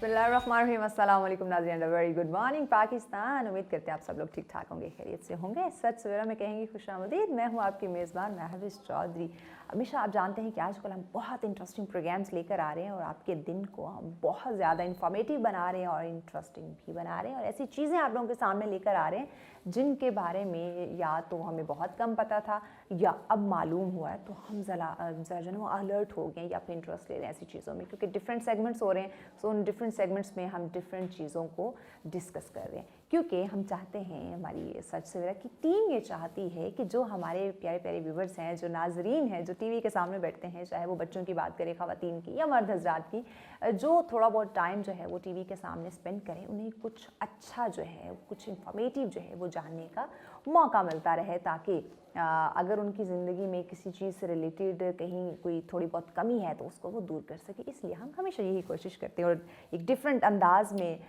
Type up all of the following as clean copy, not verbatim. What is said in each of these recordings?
बिस्मिल्लाहिर्रहमानिर्रहीम, अस्सलाम वालेकुम नाज़रीन, वेरी गुड मॉर्निंग पाकिस्तान। उम्मीद करते हैं आप सब लोग ठीक ठाक होंगे, खैरियत से होंगे। सच सवेरा में कहेंगे खुशामदीद। मैं हूँ आपकी मेज़बान महविश चौधरी। हमेशा आप जानते हैं कि आजकल हम बहुत इंटरेस्टिंग प्रोग्राम्स लेकर आ रहे हैं और आपके दिन को हम बहुत ज़्यादा इंफॉर्मेटिव बना रहे हैं और इंटरेस्टिंग भी बना रहे हैं और ऐसी चीज़ें आप लोगों के सामने लेकर आ रहे हैं जिनके बारे में या तो हमें बहुत कम पता था या अब मालूम हुआ है, तो हम ज़रा जो है अलर्ट हो गए या अपने इंटरेस्ट ले रहे हैं ऐसी चीज़ों में, क्योंकि डिफरेंट सेगमेंट्स हो रहे हैं। सो उन डिफरेंट सेगमेंट्स में हम डिफरेंट चीज़ों को डिस्कस कर रहे हैं, क्योंकि हम चाहते हैं, हमारी सच सवेरा की टीम ये चाहती है कि जो हमारे प्यारे प्यारे व्यूवर्स हैं, जो नाजरीन हैं, जो टीवी के सामने बैठते हैं, चाहे वो बच्चों की बात करें, ख़वातीन की या मर्द हजरात की, जो थोड़ा बहुत टाइम जो है वो टीवी के सामने स्पेंड करें, उन्हें कुछ अच्छा जो है, कुछ इंफॉर्मेटिव जो है वो जानने का मौका मिलता रहे, ताकि अगर उनकी ज़िंदगी में किसी चीज़ से रिलेटेड कहीं कोई थोड़ी बहुत कमी है तो उसको वो दूर कर सके। इसलिए हम हमेशा यही कोशिश करते हैं और एक डिफरेंट अंदाज में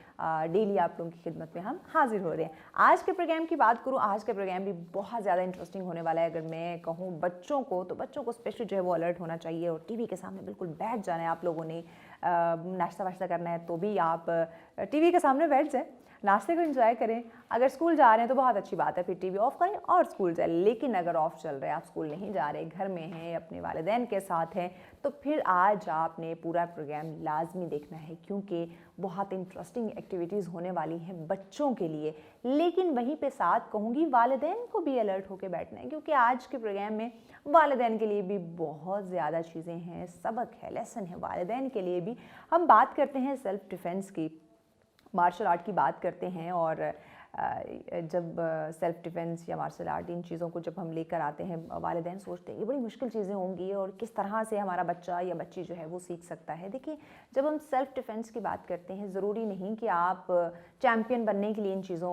डेली आप लोगों की खिदमत में हम हाजिर हो रहे हैं। आज के प्रोग्राम की बात करूँ, आज का प्रोग्राम भी बहुत ज़्यादा इंटरेस्टिंग होने वाला है। अगर मैं कहूँ बच्चों को, तो बच्चों को स्पेशली जो है वो अलर्ट होना चाहिए और टीवी के सामने बिल्कुल बैठ जाना है। आप लोगों ने नाश्ता वाश्ता करना है तो भी आप टीवी के सामने बैठ जाएँ, नाश्ते को एंजॉय करें। अगर स्कूल जा रहे हैं तो बहुत अच्छी बात है, फिर टीवी ऑफ करें और स्कूल जाए। लेकिन अगर ऑफ चल रहा है, आप स्कूल नहीं जा रहे, घर में हैं, अपने वालिदैन के साथ हैं, तो फिर आज आपने पूरा प्रोग्राम लाजमी देखना है, क्योंकि बहुत इंटरेस्टिंग एक्टिविटीज़ होने वाली हैं बच्चों के लिए। लेकिन वहीं पे साथ कहूँगी वालिदैन को भी अलर्ट होकर बैठना है, क्योंकि आज के प्रोग्राम में वालिदैन के लिए भी बहुत ज़्यादा चीज़ें हैं, सबक है, लेसन है वालिदैन के लिए भी। हम बात करते हैं सेल्फ़ डिफेंस की, मार्शल आर्ट की बात करते हैं। और जब सेल्फ़ डिफेंस या मार्शल आर्ट, इन चीज़ों को जब हम लेकर आते हैं, वालिदैन सोचते हैं ये बड़ी मुश्किल चीज़ें होंगी और किस तरह से हमारा बच्चा या बच्ची जो है वो सीख सकता है। देखिए, जब हम सेल्फ़ डिफेंस की बात करते हैं, ज़रूरी नहीं कि आप चैम्पियन बनने के लिए इन चीज़ों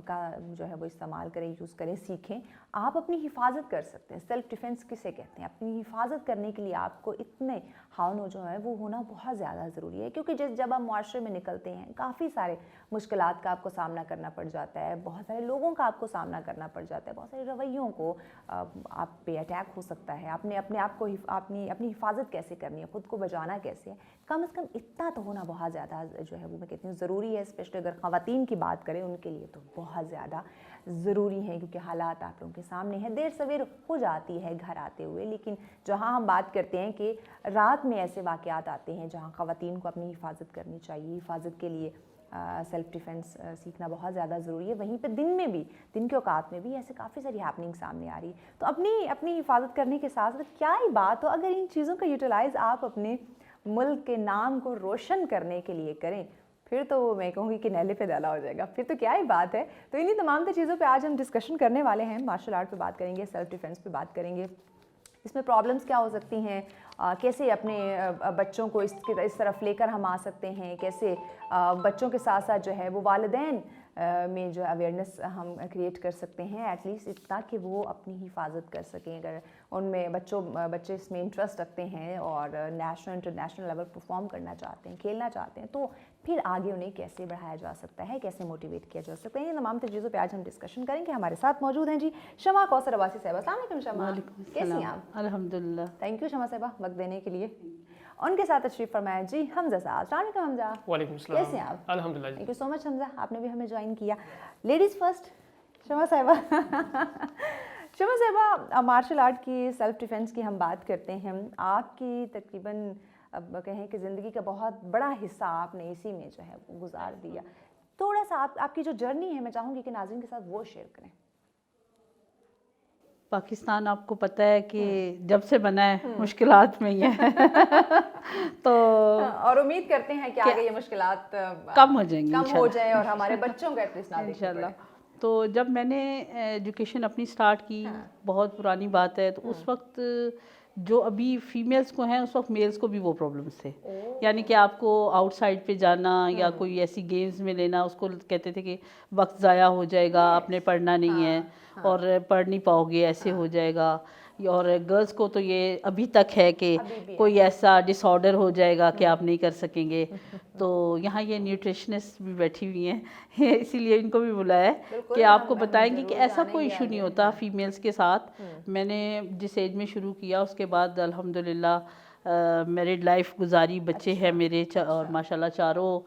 का जो है वो इस्तेमाल करें, यूज़ करें, सीखें। आप अपनी हिफाजत कर सकते हैं। सेल्फ़ डिफेंस किसे कहते हैं? अपनी हिफाजत करने के लिए आपको इतने हावनो जो है वो होना बहुत ज़्यादा ज़रूरी है, क्योंकि जब आप मुआशरे में निकलते हैं, काफ़ी सारे मुश्किलात का आपको सामना करना पड़ जाता है, बहुत सारे लोगों का आपको सामना करना पड़ जाता है, बहुत सारे रवैयों को आप पे अटैक हो सकता है। आपने अपने आप को अपनी हिफाजत कैसे करनी है, ख़ुद को बचाना कैसे है, कम से कम इतना तो होना बहुत ज़्यादा जो है वो मैं कहती हूँ ज़रूरी है। स्पेशली अगर ख़वातीन की बात करें, उनके लिए तो बहुत ज़्यादा ज़रूरी है, क्योंकि हालात आप लोगों के सामने हैं, देर सवेर हो जाती है घर आते हुए। लेकिन जहाँ हम बात करते हैं कि रात में ऐसे वाक़यात आते हैं जहाँ ख़वातीन को अपनी हिफाजत करनी चाहिए, हिफाजत के लिए सेल्फ़ डिफेंस सीखना बहुत ज़्यादा ज़रूरी है। वहीं पे दिन में भी, दिन के औकात में भी ऐसे काफ़ी सारी हैपनिंग सामने आ रही है। तो अपनी हिफाजत करने के साथ साथ क्या ही बात हो, अगर इन चीज़ों का यूटिलाइज़ आप अपने मुल्क के नाम को रोशन करने के लिए करें, फिर तो मैं कहूँगी कि नहले पे डाला हो जाएगा, फिर तो क्या ही बात है। तो इन्हीं तमाम चीज़ों पे आज हम डिस्कशन करने वाले हैं। मार्शल आर्ट पे बात करेंगे, सेल्फ़ डिफेंस पे बात करेंगे, इसमें प्रॉब्लम्स क्या हो सकती हैं, कैसे अपने बच्चों को इस तरफ लेकर हम आ सकते हैं, कैसे बच्चों के साथ साथ जो है वो वालिदैन में जो अवेयरनेस हम क्रिएट कर सकते हैं, एटलीस्ट इतना कि वो अपनी हिफाजत कर सकें। अगर उनमें बच्चे इसमें इंटरेस्ट रखते हैं और नेशनल इंटरनेशनल लेवल परफॉर्म करना चाहते हैं, खेलना चाहते हैं, तो फिर आगे उन्हें कैसे बढ़ाया जा सकता है, कैसे मोटिवेट किया जा सकता है, इन तमाम चीज़ों पे आज हम डिस्कशन करेंगे। हमारे साथ मौजूद हैं जी शमा कौसर अब्बासी साहिबा। अस्सलाम वालेकुम शमा, कैसी हैं आप? अल्हम्दुलिल्लाह। थैंक यू शमा साहिबा वक्त देने के लिए। उनके साथ तशरीफ़ फरमाया जी हमजा साहब। अस्सलाम वालेकुम हमजा। वालेकुम सलाम। कैसे हैं आप? अल्हम्दुलिल्लाह। Thank you so much Hamza, आपने भी हमें ज्वाइन किया। लेडीज़ फर्स्ट शमा साहिबा। शमा साहिबा, मार्शल आर्ट की, सेल्फ़ डिफेंस की हम बात करते हैं। आपकी तकरीबन अब कहें कि ज़िंदगी का बहुत बड़ा हिस्सा आपने इसी में जो है वो गुजार दिया। थोड़ा सा आपकी जो जर्नी है, मैं चाहूँगी कि नाज़रीन के साथ वो शेयर करें। पाकिस्तान आपको पता है कि जब से बना है मुश्किलात में ही है। तो और उम्मीद करते हैं कि आगे ये मुश्किलात कम हो जाएंगी, कम हो जाए और हमारे बच्चों को एटलीस्ट ना देखनी इंशाल्लाह। पड़े। तो जब मैंने एजुकेशन अपनी स्टार्ट की, बहुत पुरानी बात है, तो उस वक्त जो अभी फीमेल्स को हैं, उस वक्त मेल्स को भी वो प्रॉब्लम्स थे। यानी कि आपको आउटसाइड पे जाना या कोई ऐसी गेम्स में लेना, उसको कहते थे कि वक्त ज़ाया हो जाएगा, आपने पढ़ना नहीं है और पढ़ नहीं पाओगे, ऐसे हो जाएगा। और गर्ल्स को तो ये अभी तक है कि कोई ऐसा डिसऑर्डर हो जाएगा कि आप नहीं कर सकेंगे। तो यहाँ ये न्यूट्रिशनिस्ट भी बैठी हुई हैं, इसीलिए इनको भी बुलाया है कि आपको बताएंगे कि ऐसा कोई इशू नहीं होता फीमेल्स के साथ। मैंने जिस एज में शुरू किया, उसके बाद अल्हम्दुलिल्लाह मैरिड लाइफ गुजारी, बच्चे हैं मेरे और माशाल्लाह चारों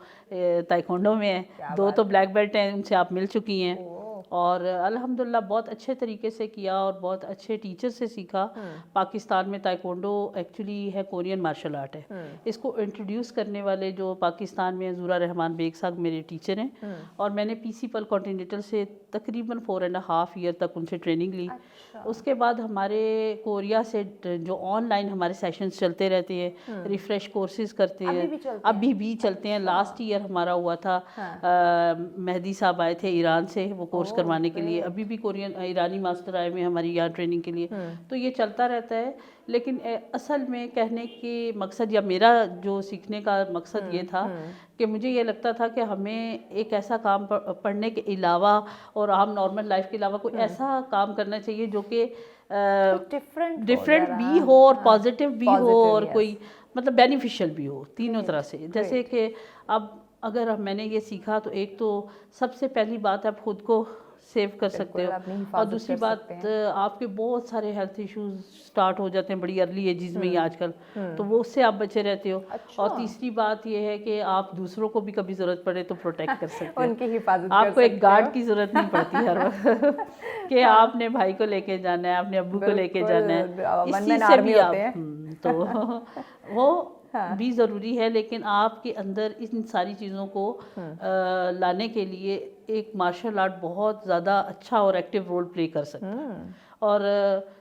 ताइक्वांडो में हैं, 2 तो ब्लैक बेल्ट हैं, उनसे आप मिल चुकी हैं। और अल्हम्दुलिल्लाह बहुत अच्छे तरीके से किया और बहुत अच्छे टीचर से सीखा। पाकिस्तान में ताइक्वांडो एक्चुअली है कोरियन मार्शल आर्ट है। इसको इंट्रोड्यूस करने वाले जो पाकिस्तान में ज़ूरा रहमान बेग साहब मेरे टीचर हैं, और मैंने पीसी पल कॉन्टिनेंटल से तकरीबन 4.5 ईयर तक उनसे ट्रेनिंग ली। उसके बाद हमारे कोरिया से जो ऑनलाइन हमारे सेशंस चलते रहते हैं, रिफ्रेश कोर्सेज करते हैं, अभी भी चलते हैं। लास्ट ईयर हमारा हुआ था, मेहदी साहब आए थे ईरान से वो कोर्स करवाने के लिए, अभी भी कोरियन ईरानी मास्टर आए हुए हैं हमारी यहाँ ट्रेनिंग के लिए। तो ये चलता रहता है। लेकिन असल में कहने के मकसद, या मेरा जो सीखने का मकसद ये था कि मुझे ये लगता था कि हमें एक ऐसा काम पढ़ने के अलावा और आम नॉर्मल लाइफ के अलावा कोई ऐसा काम करना चाहिए जो कि डिफरेंट भी हो और पॉजिटिव भी हो और कोई मतलब बेनिफिशियल भी हो, तीनों तरह से। जैसे कि अब अगर मैंने ये सीखा तो एक तो सबसे पहली बात आप खुद को सेव कर सकते हो, और दूसरी बात आपके बहुत सारे हेल्थ इश्यूज स्टार्ट हो जाते हैं बड़ी अर्ली एजेस में ही आजकल, तो वो उससे आप बचे रहते हो। और तीसरी बात ये है कि आप दूसरों को भी कभी ज़रूरत पड़े तो प्रोटेक्ट कर सकते हो, उनकी हिफाजत आपको एक गार्ड की ज़रूरत नहीं पड़ती हर वक्त कि आपने भाई को लेके जाना है, आपने अब्बू को लेके जाना है, इस चीज़ से भी आप तो वो भी ज़रूरी है। लेकिन आपके अंदर इन सारी चीज़ों को लाने के लिए एक मार्शल आर्ट बहुत ज़्यादा अच्छा और एक्टिव रोल प्ले कर सकता है। और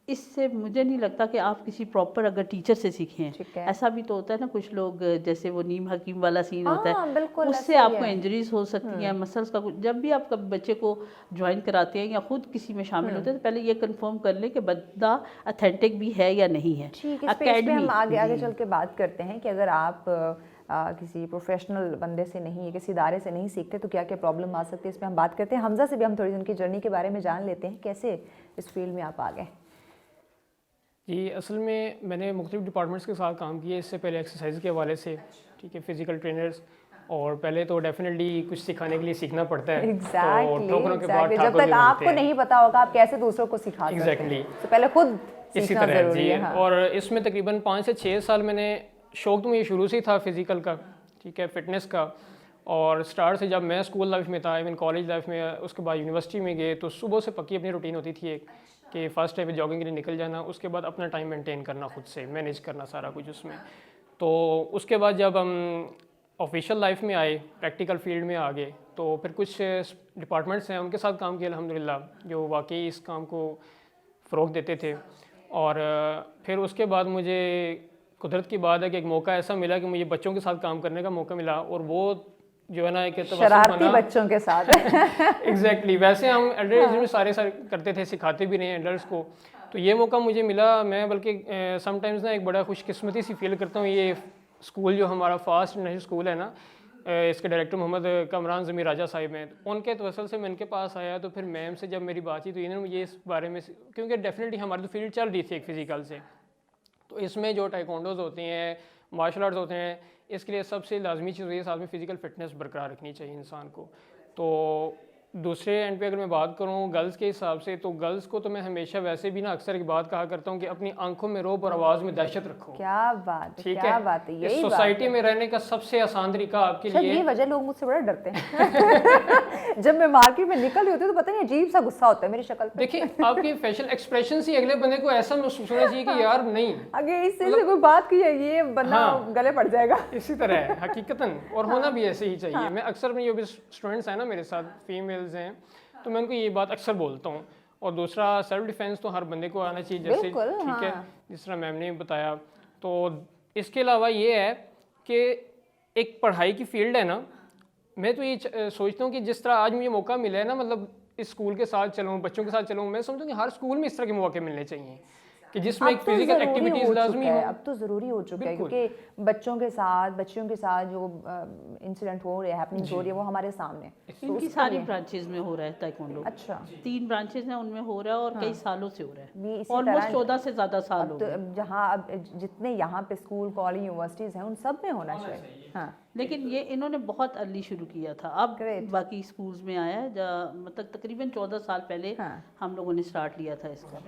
इससे मुझे नहीं लगता कि आप किसी प्रॉपर अगर टीचर से सीखें, ऐसा भी तो होता है ना, कुछ लोग जैसे वो नीम हकीम वाला सीन होता है, उससे आपको इंजरीज हो सकती हैं, मसल्स का कुछ। जब भी आप कभी बच्चे को ज्वाइन कराते हैं या खुद किसी में शामिल होते हैं तो पहले ये कंफर्म कर लें कि बंदा ऑथेंटिक भी है या नहीं है। अकेडमी हम आगे चल के बात करते हैं कि अगर आप किसी प्रोफेशनल बंदे से नहीं, किसी इदारे से नहीं सीखते तो क्या क्या प्रॉब्लम आ सकती है, इसमें हम बात करते हैं। हमजा से भी हम थोड़ी उनकी जर्नी के बारे में जान लेते हैं, कैसे इस फील्ड में आप आ गए। जी, असल में मैंने मुख्तलिफ डिपार्टमेंट्स के साथ काम किया इससे पहले, एक्सरसाइज के हवाले से, ठीक है, फिजिकल ट्रेनर्स, और पहले तो डेफिनेटली कुछ सिखाने के लिए सीखना पड़ता है। Exactly, ठोकरों के बाद जब तक आपको नहीं पता होगा आप कैसे दूसरों को सिखा सकते हैं, तो पहले खुद इसी तरह जी। और इसमें तकरीबन 5 से 6 साल मैंने, शौक तो मुझे शुरू से ही था फिज़िकल का, ठीक है, फिटनेस का। और स्टार्ट से जब मैं स्कूल लाइफ में था, इवन कॉलेज लाइफ में, उसके बाद यूनिवर्सिटी में गए, तो सुबह से पक्की अपनी रूटीन होती थी एक कि फ़र्स्ट टाइम पे जॉगिंग के लिए निकल जाना, उसके बाद अपना टाइम मेंटेन करना, खुद से मैनेज करना सारा कुछ उसमें। तो उसके बाद जब हम ऑफिशियल लाइफ में आए, प्रैक्टिकल फील्ड में आ गए, तो फिर कुछ डिपार्टमेंट्स हैं उनके साथ काम किया अल्हम्दुलिल्लाह, जो वाकई इस काम को फ़रोग़ देते थे। और फिर उसके बाद मुझे कुदरत की बात है कि एक मौका ऐसा मिला कि मुझे बच्चों के साथ काम करने का मौका मिला, और वो जो है ना एक शरारती बच्चों के साथ एग्जैक्टली वैसे हम एडल्ट में सारे करते थे, सिखाते भी रहे एडल्ट्स को। तो ये मौका मुझे मिला, मैं बल्कि समटाइम्स ना एक बड़ा खुशकिस्मती सी फील करता हूँ। ये स्कूल जो हमारा फास्ट नेशनल स्कूल है ना, इसके डायरेक्टर मोहम्मद कमरान ज़मीर राजा साहिब हैं, उनके तवसल से मैं इनके पास आया। तो फिर मैम से जब मेरी बात हुई तो इन्होंने मुझे इस बारे में, क्योंकि डेफिनेटली हमारी तो फील्ड चल रही थी एक फ़िज़िकल से, तो इसमें जो टाइकोंडोज होते हैं, मार्शल आर्ट्स होते हैं, इसके लिए सबसे लाजमी चीज़ है साथ में फ़िज़िकल फ़िटनेस बरकरार रखनी चाहिए इंसान को। तो दूसरे एंड पे अगर मैं बात करूँ गर्ल्स के हिसाब से, तो गर्ल्स को तो मैं हमेशा वैसे भी ना अक्सर एक बात कहा करता हूँ कि अपनी आंखों में रौब और आवाज़ में दहशत रखो। क्या बात है, ठीक क्या है, बात है, यही सोसाइटी में रहने का सबसे आसान तरीका आपके लिए, ये वजह लोग मुझसे बड़ा डरते हैं जब मैं मार्केट में निकल रही होती हूँ तो पता नहीं अजीब सा गुस्सा होता है मेरी शक्ल पे। देखिए आपकी फेशियल एक्सप्रेशन से अगले बंदे को ऐसा महसूस होना चाहिए कि यार नहीं, अगर इससे कोई बात की है ये बंदा गले पड़ जाएगा। इसी तरह है हकीकतन, और होना भी ऐसे ही चाहिए। मैं अक्सर जो भी स्टूडेंट्स हैं ना मेरे साथ, फीमेल्स हैं, तो मैं उनको ये बात अक्सर बोलता हूँ। और दूसरा सेल्फ डिफेंस तो हर बंदे को आना चाहिए, जैसे ठीक है जिस तरह मैम ने बताया। तो इसके अलावा ये है कि एक पढ़ाई की फील्ड है ना, मैं तो ये सोचता हूँ कि जिस तरह आज मुझे मौका मिला है ना, मतलब इस स्कूल के साथ चलूँ, बच्चों के साथ चलूँ, मैं समझता हूँ कि हर स्कूल में इस तरह के मौके मिलने चाहिए कि जिसमें एक फिजिकल एक्टिविटीज लाजमी हो। अब तो ज़रूरी हो चुका है, क्योंकि बच्चों के साथ जो इंसिडेंट हो रहे हैं, हैपनिंग्स हो रही है, वो हमारे सामने इनकी सारी ब्रांचेस में हो रहा है ताइक्वांडो। अच्छा, 3 ब्रांचेस हैं, उनमें हो रहा है और कई सालों से हो रहा है, ऑलमोस्ट 14 से ज़्यादा साल हो गए। जहाँ अब जितने यहाँ पे स्कूल, कॉलेज, यूनिवर्सिटीज़ हैं, उन सब में होना चाहिए। हाँ, लेकिन ये इन्होंने बहुत अर्ली शुरू किया था, अब बाकी स्कूल्स में आया है, मतलब तकरीबन 14 साल पहले हम लोगों ने स्टार्ट लिया था इसका।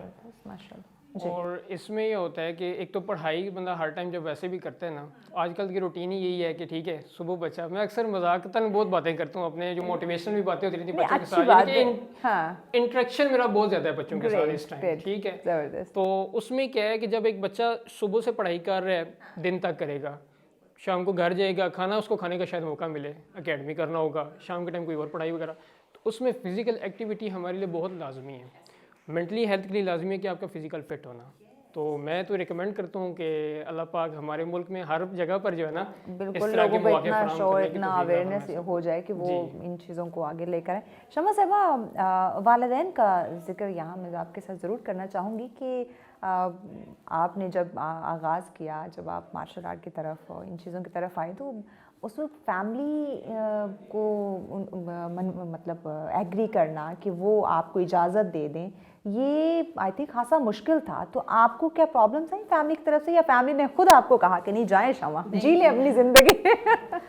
माशाल्लाह। और इसमें ये होता है कि एक तो पढ़ाई बंदा हर टाइम जब वैसे भी करता है ना, आजकल की रूटीन ही यही है कि ठीक है सुबह बच्चा, मैं अक्सर मजाकतन बहुत बातें करता हूँ अपने जो मोटिवेशनल भी बातें होती रहती नहीं, बच्चों के अच्छी साथ, बात यानी है। कि हाँ, इंटरेक्शन मेरा बहुत ज़्यादा है बच्चों के साथ Great, इस टाइम, great, ठीक है। जबरदस्त। तो उसमें क्या है कि जब एक बच्चा सुबह से पढ़ाई कर रहा है, दिन तक करेगा, शाम को घर जाएगा, खाना उसको खाने का शायद मौका मिले, एकेडमी करना होगा, शाम के टाइम कोई और पढ़ाई वगैरह, तो उसमें फ़िज़िकल एक्टिविटी हमारे लिए बहुत लाजमी है। मेंटली हेल्थ के लिए लाजमी है कि आपका फ़िज़िकल फिट होना। तो मैं तो रिकमेंड करता हूँ कि अल्लाह पाक हमारे मुल्क में हर जगह पर जो है ना बिल्कुल इस तरह के लोगों को मौके इतना फराहम शोर, करने की इतना तौफीक अता अवेयरनेस फरमाए। हो जाए कि वो जी। इन चीज़ों को आगे लेकर आए। शमा साहबा, वालिदैन का जिक्र यहाँ मैं आपके साथ ज़रूर करना चाहूँगी कि आपने जब आगाज़ किया, जब आप मार्शल आर्ट की तरफ और इन चीज़ों की तरफ आए, तो उस वक्त फैमिली को मतलब एग्री करना कि वो आपको इजाज़त दे दें, ये आई थिंक खासा मुश्किल था। तो आपको क्या प्रॉब्लम्स आई फैमिली की तरफ से, या फैमिली ने खुद आपको कहा कि नहीं जाए शमा, जी ले अपनी ज़िंदगी?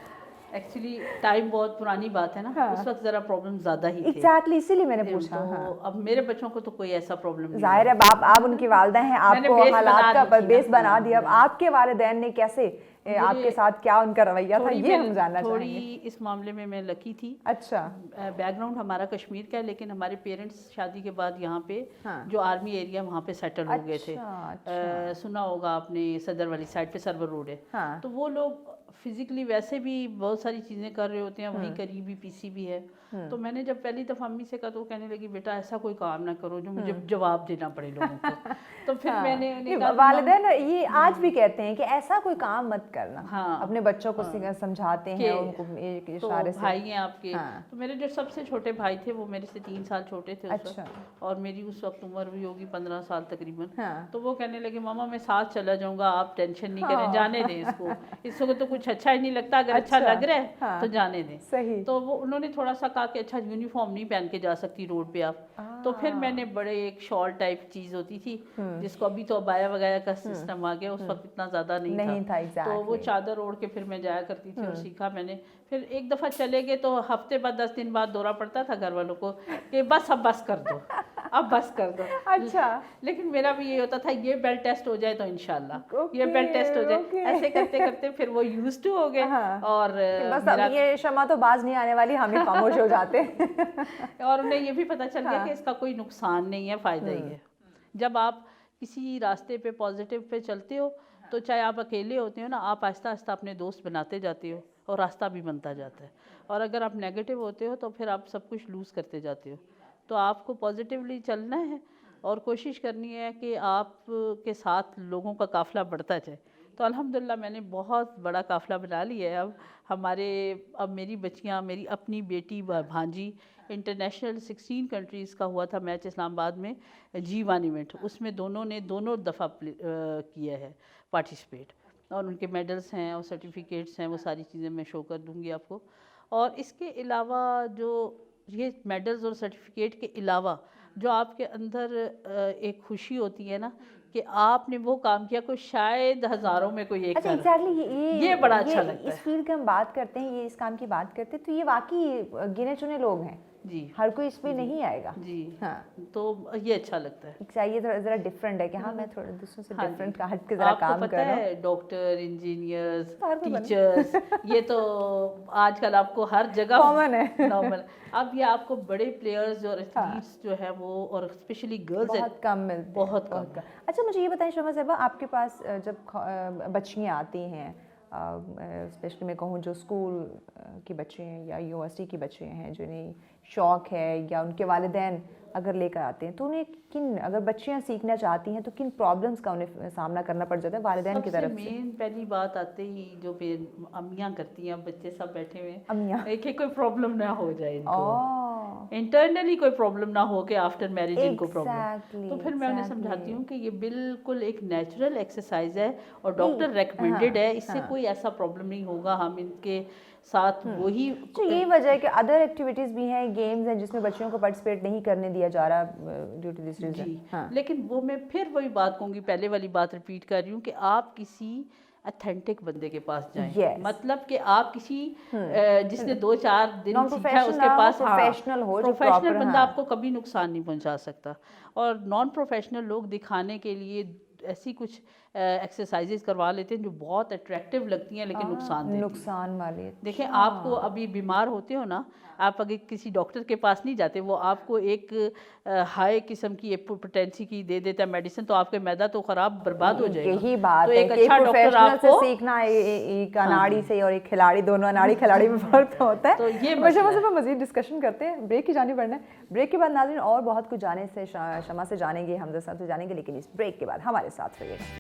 एक्चुअली टाइम बहुत पुरानी बात है ना, हाँ। उस वक्त ज़रा प्रॉब्लम ज़्यादा ही थे। एग्जैक्टली, इसीलिए मैंने पूछा। तो हाँ, अब मेरे बच्चों को तो कोई ऐसा प्रॉब्लम नहीं जाहिर है आप उनकी वालदा हैं, मैंने आपको बेस हालात बना का दी थी ना। बेस बना हाँ, दिया। अब आपके वालिदैन ने कैसे आपके साथ, क्या उनका रवैया था, ये हम जानना थोड़ी चाहेंगे। इस मामले में मैं लकी थी। अच्छा। बैकग्राउंड हमारा कश्मीर का है, लेकिन हमारे पेरेंट्स शादी के बाद यहाँ पे हाँ। जो आर्मी एरिया वहाँ पे सेटल हो गए थे। अच्छा। सुना होगा आपने सदर वाली साइड पे सर्वर रोड है। हाँ। तो वो लोग फिजिकली वैसे भी बहुत सारी चीज़ें कर रहे होते हैं, वहीं करीब ही पीसी भी है। तो मैंने जब पहली दफ़ा अम्मी से कहा तो वो कहने लगी बेटा ऐसा कोई काम ना करो जो मुझे जवाब देना पड़े लोगों को। तो फिर मैंने उन्हें कहा वालिदैन ये आज भी कहते हैं कि ऐसा कोई काम मत करना। हाँ, अपने बच्चों को समझाते हैं उनको एक तो इशारे से। भाई हैं आपके। हाँ। तो मेरे जो सबसे छोटे भाई थे वो मेरे से 3 साल छोटे थे उस अच्छा। वक्त, और मेरी उस वक्त उम्र भी होगी 15 साल तकरीबन। हाँ। तो वो कहने लगे मामा मैं साथ चला जाऊंगा, आप टेंशन नहीं करें, हाँ। जाने दें इसको तो कुछ अच्छा ही नहीं लगता, अगर अच्छा लग रहा है हाँ। तो जाने दें। सही। तो वो उन्होंने थोड़ा सा कहा कि अच्छा यूनिफॉर्म नहीं पहन के जा सकती रोड पे आप। तो फिर मैंने बड़े एक शॉल टाइप चीज़ होती थी जिसको अभी तो अबाया वगैरह का सिस्टम आ गया, उस वक्त इतना ज़्यादा नहीं था। तो वो चादर ओढ़ के फिर मैं जाया करती थी और सीखा मैंने। फिर एक दफ़ा चले गए तो हफ्ते बाद 10 दिन बाद दौरा पड़ता था घर वालों को कि बस अब बस कर दो, अब बस कर दो। अच्छा। लेकिन मेरा भी ये होता था ये बेल्ट टेस्ट हो जाए तो इंशाल्लाह, ये बेल्ट टेस्ट हो जाए। ऐसे करते करते फिर वो यूज्ड टू हो गए। और बस अब ये शमा तो बाज नहीं आने वाली, हम ही खामोश हो जाते हैं। और उन्हें ये भी पता चल गया कि इसका कोई नुकसान नहीं है, फ़ायदा ही है। जब आप किसी रास्ते पे पॉजिटिव पे चलते हो तो चाहे आप अकेले होते हो ना, आप आहिस्ता आहिस्ता अपने दोस्त बनाते जाते हो और रास्ता भी बनता जाता है। और अगर आप नेगेटिव होते हो तो फिर आप सब कुछ लूज़ करते जाते हो। तो आपको पॉजिटिवली चलना है और कोशिश करनी है कि आप के साथ लोगों का काफ़िला बढ़ता जाए। तो अल्हम्दुलिल्लाह मैंने बहुत बड़ा काफ़िला बना लिया है। अब मेरी बच्चियाँ, मेरी अपनी बेटी भांजी इंटरनेशनल 16 कंट्रीज़ का हुआ था मैच इस्लामाबाद में, G1 इवेंट, उसमें दोनों ने दोनों दफ़ा किया है पार्टिसिपेट, और उनके मेडल्स हैं और सर्टिफिकेट्स हैं, वो सारी चीज़ें मैं शो कर दूँगी आपको। और इसके अलावा जो ये मेडल्स और सर्टिफिकेट के अलावा जो आपके अंदर एक खुशी होती है ना कि आपने वो काम किया, कोई शायद हज़ारों में कोई एक अच्छा, कर। एग्जैक्टली ये बड़ा अच्छा लगता इस फील्ड की हम बात करते हैं, ये इस काम की बात करते हैं, तो ये वाकई गिने चुने लोग हैं जी, हर कोई इस पे नहीं आएगा। जी हाँ। तो ये अच्छा लगता है। चाहिए थोड़ा ज़रा डिफरेंट है कि हाँ मैं थोड़ा दूसरों से हाँ डिफरेंट जी। हट के ज़रा आपको काम पता कर रहा हूँ। है डॉक्टर, इंजीनियर्स, हर कोई टीचर्स, ये तो आजकल आपको हर जगह कॉमन है। नॉर्मल। अब ये आपको बड़े प्लेयर्स और एथलीट्स जो है वो, और स्पेशली गर्ल्स बहुत कम मिलते हैं, बहुत कम। अच्छा मुझे ये बताएं शमा साहबा, आपके पास जब बच्चियाँ आती हैं, स्पेशली मैं कहूँ जो स्कूल की बच्चे हैं या यूनिवर्सिटी की बच्चे हैं जिन्हें शौक़ है, या उनके वालिदैन अगर लेकर आते हैं, तो उन्हें अगर बच्चियाँ सीखना चाहती हैं तो किन प्रॉब्लम्स का उन्हें सामना करना पड़ जाता है वालिदैन की तरफ से? मेन पहली बात आते ही जो अम्मियाँ करती हैं, बच्चे सब बैठे हुए हैं, अम्मियाँ एक कोई प्रॉब्लम ना हो जाए इनको, इंटरनली कोई प्रॉब्लम ना हो कि आफ्टर मैरिज इनको प्रॉब्लम। तो फिर मैं उन्हें समझाती हूँ कि ये बिल्कुल एक नेचुरल एक्सरसाइज है और डॉक्टर रेकमेंडेड है, इससे कोई ऐसा प्रॉब्लम नहीं होगा। हम इनके साथ वही तो यही वजह है कि अदर एक्टिविटीज़ भी हैं, गेम्स हैं जिसमें बच्चियों को पार्टिसिपेट नहीं करने दिया जा रहा ड्यू टू दिस रीजन। लेकिन वो मैं फिर वही बात कहूँगी, पहले वाली बात रिपीट कर रही हूँ कि आप किसी अथेंटिक बंदे के पास जाएं। Yes. मतलब कि आप किसी जिसने 2-4 दिन सीखा है उसके पास, प्रोफेशनल हो, जो प्रोफेशनल proper, बंदा हाँ। आपको कभी नुकसान नहीं पहुंचा सकता। और नॉन प्रोफेशनल लोग दिखाने के लिए ऐसी कुछ एक्सरसाइजेज करवा लेते हैं जो बहुत अट्रैक्टिव लगती हैं लेकिन नुकसान देती हैं। नुकसान वाले, देखें, आपको अभी बीमार होते हो ना, आप अगर किसी डॉक्टर के पास नहीं जाते, वो आपको एक हाई किस्म की एपोटेंसी की दे देता है मेडिसिन, तो आपके मैदा तो खराब बर्बाद हो जाएगा। यही बात तो है एक कि अच्छा डॉक्टर प्रोफेशनल से आपको सीखना एक अनाड़ी से और एक खिलाड़ी, दोनों अनाड़ी खिलाड़ी में फर्क होता है। तो ये शमा मसला से मजीद डिस्कशन करते हैं, ब्रेक की जानी पड़ना है। ब्रेक के बाद नाज़रीन और बहुत कुछ जाने से शमा से जानेंगे, हमजा साहब से जानेंगे, लेकिन इस ब्रेक के बाद हमारे साथ रहिएगा।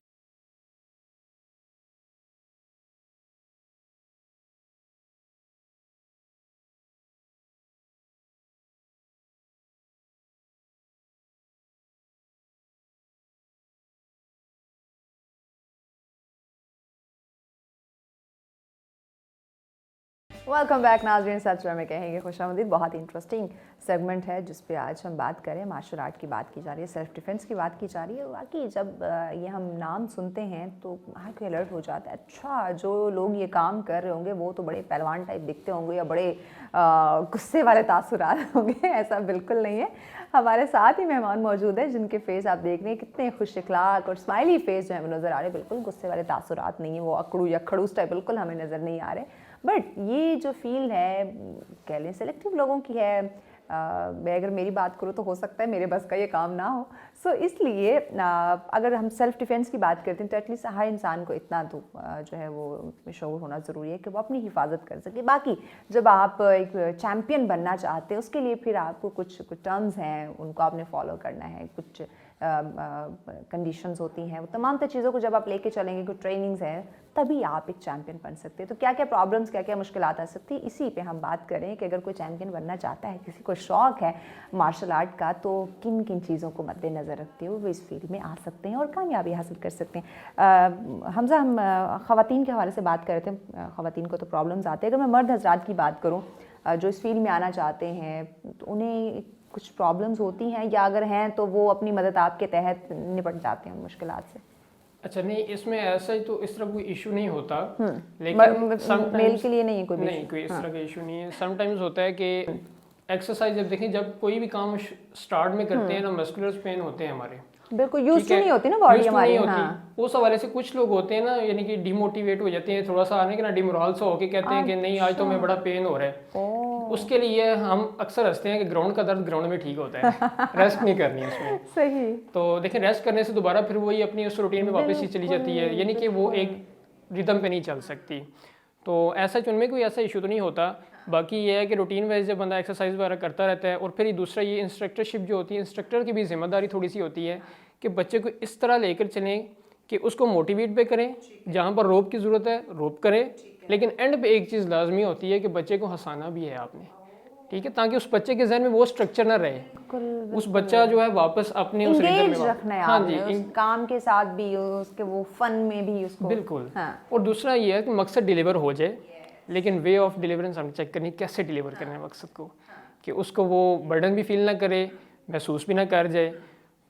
वेलकम बैक नाज़रीन, सच में कहेंगे खुशामदीद। बहुत ही इंटरेस्टिंग सेगमेंट है जिस पे आज हम बात करें। मार्शल आर्ट की बात की जा रही है, सेल्फ डिफेंस की बात की जा रही है। वाकई जब ये हम नाम सुनते हैं तो आँख अलर्ट हो जाता है। अच्छा, जो लोग ये काम कर रहे होंगे वो तो बड़े पहलवान टाइप दिखते होंगे या बड़े गुस्से वाले तासुरात होंगे। ऐसा बिल्कुल नहीं है। हमारे साथ ही मेहमान मौजूद है जिनके फेस आप देख रहे हैं कितने खुश इखलाक और स्माइली फेस जो है वो नज़र आ रहे हैं। बिल्कुल गुस्से वाले तासुरात नहीं है, वो अकड़ू या खड़ूस टाइप बिल्कुल हमें नज़र नहीं आ रहे। बट ये जो फील्ड है, कह लें सेलेक्टिव लोगों की है। मैं अगर मेरी बात करूँ तो हो सकता है मेरे बस का ये काम ना हो। सो इसलिए अगर हम सेल्फ डिफेंस की बात करते हैं तो एटलीस्ट हर इंसान को इतना तो जो है वो शऊर होना ज़रूरी है कि वो अपनी हिफाजत कर सके। बाकी जब आप एक चैम्पियन बनना चाहते हैं उसके लिए फिर आपको कुछ टर्म्स हैं, उनको आपने फॉलो करना है, कुछ कंडीशंस होती हैं। वो तमाम तर चीज़ों को जब आप लेके चलेंगे, कुछ ट्रेनिंग्स हैं, तभी आप एक चैम्पियन बन सकते हैं। तो क्या क्या प्रॉब्लम्स, क्या क्या मुश्किलात आ सकती है, इसी पे हम बात करें कि अगर कोई चैम्पियन बनना चाहता है, किसी को शौक़ है मार्शल आर्ट का, तो किन किन चीज़ों को मद्देनज़र रखते हुए वो इस फील्ड में आ सकते हैं और कामयाबी हासिल कर सकते हैं। हमजा, हम ख़वातीन के हवाले से बात कर रहे थे। ख़वातीन को तो प्रॉब्लम्स आते हैं। अगर मैं मर्द हज़रात की बात करूँ जो इस फील्ड में आना चाहते हैं, तो उन्हें कुछ प्रॉब्लम्स होती हैं या अगर हैं तो वो अपनी मदद आपके तहत निपट जाते हैं मुश्किलात से? अच्छा, नहीं, इसमें ऐसा ही तो इस तरह कोई इशू नहीं होता, लेकिन मेल के लिए नहीं है कोई भी? नहीं, कोई इस तरह का इशू नहीं है। समटाइम्स होता है कि एक्सरसाइज जब देखें, जब कोई भी काम स्टार्ट में करते हैं ना, मस्कुलर पेन होते हैं हमारे, बिल्कुल यूज़ टू नहीं होती ना बॉडी हमारी। हाँ। उस हवाले से कुछ लोग होते हैं ना, यानी कि डिमोटिवेट हो जाते हैं, थोड़ा सा आने के ना डिमोरल सा होके कहते हैं कि नहीं आज तो मैं बड़ा पेन हो रहा है। उसके लिए हम अक्सर हंसते हैं कि ग्राउंड का दर्द ग्राउंड में ठीक होता है, रेस्ट नहीं करनी है उसमें। सही। तो देखें, रेस्ट करने से दोबारा फिर वही अपनी उस रूटीन में वापस ही चली जाती है, यानी कि वो एक रिदम पे नहीं चल सकती। तो ऐसा उनमें कोई ऐसा इशू तो नहीं होता। बाकी ये है कि रूटीन वाइज जब बंदा एक्सरसाइज वगैरह करता रहता है, और फिर दूसरा ये इंस्ट्रक्टरशिप जो होती है, इंस्ट्रक्टर की भी जिम्मेदारी थोड़ी सी होती है कि बच्चे को इस तरह लेकर चलें कि उसको मोटिवेट भी करें, जहाँ पर रोप की ज़रूरत है रोप करें, लेकिन एंड पे एक चीज़ लाजमी होती है कि बच्चे को हंसाना भी है आपने, ठीक है, ताकि उस बच्चे के जहन में वो स्ट्रक्चर ना रहे, उस बच्चा जो है वापस अपने उस रिदम में रखना है। हाँ जी, उस काम के साथ भी, उसके वो फन में भी उसको बिल्कुल। हाँ। और दूसरा ये है कि मकसद डिलीवर हो जाए, लेकिन वे ऑफ डिलीवरेंस हम चेक करनी, कैसे डिलीवर करना है मकसद को, कि उसको वो बर्डन भी फील ना करे, महसूस भी ना कर जाए।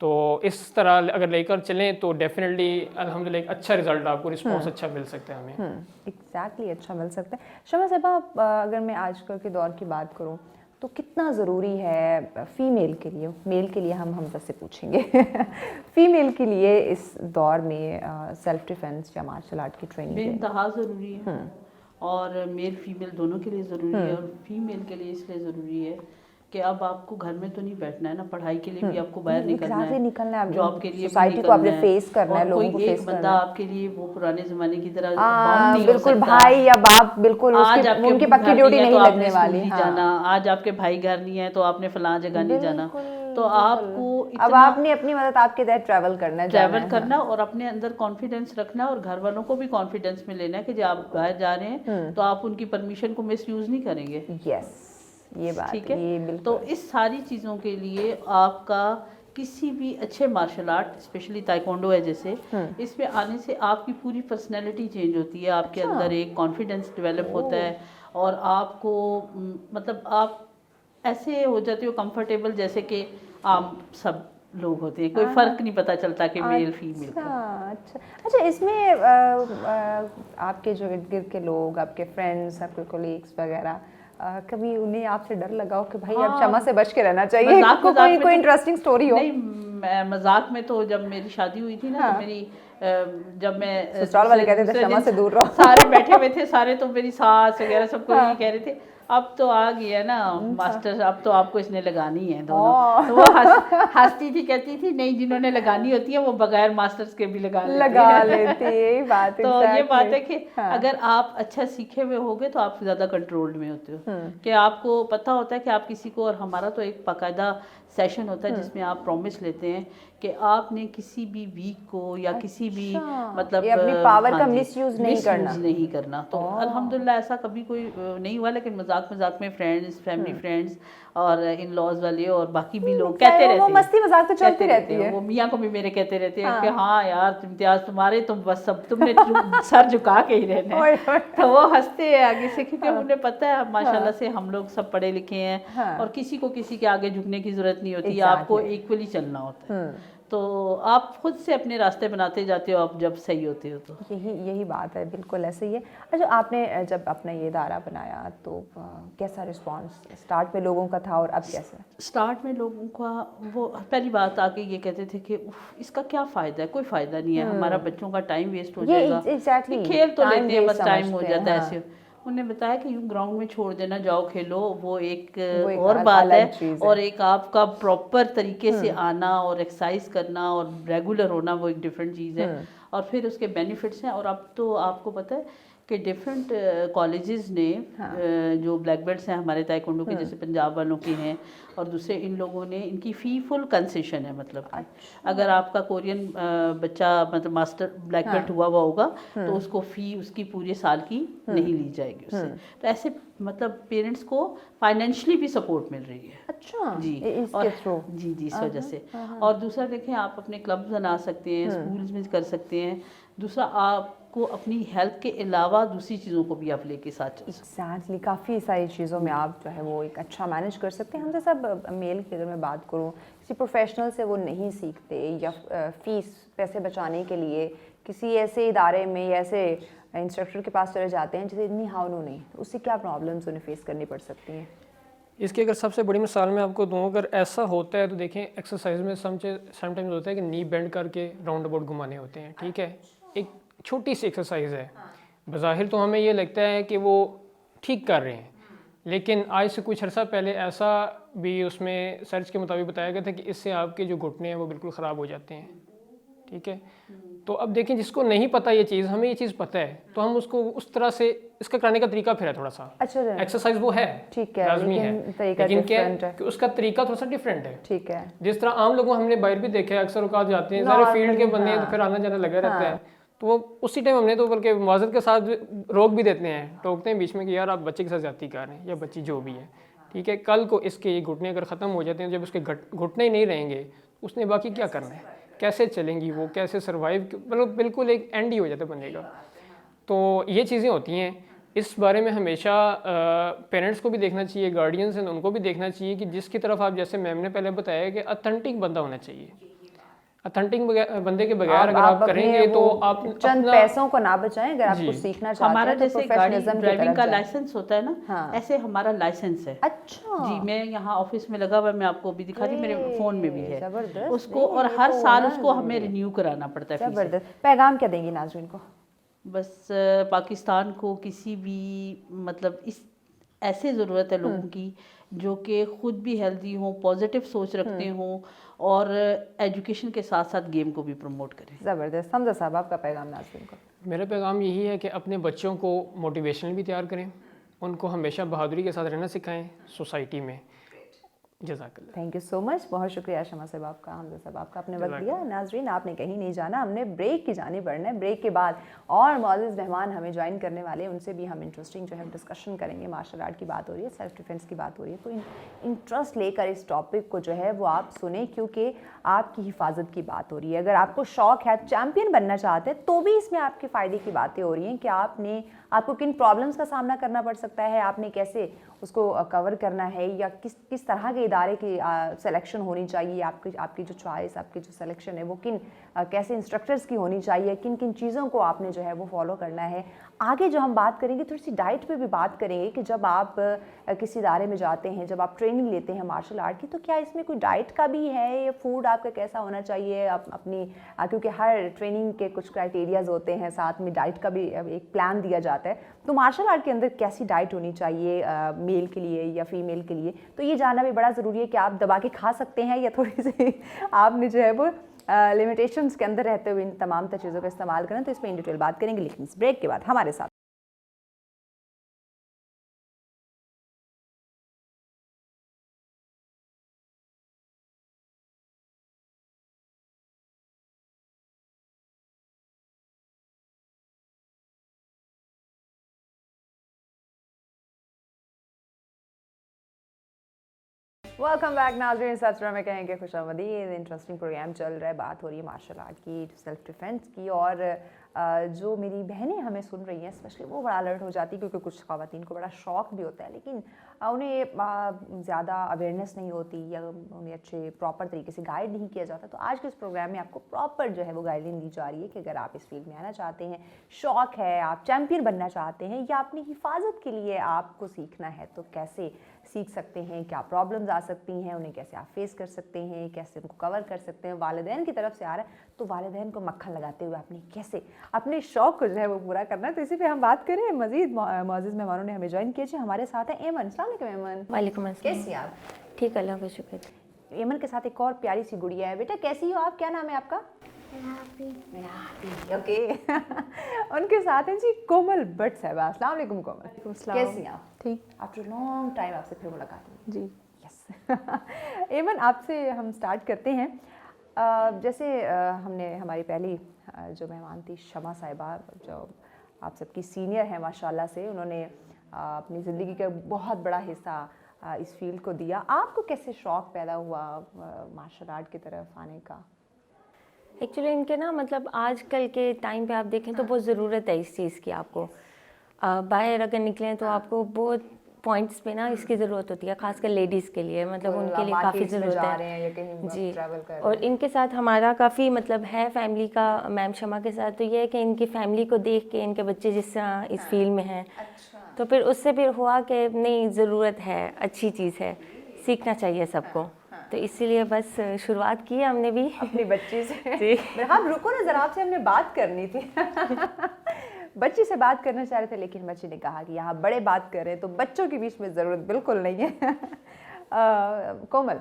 तो इस तरह अगर लेकर चलें तो डेफिनेटली अल्हम्दुलिल्लाह एक अच्छा रिजल्ट, आपको रिस्पॉन्स अच्छा मिल सकता है हमें। एग्जैक्टली अच्छा मिल सकता है। शमा साहिबा, अगर मैं आजकल के दौर की बात करूं तो कितना ज़रूरी है फ़ीमेल के लिए, मेल के लिए हम से पूछेंगे फ़ीमेल के लिए इस दौर में सेल्फ डिफेंस या मार्शल आर्ट की ट्रेनिंग बेइंतहा ज़रूरी है, और मेल फीमेल दोनों के लिए ज़रूरी है। और फीमेल के लिए इसलिए ज़रूरी है कि अब आपको घर में तो नहीं बैठना है ना, पढ़ाई के लिए भी आपको बाहर निकलना है, जॉब के लिए सोसाइटी को आपने फेस करना है, लोगों को फेस करना है। बंदा आपके लिए वो पुराने ज़माने की तरह बाउंड नहीं बिल्कुल भाई या बाप, बिल्कुल आज उनकी पक्की ड्यूटी नहीं लगने वाली। जाना, आज आपके भाई घर नहीं है तो आपने फलां जगह नहीं जाना, तो आपको अब आपने अपनी मदद आपके तहत ट्रैवल करना और अपने अंदर कॉन्फिडेंस रखना, और घर वालों को भी कॉन्फिडेंस में लेना है कि जब आप बाहर जा रहे हैं तो आप उनकी परमिशन को मिसयूज नहीं करेंगे। यस, ये बात ठीक है। ये तो इस सारी चीज़ों के लिए आपका किसी भी अच्छे मार्शल आर्ट, स्पेशली ताइक्वांडो है जैसे, इसमें आने से आपकी पूरी पर्सनैलिटी चेंज होती है, आपके अंदर एक कॉन्फिडेंस डेवलप होता है, और आपको मतलब आप ऐसे हो जाते हो कंफर्टेबल, जैसे कि आप सब लोग होते हैं, कोई फ़र्क नहीं पता चलता कि मेल फीमेल का। अच्छा, इसमें आपके जो इर्द गिर्द के लोग, आपके फ्रेंड्स, आपके कोलीग्स वगैरह, कभी उन्हें आपसे डर लगा हो कि भाई अब शमा से बच के रहना चाहिए? कोई इंटरेस्टिंग स्टोरी हो? नहीं, मजाक में तो जब मेरी शादी हुई थी ना, तो मेरी जब मैं ससुराल वाले कहते थे शमा से दूर रहो। सारे बैठे हुए थे, सारे तो मेरी सास वगैरह सबको यही कह रहे थे, अब तो आ गया ना मास्टर, अब तो आपको इसने लगानी है दोनों। तो वो हंसती थी, कहती थी नहीं, जिन्होंने लगानी होती है वो बगैर मास्टर्स के भी लगा लेती है। यही बात है। तो ये बात है कि अगर आप अच्छा सीखे हुए होगे तो आप ज़्यादा कंट्रोल्ड में होते हो, कि आपको पता होता है कि आप किसी को, और हमारा तो एक बाकायदा सेशन होता है जिसमें आप प्रॉमिस लेते हैं कि आपने किसी भी वीक को या किसी भी मतलब अपनी पावर का मिसयूज नहीं करना। तो अल्हम्दुलिल्लाह ऐसा कभी कोई नहीं हुआ, लेकिन मजाक में फ्रेंड्स, फैमिली फ्रेंड्स और इन लॉज वाले और बाकी भी लोग कहते रहते हैं, मस्ती मजाक तो चलती रहती है। वो मियाँ को भी मेरे कहते रहते हैं कि हाँ यार इम्तियाज तुम्हारे तो बस सब तुमने सर झुका के ही रहना है। तो वो हंसते हैं आगे से, क्योंकि उन्हें पता है माशाल्लाह से हम लोग सब पढ़े लिखे हैं और किसी को किसी के आगे झुकने की जरूरत नहीं होती, आपको इक्वली चलना होता है। तो आप खुद से अपने रास्ते बनाते जाते हो, आप जब सही होते हो तो यही बात है, बिल्कुल ऐसे ही है। अच्छा, आपने जब अपना ये इदारा बनाया तो कैसा रिस्पांस स्टार्ट में लोगों का था और अब कैसा? स्टार्ट में लोगों का वो पहली बात आके ये कहते थे कि इसका क्या फ़ायदा है, कोई फ़ायदा नहीं है, हमारा बच्चों का टाइम वेस्ट हो जाएगा। खेल तो लेते हैं, बस टाइम हो जाता है ऐसे। उन्होंने बताया कि यूँ ग्राउंड में छोड़ देना, जाओ खेलो, वो एक और बात है, और एक आपका प्रॉपर तरीके से आना और एक्सरसाइज करना और रेगुलर होना वो एक डिफरेंट चीज़ है। और फिर उसके बेनिफिट्स हैं। और अब तो आपको पता है कि डिफरेंट कॉलेजेस ने जो ब्लैक बेल्ट्स हैं हमारे ताइक्वांडो के, जैसे पंजाब वालों के हैं और दूसरे, इन लोगों ने इनकी फ़ी फुल कंसेशन है। मतलब अगर आपका कोरियन बच्चा मतलब मास्टर ब्लैक बेल्ट हुआ होगा तो उसको फ़ी उसकी पूरे साल की नहीं ली जाएगी उससे। तो ऐसे मतलब पेरेंट्स को फाइनेंशियली भी सपोर्ट मिल रही है। अच्छा जी, इसके थ्रू जी इस वजह से। और दूसरा देखें, आप अपने क्लब बना सकते हैं, स्कूल्स में कर सकते हैं। दूसरा, आपको अपनी हेल्थ के अलावा दूसरी चीज़ों को भी आप लेके साथ चल सकते हैं। एग्जैक्टली, काफ़ी सारी चीज़ों में आप जो है वो एक अच्छा मैनेज कर सकते हैं। हम जैसा मेल की अगर मैं बात करूँ, किसी प्रोफेशनल से वो नहीं सीखते या फीस पैसे बचाने के लिए किसी ऐसे इदारे में या ऐसे इंस्ट्रक्टर के पास चले जाते हैं जिसे इतनी हाउ नहीं, तो उससे क्या प्रॉब्लम्स उन्हें फेस करनी पड़ सकती हैं? इसकी अगर सबसे बड़ी मिसाल मैं आपको दूँ, अगर ऐसा होता है तो देखें, एक्सरसाइज में समटाइम्स होता है कि नी बेंड करके राउंड अबाउट घुमाने होते हैं, ठीक है, एक छोटी सी एक्सरसाइज है, बज़ाहिर तो हमें ये लगता है कि वो ठीक कर रहे हैं, लेकिन आज से कुछ अर्सा पहले ऐसा भी उसमें सर्च के मुताबिक बताया गया था कि इससे आपके जो घुटने हैं वो बिल्कुल ख़राब हो जाते हैं, ठीक है। तो अब देखें, जिसको नहीं पता ये चीज़, हमें ये चीज़ पता है, तो हम उसको उस तरह से इसका करने का तरीका फिर है थोड़ा सा। अच्छा, एक्सरसाइज वो है, ठीक है, लाजमी है, लेकिन क्या है कि उसका तरीका थोड़ा सा डिफरेंट है। ठीक है, जिस तरह आम लोगों हमने बाहर भी देखा है, अक्सर औकात जाते हैं, सारे फील्ड के बंदे हैं तो फिर आना जाना लगा रहता है, तो वो उसी टाइम हमने तो बल्कि मुआवजत के साथ रोक भी देते हैं, टोकते हैं बीच में कि यार आप बच्चे के साथ ज्यादती कर रहे हैं या बच्ची जो भी है, ठीक है। कल को इसके ये घुटने अगर ख़त्म हो जाते हैं, जब उसके घुटने ही नहीं रहेंगे, उसने बाकी क्या करना है, कैसे चलेंगी वो, कैसे सर्वाइव, मतलब बिल्कुल एक एंड ही हो जाता है बंदे का। तो ये चीज़ें होती हैं, इस बारे में हमेशा पेरेंट्स को भी देखना चाहिए, गार्डियंस हैं उनको भी देखना चाहिए कि जिसकी तरफ आप, जैसे मैम ने पहले बताया कि ऑथेंटिक बंदा होना चाहिए। ऑथेंटिक बंदे के बगैर अगर आप करेंगे तो आप चंद पैसों को ना बचाएं, अगर आपको सीखना चाहते हैं। हमारा जैसे गाड़ी ड्राइविंग का लाइसेंस होता है ना, ऐसे हमारा लाइसेंस है। अच्छा जी, मैं यहाँ ऑफिस में लगा हुआ, मैं आपको भी दिखा रही, मेरे फ़ोन में भी है उसको, और हर साल उसको हमें रिन्यू कराना पड़ता है। ज़बरदस्त। पैगाम क्या देंगी नाज़रीन को? बस पाकिस्तान को किसी भी मतलब इस ऐसे ज़रूरत है लोगों की जो कि ख़ुद भी हेल्दी हों, पॉजिटिव सोच रखते हों और एजुकेशन के साथ साथ गेम को भी प्रमोट करें। ज़बरदस्त। हमजा साहब, आपका पैगाम नाज़रीन को? मेरा पैगाम यही है कि अपने बच्चों को मोटिवेशनल भी तैयार करें, उनको हमेशा बहादुरी के साथ रहना सिखाएं सोसाइटी में। जज़ाकल्लाह। थैंक यू सो मच, बहुत शुक्रिया शमा साहब आपका, हमजा साहब आपका, आपने वक्त दिया। नाजरीन, आपने कहीं नहीं जाना, हमने ब्रेक की जानिब बढ़ना है। ब्रेक के बाद और मौजूद मेहमान हमें ज्वाइन करने वाले हैं, उनसे भी हम इंटरेस्टिंग जो है डिस्कशन करेंगे। मार्शल आर्ट की बात हो रही है, सेल्फ डिफेंस की बात हो रही है, तो इंटरेस्ट लेकर इस टॉपिक को जो है वो आप सुने, क्योंकि आपकी हिफाजत की बात हो रही है। अगर आपको शौक़ है, चैम्पियन बनना चाहते हैं, तो भी इसमें आपके फ़ायदे की बातें हो रही हैं कि आपने आपको किन प्रॉब्लम्स का सामना करना पड़ सकता है, आपने कैसे उसको कवर करना है, या किस तरह के इदारे की सिलेक्शन होनी चाहिए, आपकी जो चॉइस, आपकी जो सिलेक्शन है वो कैसे इंस्ट्रक्टर्स की होनी चाहिए, किन किन चीज़ों को आपने जो है वो फॉलो करना है। आगे जो हम बात करेंगे थोड़ी सी डाइट पे भी बात करेंगे कि जब आप किसी इदारे में जाते हैं, जब आप ट्रेनिंग लेते हैं मार्शल आर्ट की, तो क्या इसमें कोई डाइट का भी है, या फूड आपका कैसा होना चाहिए अपनी, क्योंकि हर ट्रेनिंग के कुछ क्राइटेरियाज होते हैं, साथ में डाइट का भी एक प्लान दिया जाता है। तो मार्शल आर्ट के अंदर कैसी डाइट होनी चाहिए मेल के लिए या फीमेल के लिए, तो ये जानना भी बड़ा ज़रूरी है कि आप दबा के खा सकते हैं या थोड़ी सी आपने जो है वो लिमिटेशंस के अंदर रहते हुए इन तमाम चीज़ों का इस्तेमाल करें। तो इस पर इन डिटेल बात करेंगे, लेकिन इस ब्रेक के बाद हमारे साथ वेलकम बैक नाज़रीन, सचरा में कहेंगे खुशामदीद। इंटरेस्टिंग प्रोग्राम चल रहा है, बात हो रही है मार्शल आर्ट की, सेल्फ डिफेंस की, और जो मेरी बहनें हमें सुन रही हैं स्पेशली वो बड़ा अलर्ट हो जाती है, क्योंकि कुछ ख़वातीन को बड़ा शौक भी होता है, लेकिन उन्हें ज़्यादा अवेयरनेस नहीं होती या उन्हें अच्छे प्रॉपर तरीके से गाइड नहीं किया जाता। तो आज के इस प्रोग्राम में आपको प्रॉपर जो है वो गाइडलाइन दी जा रही है कि अगर आप इस फील्ड में आना चाहते हैं, शौक है, आप चैम्पियन बनना चाहते हैं, या अपनी हिफाजत के लिए आपको सीखना है, तो कैसे सीख सकते हैं, क्या प्रॉब्लम्स आ सकती हैं, उन्हें कैसे आप फेस कर सकते हैं, कैसे उनको कवर कर सकते हैं। वालिदैन की तरफ से आ रहा है, तो वालिदैन को मक्खन लगाते हुए आपने कैसे अपने शौक को जो है वो पूरा करना है। तो इसी पे हम बात करें। मज़ीद मौजूद मेहमानों ने हमें ज्वाइन किया जी। हमारे साथ है एमन। अस्सलाम वालेकुम एमन। वालेकुम अस्सलाम। कैसी आप? ठीक, अल्लाह का शुक्र। एमन के साथ एक और प्यारी सी गुड़िया है। बेटा कैसी हो आप? क्या नाम है आपका? ओके। उनके साथ हैं जी कोमल भट्ट साहिबा। अस्सलाम वालेकुम कोमल। कैसी हैं आप? ठीक। आफ्टर लॉन्ग टाइम आपसे फिर मुलाकात हुई जी। यस। एमन, आपसे हम स्टार्ट करते हैं। जैसे हमने हमारी पहली जो मेहमान थी शमा साहिबा, जो आप सबकी सीनियर हैं माशाल्लाह से, उन्होंने अपनी ज़िंदगी का बहुत बड़ा हिस्सा इस फील्ड को दिया। आपको कैसे शौक़ पैदा हुआ मार्शल आर्ट की तरफ आने का? एक्चुअली इनके ना मतलब आजकल के टाइम पे आप देखें तो बहुत ज़रूरत है इस चीज़ की। आपको बाहर अगर निकलें तो आपको बहुत पॉइंट्स पे ना इसकी ज़रूरत होती है, खासकर लेडीज़ के लिए, मतलब उनके लिए काफ़ी ज़रूरत है जी। और इनके साथ हमारा काफ़ी मतलब है फैमिली का, मैम शमा के साथ। तो ये है कि इनकी फैमिली को देख के इनके बच्चे जिस तरह इस फील्ड में हैं, तो फिर उससे फिर हुआ कि नहीं, ज़रूरत है, अच्छी चीज़ है, सीखना चाहिए सबको। तो इसीलिए बस शुरुआत की हमने भी अपनी बच्ची से। हम रुको ना ज़रा, आपसे हमने बात करनी थी। बच्ची से बात करना चाह रहे थे, लेकिन बच्ची ने कहा कि यहाँ बड़े बात कर रहे हैं, तो बच्चों के बीच में ज़रूरत बिल्कुल नहीं है। कोमल,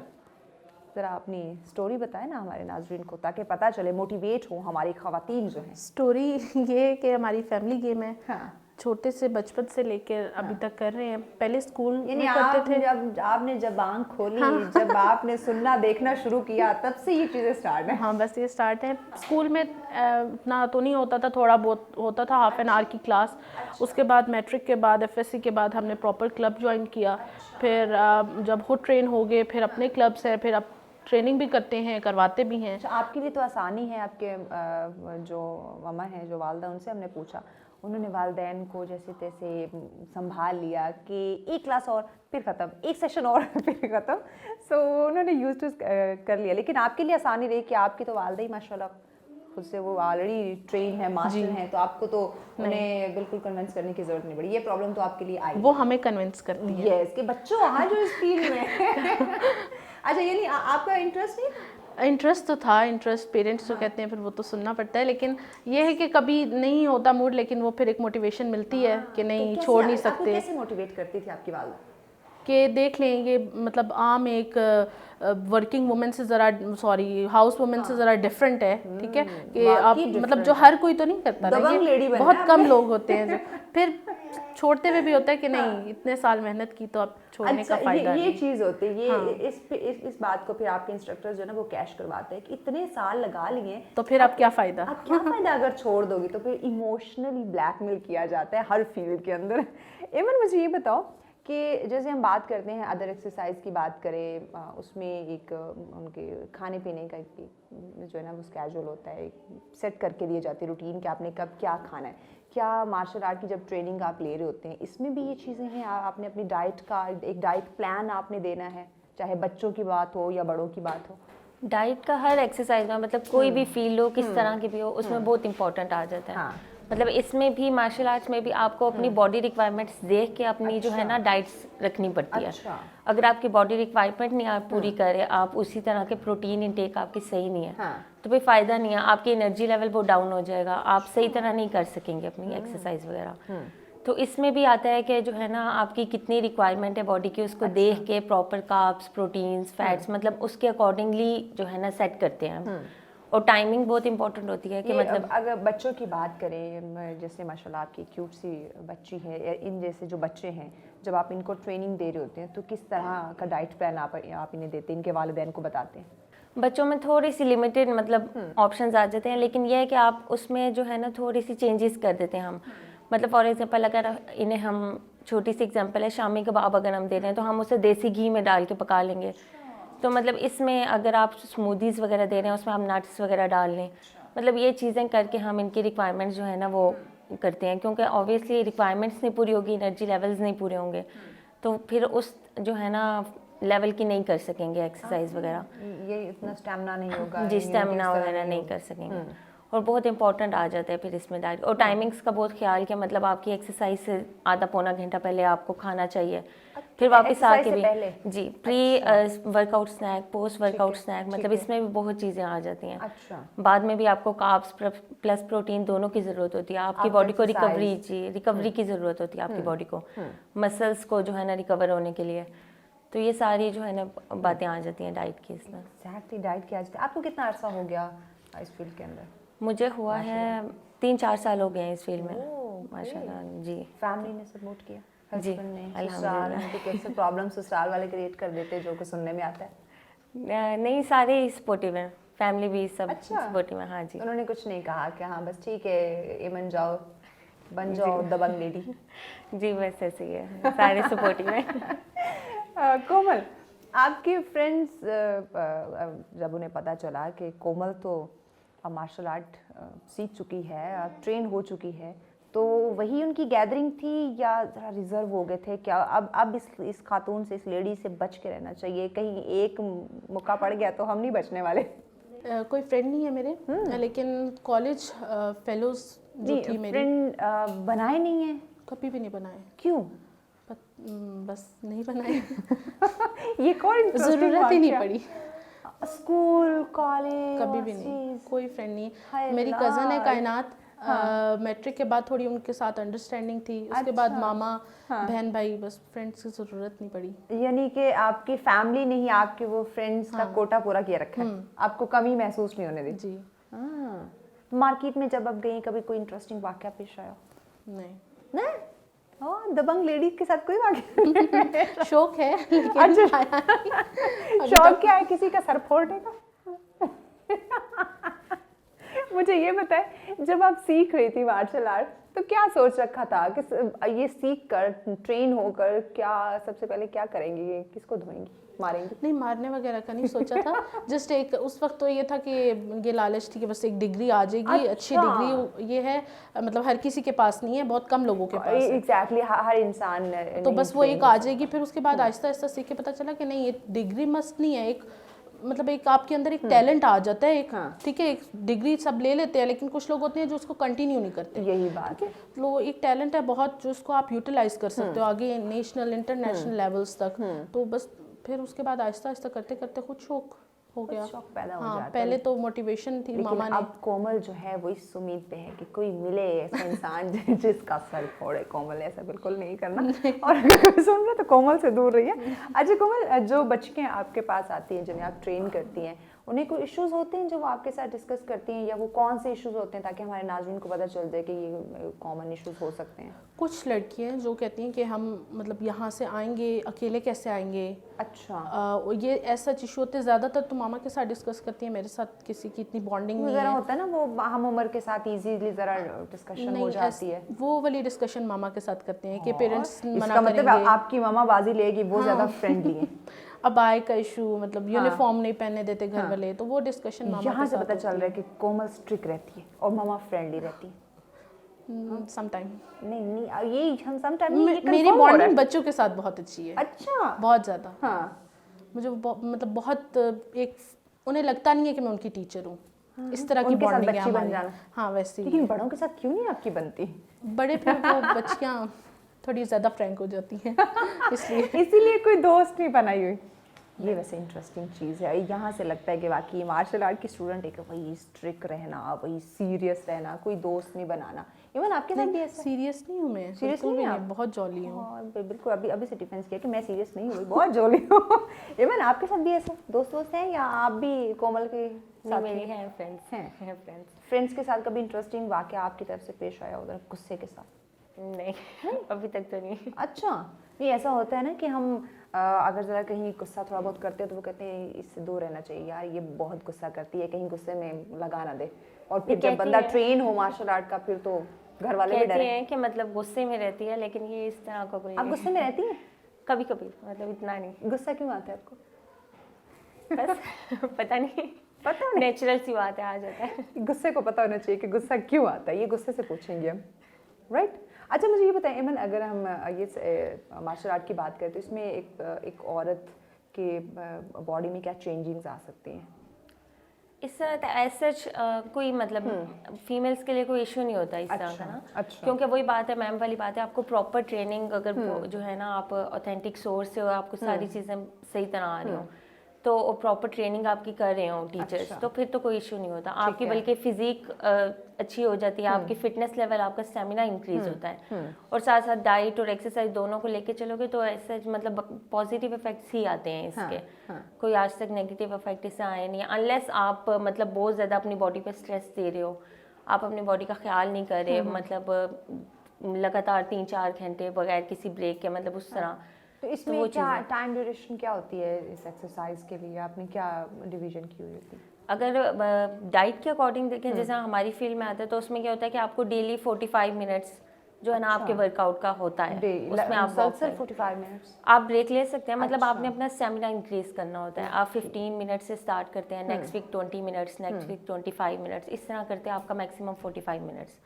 ज़रा अपनी स्टोरी बताएं ना हमारे नाज़रीन को, ताकि पता चले, मोटिवेट हो हमारी ख़वातीन जो हैं। स्टोरी ये है कि हमारी फैमिली गेम है। हाँ। छोटे से बचपन से लेकर अभी तक कर रहे हैं। पहले स्कूल में यानी करते थे। जब आपने जब आँख खोली, जब आपने सुनना देखना शुरू किया, तब से ये चीज़ें स्टार्ट है। हाँ, बस ये स्टार्ट है। स्कूल में इतना तो नहीं होता था, थोड़ा बहुत होता था, हाफ एन आवर की क्लास। उसके बाद मैट्रिक के बाद, एफएससी के बाद हमने प्रॉपर क्लब ज्वाइन किया। फिर जब खुद ट्रेन हो गए, फिर अपने क्लब्स हैं, फिर अब ट्रेनिंग भी करते हैं, करवाते भी हैं। आपके लिए तो आसानी है। आपके जो ममा हैं, जो वालदा, उनसे हमने पूछा, उन्होंने वालदैन को जैसे तैसे संभाल लिया कि एक क्लास और फिर ख़त्म, एक सेशन और फिर ख़त्म। सो उन्होंने यूज टू कर लिया। लेकिन आपके लिए आसानी रही कि आपकी तो वालदा ही माशाल्लाह खुद से वो ऑलरेडी ट्रेन है, मास्टर हैं, तो आपको तो उन्हें बिल्कुल कन्विंस करने की ज़रूरत नहीं पड़ी। ये प्रॉब्लम तो आपके लिए आई, वो हमें कन्विंस करती है। यस, कि बच्चों आ जो इस फील्ड में। अच्छा, ये नहीं आपका इंटरेस्ट नहीं? इंटरेस्ट तो था, इंटरेस्ट पेरेंट्स जो कहते हैं फिर वो तो सुनना पड़ता है। लेकिन ये है कि कभी नहीं होता मूड, लेकिन वो फिर एक मोटिवेशन मिलती है कि नहीं, छोड़ नहीं सकते। कैसे मोटिवेट करती थी आपकी वालदा? कि देख लें, ये मतलब आम एक वर्किंग वुमेन से ज़रा, सॉरी, हाउस वुमेन से ज़रा डिफरेंट है। ठीक है कि आप मतलब जो हर कोई तो नहीं करता ना, ये बहुत कम लोग होते हैं जो फिर छोड़ते हुए भी होता है कि नहीं, इतने साल मेहनत की तो अब छोड़ने का फ़ायदा ये चीज़ होती है। ये इस बात को फिर आपके इंस्ट्रक्टर जो है ना वो कैश करवाते हैं कि इतने साल लगा लिए तो फिर अब क्या फ़ायदा, अब क्या फ़ायदा अगर छोड़ दोगी। तो फिर इमोशनली ब्लैकमेल किया जाता है हर फील्ड के अंदर। एमन, मुझे ये बताओ कि जैसे हम बात करते हैं अदर एक्सरसाइज की बात करें, उसमें एक उनके खाने पीने का जो है ना वो स्केड्यूल होता है, सेट करके दिए जाते हैं रूटीन कि आपने कब क्या खाना है। क्या मार्शल आर्ट की जब ट्रेनिंग आप ले रहे होते हैं इसमें भी ये चीज़ें हैं, आपने अपनी डाइट का एक डाइट प्लान आपने देना है, चाहे बच्चों की बात हो या बड़ों की बात हो? डाइट का हर एक्सरसाइज में मतलब कोई भी फील्ड हो, किस तरह की भी हो, उसमें बहुत इंपॉर्टेंट आ जाता है। हाँ। मतलब इसमें भी मार्शल आर्ट्स में भी आपको अपनी बॉडी रिक्वायरमेंट्स देख के अपनी जो है ना डाइट्स रखनी पड़ती है। अच्छा। अगर आपकी बॉडी रिक्वायरमेंट नहीं आप पूरी करें, आप उसी तरह के प्रोटीन इंटेक आपकी सही नहीं है, हाँ। तो फिर फ़ायदा नहीं है, आपकी एनर्जी लेवल वो डाउन हो जाएगा, आप सही तरह नहीं कर सकेंगे अपनी एक्सरसाइज वगैरह। तो इसमें भी आता है कि जो है ना आपकी कितनी रिक्वायरमेंट है बॉडी की, उसको देख के प्रॉपर कार्ब्स, प्रोटीन्स, फैट्स मतलब उसके अकॉर्डिंगली जो है ना सेट करते हैं हम। और टाइमिंग बहुत इंपॉर्टेंट होती है कि मतलब अगर बच्चों की बात करें, जैसे माशाल्लाह आपकी क्यूट सी बच्ची है, इन जैसे जो बच्चे हैं, जब आप इनको ट्रेनिंग दे रहे होते हैं तो किस तरह का डाइट प्लान आप इन्हें देते हैं, इनके वालिदैन को बताते हैं? बच्चों में थोड़ी सी लिमिटेड मतलब ऑप्शंस आ जाते हैं, लेकिन यह है कि आप उसमें जो है ना थोड़ी सी चेंजेस कर देते हैं हम। मतलब फॉर एग्जांपल अगर इन्हें हम छोटी सी एग्जांपल है शामी कबाब अगर हम दे रहे हैं तो हम उसे देसी घी में डाल के पका लेंगे। तो मतलब इसमें अगर आप स्मूदीज़ वगैरह दे रहे हैं उसमें आप नट्स वगैरह डाल लें, मतलब ये चीज़ें करके हम इनकी रिक्वायरमेंट्स जो है ना वो करते हैं, क्योंकि ऑब्वियसली रिक्वायरमेंट्स नहीं पूरी होगी, एनर्जी लेवल्स नहीं पूरे होंगे, तो फिर उस जो है ना लेवल की नहीं कर सकेंगे एक्सरसाइज वगैरह, ये इतना स्टेमिना नहीं होगा जी स्टेमिना वगैरह नहीं कर सकेंगे। और बहुत इंपॉर्टेंट आ जाता है फिर इसमें डाइट और टाइमिंग्स का बहुत ख्याल कि मतलब आपकी एक्सरसाइज से आधा पौना घंटा पहले आपको खाना चाहिए, फिर वापस आके भी जी pre workout snack, post workout snack, मतलब इसमें भी बहुत चीज़ें आ जाती हैं। अच्छा। बाद में भी आपको कार्ब्स प्लस प्रोटीन दोनों की ज़रूरत होती है, आपकी बॉडी को रिकवरी की ज़रूरत होती है आपकी बॉडी को, मसल्स को जो है ना रिकवर होने के लिए। तो ये सारी जो है ना बातें आ जाती हैं डाइट की इसमें। एग्जैक्टली, डाइट की आ जाती है। आपको कितना अर्सा हो गया इस फील्ड के अंदर? मुझे हुआ है 3-4 साल हो गए हैं इस फील्ड में माशाल्लाह जी। फैमिली ने सपोर्ट किया? जी, हस्बैंड ने? अल्हम्दुलिल्लाह। ससुराल ने? कैसे प्रॉब्लम ससुराल वाले क्रिएट कर देते जो कि सुनने में आता है? नहीं सारे सपोर्टिव हैं, फैमिली भी सब अच्छा। सपोर्टिव है। हाँ जी। उन्होंने कुछ नहीं कहा कि हाँ बस ठीक है एमन जाओ बन जाओ दबंग लेडी? जी बस ऐसे ही है, सारे सपोर्टिव हैं। कोमल, आपके फ्रेंड्स जब उन्हें पता चला कि कोमल तो मार्शल आर्ट सीख चुकी है, ट्रेन हो चुकी है, तो वही उनकी गैदरिंग थी या ज़रा रिजर्व हो गए थे? क्या अब इस खातून से, इस लेडी से बच के रहना चाहिए, कहीं एक मौका पड़ गया तो हम नहीं बचने वाले? कोई फ्रेंड नहीं है मेरे, लेकिन कॉलेज फेलोज जो थी मेरी, फ्रेंड बनाए नहीं है? कभी भी नहीं बनाए। क्यों? बस नहीं बनाए। ये कौन ज़रूरत ही नहीं पड़ी। स्कूल कॉलेज कभी भी नहीं, कोई फ्रेंड नहीं। हाय मेरी अल्लाह। कज़न है कायनात, मैट्रिक के बाद थोड़ी उनके साथ अंडरस्टैंडिंग थी, उसके बाद मामा बहन भाई, बस फ्रेंड्स की ज़रूरत नहीं पड़ी। यानी कि आपकी फैमिली ने ही आपके वो फ्रेंड्स का कोटा पूरा किया रखा है, आपको कमी महसूस नहीं होने दी? जी। मार्केट में जब आप गई कभी कोई इंटरेस्टिंग वाकया पेश आया? नहीं। नहीं? दबंग लेडी के साथ कोई वाकया? शौक है लेकिन अच्छा। शौक क्या है, किसी का सर फोड़ने का? मुझे ये बताए, जब आप सीख रही थी मार्शल आर्ट तो क्या सोच रखा था कि ये सीख कर ट्रेन होकर क्या सबसे पहले क्या करेंगी, ये किसको धोएंगी, मारेंगी? नहीं, मारने वगैरह का नहीं सोचा था। जस्ट एक उस वक्त तो ये था कि ये लालच थी कि बस एक डिग्री आ जाएगी, अच्छी डिग्री ये है, मतलब हर किसी के पास नहीं है, बहुत कम लोगों के पास है। एग्जैक्टली, हर इंसान तो बस वो एक आ जाएगी, फिर उसके बाद आहिस्ता आहिस्ता सीख के पता चला कि नहीं ये डिग्री मस्ट नहीं है, एक मतलब एक आपके अंदर एक टैलेंट आ जाता है, एक ठीक है, एक डिग्री सब ले लेते हैं लेकिन कुछ लोग होते हैं जो उसको कंटिन्यू नहीं करते। यही बात है, तो एक टैलेंट है बहुत जो उसको आप यूटिलाइज कर सकते हो आगे नेशनल इंटरनेशनल लेवल्स तक। तो बस फिर उसके बाद आहिस्ता आहिस्ता करते करते खुद शौक हो गया। शौक पैदा हो हाँ, जाता है। पहले तो मोटिवेशन थी मामा ने। अब कोमल जो है वो इस उम्मीद पे है कि कोई मिले ऐसा इंसान जिसका सर फोड़े। कोमल ऐसा बिल्कुल नहीं करना, और अगर कोई सुन रहे तो कोमल से दूर रहिए। अच्छा कोमल, जो बच्चियाँ आपके पास आती हैं जिन्हें आप ट्रेन करती हैं, उन्हें कोई इश्यूज होते हैं जो वो आपके साथ डिस्कस करती हैं, या वो कौन से इश्यूज होते हैं, ताकि हमारे नाज़रीन को पता चल जाए कि ये कॉमन इश्यूज हो सकते हैं? कुछ लड़कियां जो कहती हैं कि हम मतलब यहाँ से आएंगे अकेले कैसे आएंगे। अच्छा। ये ऐसा इशू होते हैं। ज़्यादातर तो मामा के साथ डिस्कस करती हैं, मेरे साथ किसी की इतनी बॉन्डिंग नहीं ज़रा है। होता है ना वो हम उम्र के साथ इजीली ज़रा डिस्कशन हो जाती है। वो वाली डिस्कशन मामा के साथ करते हैं कि पेरेंट्स मना इसका मतलब करेंगे। आपकी मामा बाजी लेगी, वो ज़्यादा फ्रेंडली है। अब आय का इशू, मतलब यूनिफॉर्म नहीं पहनने देते घर वाले, तो वो डिस्कशन मामा यहाँ के से साथ पता चल रहा है कि कोमल स्ट्रिक्ट रहती है और मामा फ्रेंडली रहती है। समटाइम। नहीं ये हम समटाइम मेरी बॉन्डिंग बच्चों के साथ बहुत अच्छी है। अच्छा। बहुत ज़्यादा। हाँ। मुझे मतलब बहुत एक, उन्हें लगता नहीं है कि मैं उनकी टीचर हूँ, इस तरह की उनके साथ बॉन्डिंग है बच्ची बन हमारी। जाना। हाँ वैसे ही। लेकिन बड़ों के साथ क्यों नहीं आपकी बनती? बड़े पे वो बच्चियाँ थोड़ी ज़्यादा फ्रैंक हो जाती हैं इसलिए। इसीलिए कोई दोस्त नहीं बनाई हुई। ये वैसे इंटरेस्टिंग चीज़ है। यहाँ से लगता है कि वाकई मार्शल आर्ट की स्टूडेंट एक वही स्ट्रिक्ट रहना, वही सीरियस रहना, कोई दोस्त नहीं बनाना। इवन आपके साथ भी ऐसा? सीरियस नहीं हूँ मैं, Serious बिल्कुल नहीं भी आप? नहीं, बहुत जॉली हूँ। हाँ बिल्कुल, अभी से डिफेंस किया कि मैं सीरियस नहीं हूँ, बहुत जोली हूँ। इवन आपके साथ भी ऐसा दोस्त हैं, या आप भी कोमल के साथ मेरे हैं फ्रेंड्स हैं फ्रेंड्स के साथ कभी इंटरेस्टिंग वाकया आपकी तरफ से पेश आया उधर गुस्से के साथ? नहीं अभी तक तो नहीं। अच्छा। नहीं ऐसा होता है ना कि हम अगर ज़रा कहीं गुस्सा थोड़ा बहुत करते हैं तो वो कहते हैं इससे दूर रहना चाहिए यार, ये बहुत गुस्सा करती है, कहीं गुस्से में लगा ना दे। और फिर जब बंदा ट्रेन हो मार्शल आर्ट का, फिर तो घर वाले भी डरे हैं कि मतलब गुस्से में रहती है, लेकिन ये इस तरह का कोई आप गुस्से में रहती हैं? कभी कभी, मतलब इतना नहीं। गुस्सा क्यों आता है आपको? बस पता नहीं, पता नहीं, नेचुरल सी बात है, आ जाता है। गुस्से को पता होना चाहिए कि गुस्सा क्यों आता है, ये गुस्से से पूछेंगे हम, राइट? अच्छा मुझे ये बताएं इमन, अगर हम ये मार्शल आर्ट की बात करें तो इसमें एक औरत के बॉडी में क्या चेंजिंग्स आ सकती हैं? इस तरह एज सच कोई मतलब फीमेल्स के लिए कोई इशू नहीं होता इस तरह का ना। अच्छा। क्योंकि वही बात है, मैम वाली बात है, आपको प्रॉपर ट्रेनिंग अगर जो है ना, आप ऑथेंटिक सोर्स से और आपको सारी चीज़ें सही तरह आ रही हो, तो प्रॉपर ट्रेनिंग आपकी कर रहे हो टीचर्स, तो फिर तो कोई इशू नहीं होता आपकी, बल्कि फिजिक अच्छी हो जाती है, आपकी फिटनेस लेवल, आपका स्टेमिना इंक्रीज होता है, और साथ साथ डाइट और एक्सरसाइज दोनों को लेके चलोगे तो ऐसे मतलब पॉजिटिव इफेक्ट्स ही आते हैं इसके। कोई आज तक नेगेटिव इफेक्ट इससे आए नहीं, अनलेस आप मतलब बहुत ज़्यादा अपनी बॉडी पे स्ट्रेस दे रहे हो, आप अपनी बॉडी का ख्याल नहीं कर रहे, मतलब लगातार 3-4 घंटे बगैर किसी ब्रेक के, मतलब उस तरह। तो इसमें क्या टाइम ड्यूरेशन क्या होती है इस एक्सरसाइज के लिए? आपने क्या डिवीजन की हुई होती है? अगर डाइट के अकॉर्डिंग देखें, जैसे हमारी फील्ड में आता है, तो उसमें क्या होता है कि आपको डेली 45 मिनट्स जो है ना आपके वर्कआउट का होता है, उसमें आप 45 मिनट्स आप ब्रेक ले सकते हैं, मतलब आपने अपना स्टेमिना इंक्रीज करना होता है। आप 15 मिनट से स्टार्ट करते हैं, next week 20 minutes, next week 25 minutes, इस तरह करते हैं आपका मैक्सिमम 45 मिनट्स।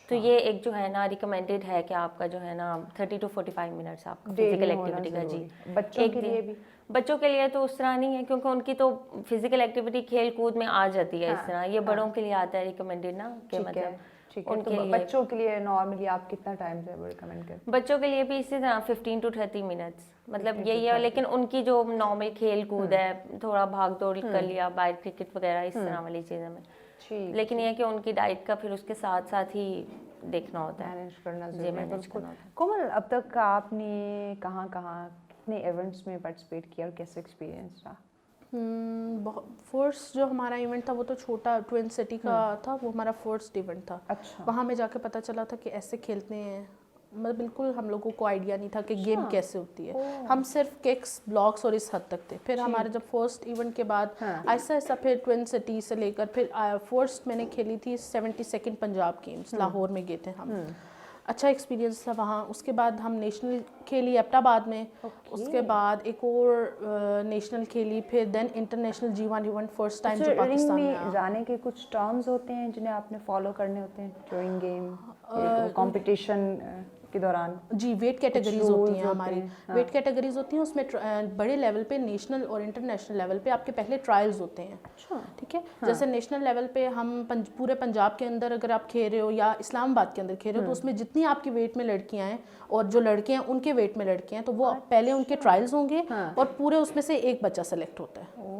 तो ये एक जो है ना रिकमेंडेड है कि आपका जो है ना 30 to 45 मिनट्स आपका फिजिकल एक्टिविटी का। जी, बच्चों के लिए भी? बच्चों के लिए तो उस तरह नहीं है, क्योंकि उनकी तो फिजिकल एक्टिविटी खेल कूद में आ जाती है इस तरह। ये बड़ों के लिए आता है रिकमेंडेड ना, कि मतलब उनके लिए। बच्चों के लिए नॉर्मली आप कितना टाइम से रिकमेंड करते हैं? बच्चों के लिए भी इसी तरह 15 to 30 मिनट्स, मतलब यही है। लेकिन उनकी जो नॉर्मल खेल कूद है, थोड़ा भाग दौड़ कर लिया, बाहर क्रिकेट वगैरह इस तरह वाली चीज़ों में, लेकिन ये है कि उनकी डाइट का फिर उसके साथ साथ ही देखना होता है, मैनेज करना जी मैनेज करना होता है। कोमल, अब तक आपने कहाँ कितने इवेंट्स में पार्टिसिपेट किया और कैसे एक्सपीरियंस रहा? फर्स्ट जो हमारा इवेंट था वो तो छोटा ट्विन सिटी का था, वो हमारा फर्स्ट इवेंट था। अच्छा। वहाँ में जाके पता चला था कि ऐसे खेलते हैं, मतलब बिल्कुल हम लोगों को आइडिया नहीं था कि गेम कैसे होती है। हम सिर्फ किक्स, ब्लॉक्स और इस हद तक थे। फिर हमारे जब फर्स्ट इवेंट के बाद ऐसा ऐसा फिर ट्विन सिटी से लेकर फिर फर्स्ट मैंने खेली थी 72nd पंजाब गेम्स, लाहौर में गए थे हम। अच्छा एक्सपीरियंस था वहाँ। उसके बाद हम नेशनल खेली एबटाबाद में, उसके बाद एक और नेशनल खेली, फिर then international G1 event first time जो पाकिस्तान में आया। जाने के कुछ टर्म्स होते हैं जिन्हें आपने फॉलो करने होते हैं ड्राइंग गेम कंपटीशन के दौरान? जी, वेट कैटेगरीज होती हैं हमारी। वेट कैटेगरीज होती हैं, उसमें बड़े लेवल पे नेशनल और इंटरनेशनल लेवल पे आपके पहले ट्रायल्स होते हैं। अच्छा, ठीक है। जैसे नेशनल लेवल पे हम पूरे पंजाब के अंदर अगर आप खेल रहे हो या इस्लामाबाद के अंदर खेल रहे हो, तो उसमें जितनी आपकी वेट में लड़कियां हैं और जो लड़के हैं उनके वेट में लड़के हैं, तो वो पहले उनके ट्रायल्स होंगे और पूरे उसमें से एक बच्चा सेलेक्ट होता है।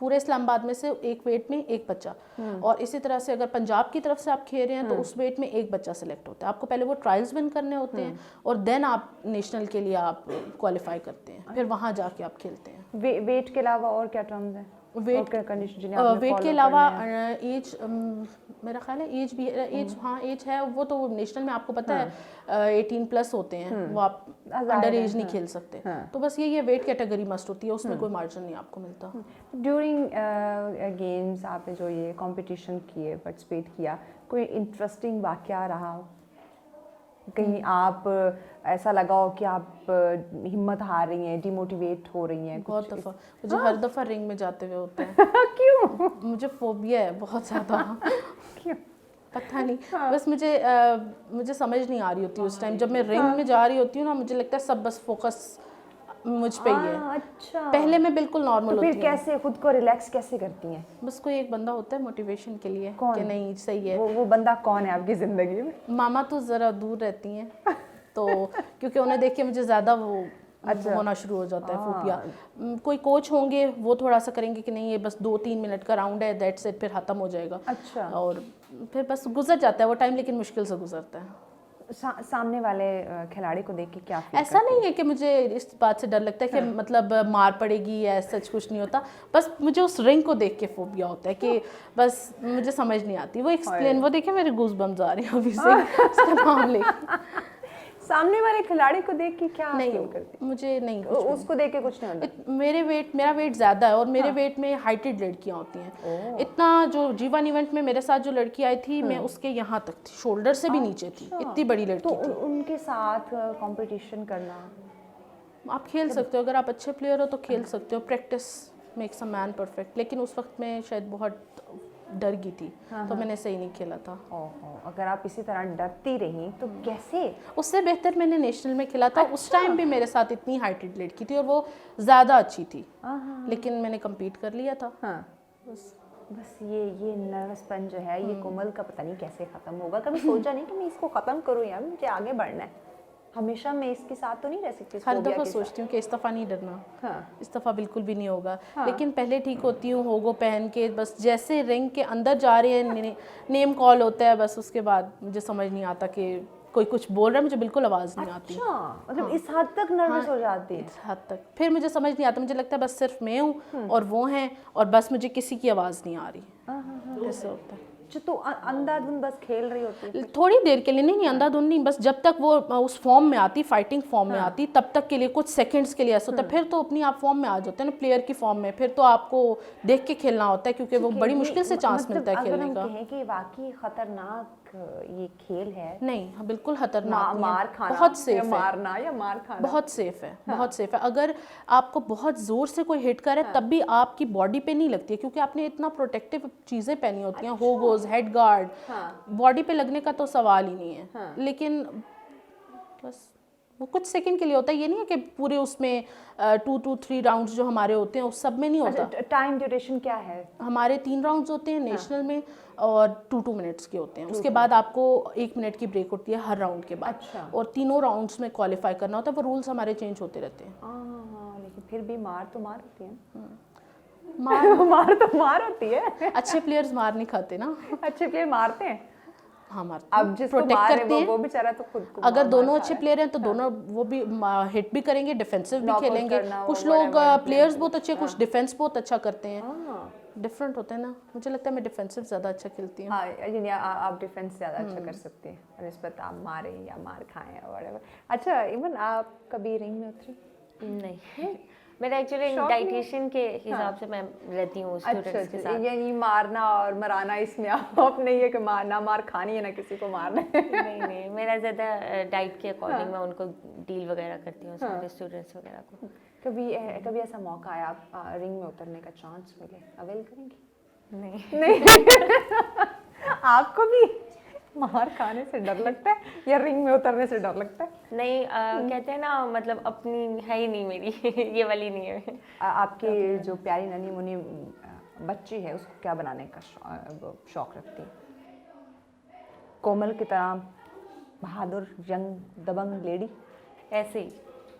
पूरे इस्लामाबाद में से एक वेट में एक बच्चा, और इसी तरह से अगर पंजाब की तरफ से आप खेल रहे हैं तो उस वेट में एक बच्चा सेलेक्ट होता है। आपको पहले वो ट्रायल्स विन करने होते हैं और देन आप नेशनल के लिए आप क्वालिफाई करते हैं, फिर वहाँ जाके आप खेलते हैं। वेट के अलावा और क्या टर्म्स हैं? वेट कंडीशन जिन्हें आपने वेट के follow अलावा करना है। एज मेरा ख्याल है एज भी एज, हाँ एज है वो तो नेशनल में आपको पता है 18 प्लस होते हैं, वो आप अंडर एज नहीं खेल सकते। तो बस ये वेट कैटेगरी मस्ट होती है, उसमें कोई मार्जिन नहीं आपको मिलता। ड्यूरिंग गेम्स आपने जो ये कंपटीशन किए, पार्टिसिपेट किया, कोई इंटरेस्टिंग वाकया रहा हो? कहीं आप ऐसा लगा हो कि आप हिम्मत हार रही हैं, डिमोटिवेट हो रही हैं? बहुत दफ़ा मुझे हर दफ़ा रिंग में जाते हुए होता है। क्यों? मुझे फोबिया है बहुत ज़्यादा। क्यों? पता नहीं, बस मुझे समझ नहीं आ रही होती उस टाइम जब मैं रिंग में जा रही होती हूँ ना, मुझे लगता है सब बस फोकस मुझ पे ही है। अच्छा। पहले मैं बिल्कुल नॉर्मल तो होती फिर हूँ। कैसे खुद को रिलैक्स कैसे करती हैं? बस कोई एक बंदा होता है मोटिवेशन के लिए कौन? कि नहीं सही है। वो बंदा कौन है आपकी जिंदगी में? मामा तो ज़रा दूर रहती हैं तो क्योंकि उन्हें देख के मुझे ज़्यादा वो होना शुरू हो जाता है फोबिया। कोई कोच होंगे वो थोड़ा सा करेंगे कि नहीं ये बस 2-3 मिनट का राउंड है, दैट्स इट, फिर ख़त्म हो जाएगा। अच्छा। और फिर बस गुजर जाता है वो टाइम, लेकिन मुश्किल से गुजरता है। सामने वाले खिलाड़ी को देख के क्या फील ऐसा नहीं है कि मुझे इस बात से डर लगता है कि मतलब मार पड़ेगी या सच कुछ नहीं होता, बस मुझे उस रिंग को देख के फोबिया होता है कि बस मुझे समझ नहीं आती। वो एक्सप्लेन, वो देखिए मेरे गूज बम्स आ रहे हैं अभी से उसका नाम लेके। सामने वाले खिलाड़ी को देख के क्या नहीं फील करती? मुझे नहीं उसको देख के कुछ नहीं होता? मेरा वेट ज़्यादा है और मेरे वेट में हाइटेड लड़कियां होती हैं। इतना जो जीवन इवेंट में मेरे साथ जो लड़की आई थी मैं उसके यहाँ तक थी, शोल्डर से भी नीचे थी, इतनी बड़ी लड़की तो थी। उनके साथ कंपटीशन करना, आप खेल सकते हो, अगर आप अच्छे प्लेयर हो तो खेल सकते हो, practice makes a man perfect. लेकिन उस वक्त मैं शायद बहुत डर गई थी तो मैंने सही नहीं खेला था। ओहो, अगर आप इसी तरह डरती रही तो कैसे? उससे बेहतर मैंने नेशनल में खेला था। उस टाइम भी मेरे साथ इतनी हाइटेड लड़की थी और वो ज़्यादा अच्छी थी, लेकिन मैंने कम्पीट कर लिया था। बस ये नर्वसपन जो है, ये कोमल का पता नहीं कैसे ख़त्म होगा। कभी सोचा नहीं कि मैं इसको ख़त्म करूँ यार, मुझे आगे बढ़ना है, हमेशा मैं इसके साथ तो नहीं रह सकती। हर दफ़ा सोचती हूँ कि इस दफ़ा नहीं डरना, इस दफ़ा बिल्कुल भी नहीं होगा। लेकिन पहले ठीक होती हूँ, होगो पहन के, बस जैसे रिंग के अंदर जा रहे हैं नेम कॉल होता है, बस उसके बाद मुझे समझ नहीं आता कि कोई कुछ बोल रहा है, मुझे बिल्कुल आवाज़ नहीं आती। अच्छा, मतलब इस हद तक नर्वस हो जाती है? इस हद तक फिर मुझे समझ नहीं आता, मुझे लगता है बस सिर्फ मैं हूँ और वो हैं और बस मुझे किसी की आवाज़ नहीं आ रही। ऐसा होता है। तो अंधाधुंध बस खेल रही होती है? थोड़ी देर के लिए, नहीं अंधाधुंध नहीं, बस जब तक वो उस फॉर्म में आती, फाइटिंग फॉर्म में आती, तब तक के लिए कुछ सेकंड्स के लिए ऐसा होता है। फिर तो अपनी आप फॉर्म में आ जाते हैं ना, प्लेयर की फॉर्म में, फिर तो आपको देख के खेलना होता है क्योंकि वो बड़ी मुश्किल से चांस मिलता है खेलने का। अगर हम कहें कि वाकई खतरनाक ये खेल है? नहीं, हाँ, बिल्कुल खतरनाक नहीं है। मार खाना, बहुत सेफ है, मारना या मार खाना बहुत सेफ है, बहुत सेफ है। अगर आपको बहुत जोर से कोई हिट करे तब भी आपकी बॉडी पे नहीं लगती है क्योंकि आपने इतना प्रोटेक्टिव चीजें पहनी होती हैं, होगोज, हेड गार्ड, बॉडी पे लगने का तो सवाल ही नहीं है। लेकिन बस वो कुछ सेकंड के लिए होता है, ये नहीं है कि पूरे उसमें 2 to 3 राउंड्स जो हमारे होते हैं उस सब में नहीं होता। टाइम ड्यूरेशन क्या है? हमारे 3 राउंड्स होते हैं नेशनल में और 2 मिनट्स के होते हैं। उसके बाद आपको 1 मिनट की ब्रेक होती है हर राउंड के बाद। अच्छा। और तीनों राउंड्स में क्वालिफाई करना होता है। वो रूल्स हमारे चेंज होते रहते हैं। हाँ, लेकिन फिर भी मार तो मार होती है। मार तो मार होती है। अच्छे प्लेयर्स मार नहीं खाते ना। अच्छे प्लेयर मारते हैं? हाँ, मारते अब जिसको प्रोटेक्ट मार करते है हैं। वो बेचारा तो खुद को अगर मार दोनों खा अच्छे रहा है। प्लेयर हैं तो दोनों वो भी हिट भी करेंगे, डिफेंसिव भी Knockout खेलेंगे। करना, कुछ वो लोग whatever प्लेयर्स बहुत अच्छे, कुछ डिफेंस बहुत अच्छा करते हैं। हाँ, डिफरेंट होते हैं ना। मुझे लगता है मैं डिफेंसिव ज़्यादा अच्छा खेलती हूँ। हाँ, यानी आप डिफेंस ज़्यादा अच्छा कर सकते हैं निस्बत आप मारे या मार खाएं या whatever। अच्छा, इवन आप कभी रिंग में उतरी? नहीं, मेरा एक्चुअली शौक नहीं है? डाइटिशियन के हिसाब से मैं रहती हूँ स्टूडेंट्स के साथ। यानी मारना और मराना इसमें आप नहीं है कि मारना मार खानी है ना किसी को मारना है। नहीं, मेरा ज़्यादा डाइट के अकॉर्डिंग मैं उनको डील वगैरह करती हूँ सारे स्टूडेंट्स वगैरह को। कभी ऐसा मौका आया आप रिंग में उतरने का चांस मिले, अवेल करेंगी? नहीं, आपको भी मार खाने से डर लगता है या रिंग में उतरने से डर लगता है? नहीं, कहते हैं ना, मतलब अपनी है ही नहीं मेरी ये वाली नहीं है। आपकी जो प्यारी नन्ही मुन्नी बच्ची है उसको क्या बनाने का शौक रखती है? कोमल की तरह बहादुर यंग दबंग लेडी? ऐसे ही,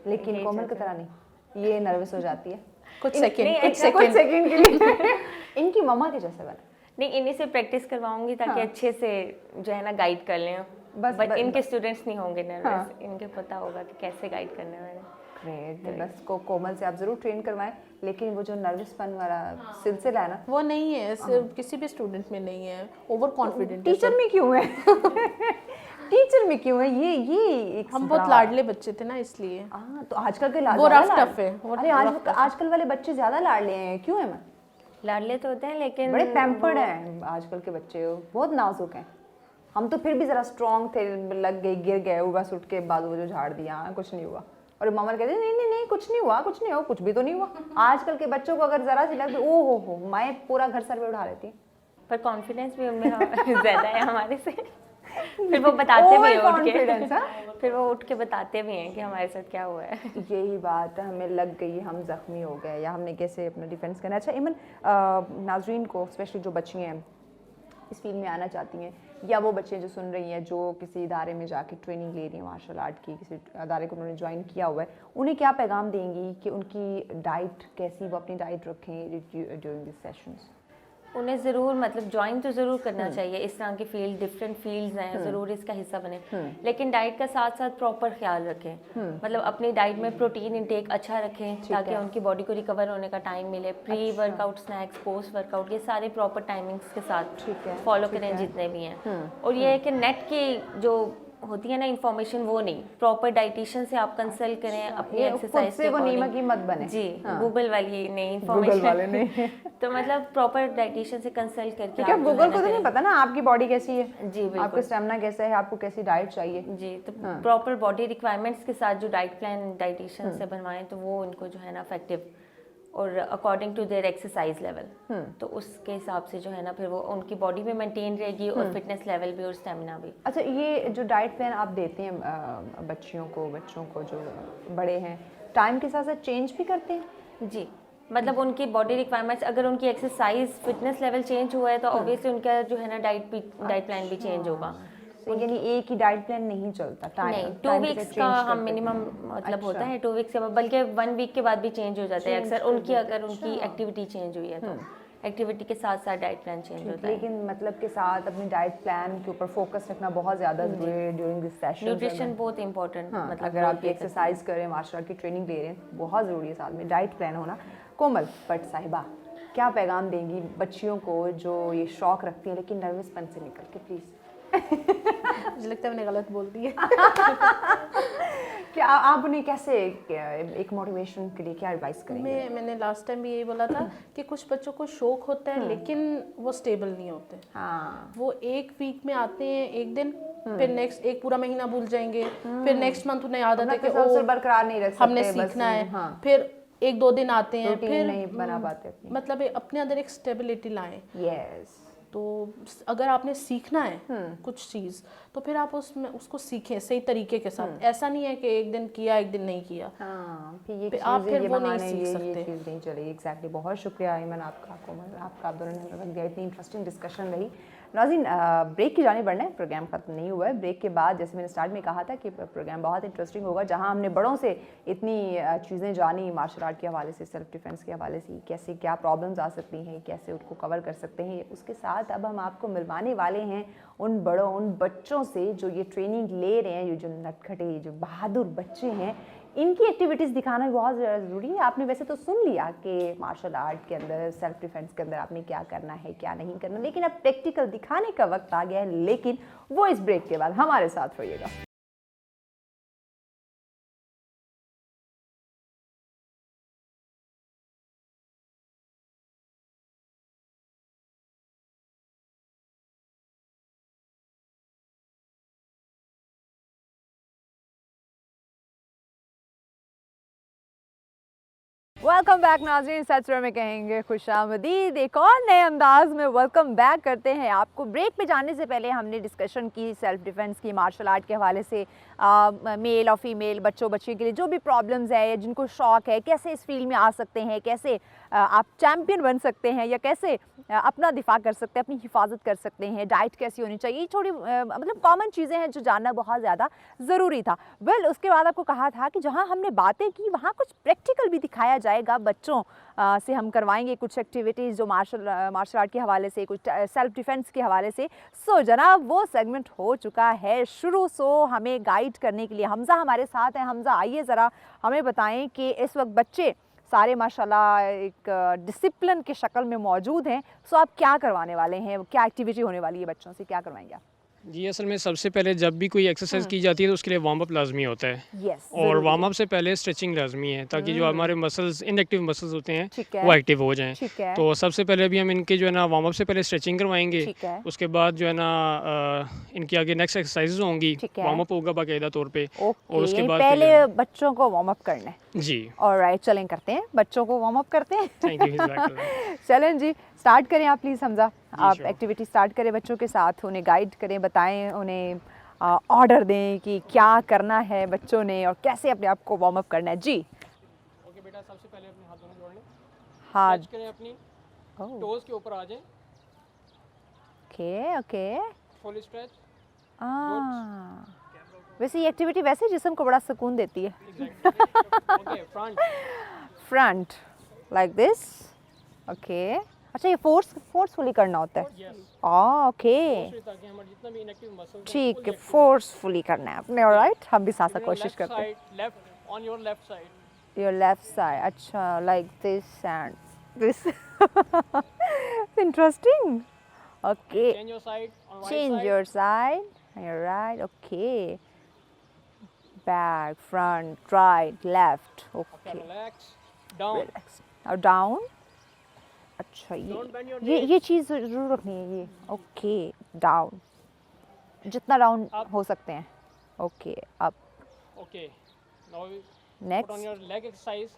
लेकिन कोमल की तरह नहीं, ये नर्वस हो जाती है कुछ सेकंड कुछ सेकंड के लिए। इनकी मम्मा के जैसे बना। नहीं, इन्हीं से प्रैक्टिस करवाऊंगी ताकि अच्छे से जो है ना गाइड कर लें। बट इनके स्टूडेंट्स नहीं होंगे नर्वस, इनके पता होगा कि कैसे गाइड करना है मैंने। ग्रेट। बस को कोमल से आप ज़रूर ट्रेन करवाएं, लेकिन वो जो नर्वसपन वाला सिलसिला है ना, वो नहीं है किसी भी स्टूडेंट में नहीं है। ओवर कॉन्फिडेंट टीचर में क्यों है? टीचर में क्यों है ये एक हम बहुत लाडले बच्चे थे ना, इसलिए। हाँ, तो आजकल के वो रफ टफ है। अरे आजकल वाले बच्चे ज़्यादा लाडले हैं, क्यों है? लाडले तो होते हैं लेकिन बड़े पैम्पर्ड हैं आजकल के बच्चे, बहुत नाजुक हैं। हम तो फिर भी ज़रा स्ट्रॉन्ग थे, लग गए, गिर गए, बस उठ के बाजू जो झाड़ दिया, कुछ नहीं हुआ। और मामा कहते नहीं नहीं नहीं कुछ नहीं हुआ, कुछ नहीं हुआ, कुछ भी तो नहीं हुआ। आजकल के बच्चों को अगर ज़रा सी लग, ओ हो मैं पूरा घर सर पे उठा लेती। पर कॉन्फिडेंस भी उनमें ज़्यादा है हमारे से। फिर वो बताते भी हैं उठ के, फिर वो उठ के बताते भी हैं कि हमारे साथ क्या हुआ है। यही बात है, हमें लग गई, हम जख्मी हो गए, या हमने कैसे अपना डिफेंस करना। अच्छा इमन, नाजरीन को स्पेशली जो बच्ची हैं इस फील्ड में आना चाहती हैं, या वो बच्चे जो सुन रही हैं जो किसी इदारे में जाके ट्रेनिंग ले रही हैं मार्शल आर्ट की, किसी इदारे को उन्होंने ज्वाइन किया हुआ है, उन्हें क्या पैगाम देंगी कि उनकी डाइट कैसी, वो अपनी डाइट रखें ड्यूरिंग दिस सेशंस? उन्हें ज़रूर मतलब ज्वाइन तो ज़रूर करना चाहिए। इस तरह के फील्ड, डिफरेंट फील्ड्स हैं, ज़रूर इसका हिस्सा बने, लेकिन डाइट का साथ साथ प्रॉपर ख्याल रखें। मतलब अपनी डाइट में प्रोटीन इंटेक अच्छा रखें ताकि उनकी बॉडी को रिकवर होने का टाइम मिले। Pre workout, snacks, post workout, ये सारे प्रॉपर टाइमिंग्स के साथ फॉलो करें जितने भी हैं। और ये है कि नेट की जो होती है ना इंफॉर्मेशन, वो नहीं, प्रॉपर डाइटिशियन से आप कंसल्ट करें अपनी एक्सरसाइज से, वो नीमक की मत बने जी। गूगल वाली नहीं इंफॉर्मेशन तो मतलब प्रॉपर डाइटिशियन से कंसल्ट करके, क्योंकि गूगल को तो नहीं पता ना आपकी बॉडी कैसी है जी, आपका स्टेमिना कैसा है, आपको कैसी डाइट चाहिए जी। तो प्रॉपर बॉडी रिक्वायरमेंट्स के साथ जो डाइट प्लान डाइटिशियन से बनवाएं तो वो उनको जो है ना इफेक्टिव और according to their exercise level, तो उसके हिसाब से जो है ना फिर वो उनकी बॉडी में मेंटेन रहेगी और फिटनेस लेवल भी और स्टेमिना भी। अच्छा, ये जो डाइट प्लान आप देते हैं बच्चों को जो बड़े हैं, टाइम के साथ साथ चेंज भी करते हैं? जी, मतलब उनकी बॉडी रिक्वायरमेंट्स, अगर उनकी एक्सरसाइज फिटनेस लेवल चेंज हुआ है तो ऑब्वियसली उनका जो है ना डाइट प्लान भी चेंज होगा। यानी एक ही डाइट प्लान नहीं चलता, नहीं, 2 वीक्स का हम मिनिमम मतलब होता है, 2 वीक्स के बाद, बल्कि 1 वीक के बाद भी चेंज हो जाता है अक्सर उनकी, अगर उनकी एक्टिविटी चेंज हुई है तो एक्टिविटी के साथ साथ डाइट प्लान चेंज होता है। लेकिन मतलब के साथ अपनी डाइट प्लान के ऊपर फोकस रखना बहुत ज़्यादा ज़रूरी है ड्यूरिंग दिस सेशन। न्यूट्रिशन बहुत इंपॉर्टेंट, मतलब अगर आप एक्सरसाइज करें, मार्शल आर्ट की ट्रेनिंग ले रहे हैं, बहुत ज़रूरी है साथ में डाइट प्लान होना। कोमल भट्ट साहिबा, क्या पैगाम देंगी बच्चियों को जो ये शौक रखती हैं लेकिन नर्वसपन से निकल के? प्लीज़। मुझे लगता है मैंने गलत बोल दी है। क्या आप उन्हें कैसे एक मोटिवेशन के लिए क्या एडवाइस करेंगे? मैंने लास्ट टाइम भी यही बोला था कि कुछ बच्चों को शौक होता है लेकिन वो स्टेबल नहीं होते। हाँ, वो 1 वीक में आते हैं, एक दिन, फिर नेक्स्ट एक पूरा महीना भूल जाएंगे, फिर नेक्स्ट मंथ उन्हें याद आता है कि बरकरार नहीं रख सकते, हमने सीखना है। फिर 1-2 दिन आते हैं, फिर नहीं बना पाते मतलब अपने अंदर एक स्टेबिलिटी लाएं। यस। तो अगर आपने सीखना है कुछ चीज़ तो फिर आप उसमें उसको सीखें सही तरीके के साथ। ऐसा नहीं है कि एक दिन किया एक दिन नहीं किया, फिर आप फिर वो नहीं सीख सकते। ये चीज़ नहीं चलेगी। एग्जैक्टली। बहुत शुक्रिया ईमन आपका, कोमल आपका, आप दोनों ने हमें वक्त दिया, इतनी इंटरेस्टिंग डिस्कशन रही। नाज़रीन, ब्रेक की जाने बढ़ना है, प्रोग्राम ख़त्म नहीं हुआ है। ब्रेक के बाद जैसे मैंने स्टार्ट में कहा था कि प्रोग्राम बहुत इंटरेस्टिंग होगा, जहां हमने बड़ों से इतनी चीज़ें जानी मार्शल आर्ट के हवाले से, सेल्फ डिफेंस के हवाले से, कैसे क्या प्रॉब्लम्स आ सकती हैं, कैसे उनको कवर कर सकते हैं। उसके साथ अब हम आपको मिलवाने वाले हैं उन बड़ों, उन बच्चों से जो ये ट्रेनिंग ले रहे हैं, ये जो नटखटे, जो बहादुर बच्चे हैं, इनकी एक्टिविटीज़ दिखाना भी बहुत ज़रूरी है। आपने वैसे तो सुन लिया कि मार्शल आर्ट के अंदर, सेल्फ डिफेंस के अंदर आपने क्या करना है, क्या नहीं करना, लेकिन अब प्रैक्टिकल दिखाने का वक्त आ गया है। लेकिन वो इस ब्रेक के बाद हमारे साथ रहिएगा। वेलकम बैक नाज़रीन, सच में कहेंगे खुशामदीद। एक और नए अंदाज में वेलकम बैक करते हैं आपको। ब्रेक पे जाने से पहले हमने डिस्कशन की सेल्फ डिफेंस की, मार्शल आर्ट के हवाले से, मेल और फीमेल, बच्चों बच्चियों के लिए जो भी प्रॉब्लम्स है, जिनको शौक़ है, कैसे इस फील्ड में आ सकते हैं, कैसे आप चैम्पियन बन सकते हैं, या कैसे अपना दिफा कर सकते हैं, अपनी हिफाजत कर सकते हैं, डाइट कैसी होनी चाहिए, ये थोड़ी मतलब कॉमन चीज़ें हैं जो जानना बहुत ज़्यादा ज़रूरी था। उसके बाद आपको कहा था कि जहाँ हमने बातें की वहाँ कुछ प्रैक्टिकल भी दिखाया जाए जाएगा। बच्चों से हम करवाएंगे कुछ एक्टिविटीज़ जो मार्शल आर्ट के हवाले से, कुछ सेल्फ डिफेंस के हवाले से। सो जनाब वो सेगमेंट हो चुका है शुरू। सो हमें गाइड करने के लिए हमज़ा हमारे साथ हैं। हमज़ा आइए ज़रा हमें बताएं कि इस वक्त बच्चे सारे माशाल्लाह एक डिसिप्लिन के शक्ल में मौजूद हैं। सो आप क्या करवाने वाले हैं, क्या एक्टिविटी होने वाली है बच्चों से, क्या करवाएंगे आप? जी असल में सबसे पहले जब भी कोई एक्सरसाइज की जाती है तो उसके लिए वार्म अप लाजमी होता है। यस, और वार्म अप से पहले स्ट्रेचिंग लाजमी है ताकि जो हमारे मसल्स इनएक्टिव मसल्स होते हैं ठीक है। वो एक्टिव हो जाएं। ठीक है। तो सबसे पहले अभी हम इनके जो है ना वार्म अप से पहले स्ट्रेचिंग करवाएंगे। ठीक है। उसके बाद जो है ना इनकी आगे नेक्स्ट एक्सरसाइजेज होंगी, ठीक है। वार्म अप होगा बाकायदा तौर पे। ओके, और उसके बाद पहले बच्चों को वार्म अप करना है। जी ऑलराइट, चलें करते हैं, बच्चों को वार्म अप करते हैं। Thank you. चलें जी, स्टार्ट करें आप प्लीज़ हमज़ा। आप sure. एक्टिविटी स्टार्ट करें बच्चों के साथ, उन्हें गाइड करें, बताएं, उन्हें ऑर्डर दें कि क्या करना है बच्चों ने और कैसे अपने आप को वार्म अप करना है। जी ओके बेटा, सबसे पहले अपने हाथ दोनों जोड़ लें, हाथ, टच करें, अपनी ओह, टोज के ऊपर आ जाएं, ओके ओके। Full stretch. वैसे ये एक्टिविटी वैसे जिस्म को बड़ा सुकून देती है। Okay, front front like this, okay. अच्छा, ये फोर्सफुली करना होता है। यस, ओके, ताकि हमारे जितना भी इनएक्टिव मसल्स ठीक है, फोर्सफुली करना है आपने। ऑलराइट, हम भी साथ साथ कोशिश करते हैं। Left on your left side. Your left side, अच्छा, like this and this. Interesting, okay. Change your side on right Change side. your side, you're right, okay. Back, front, right, left, okay. Relax, down. Relax. Now down. अच्छा, Don't bend your ये चीज़ ज़रूर रखनी है ये। Okay, down, जितना down Up. हो सकते हैं। Okay, up, okay, now put on next your leg exercise.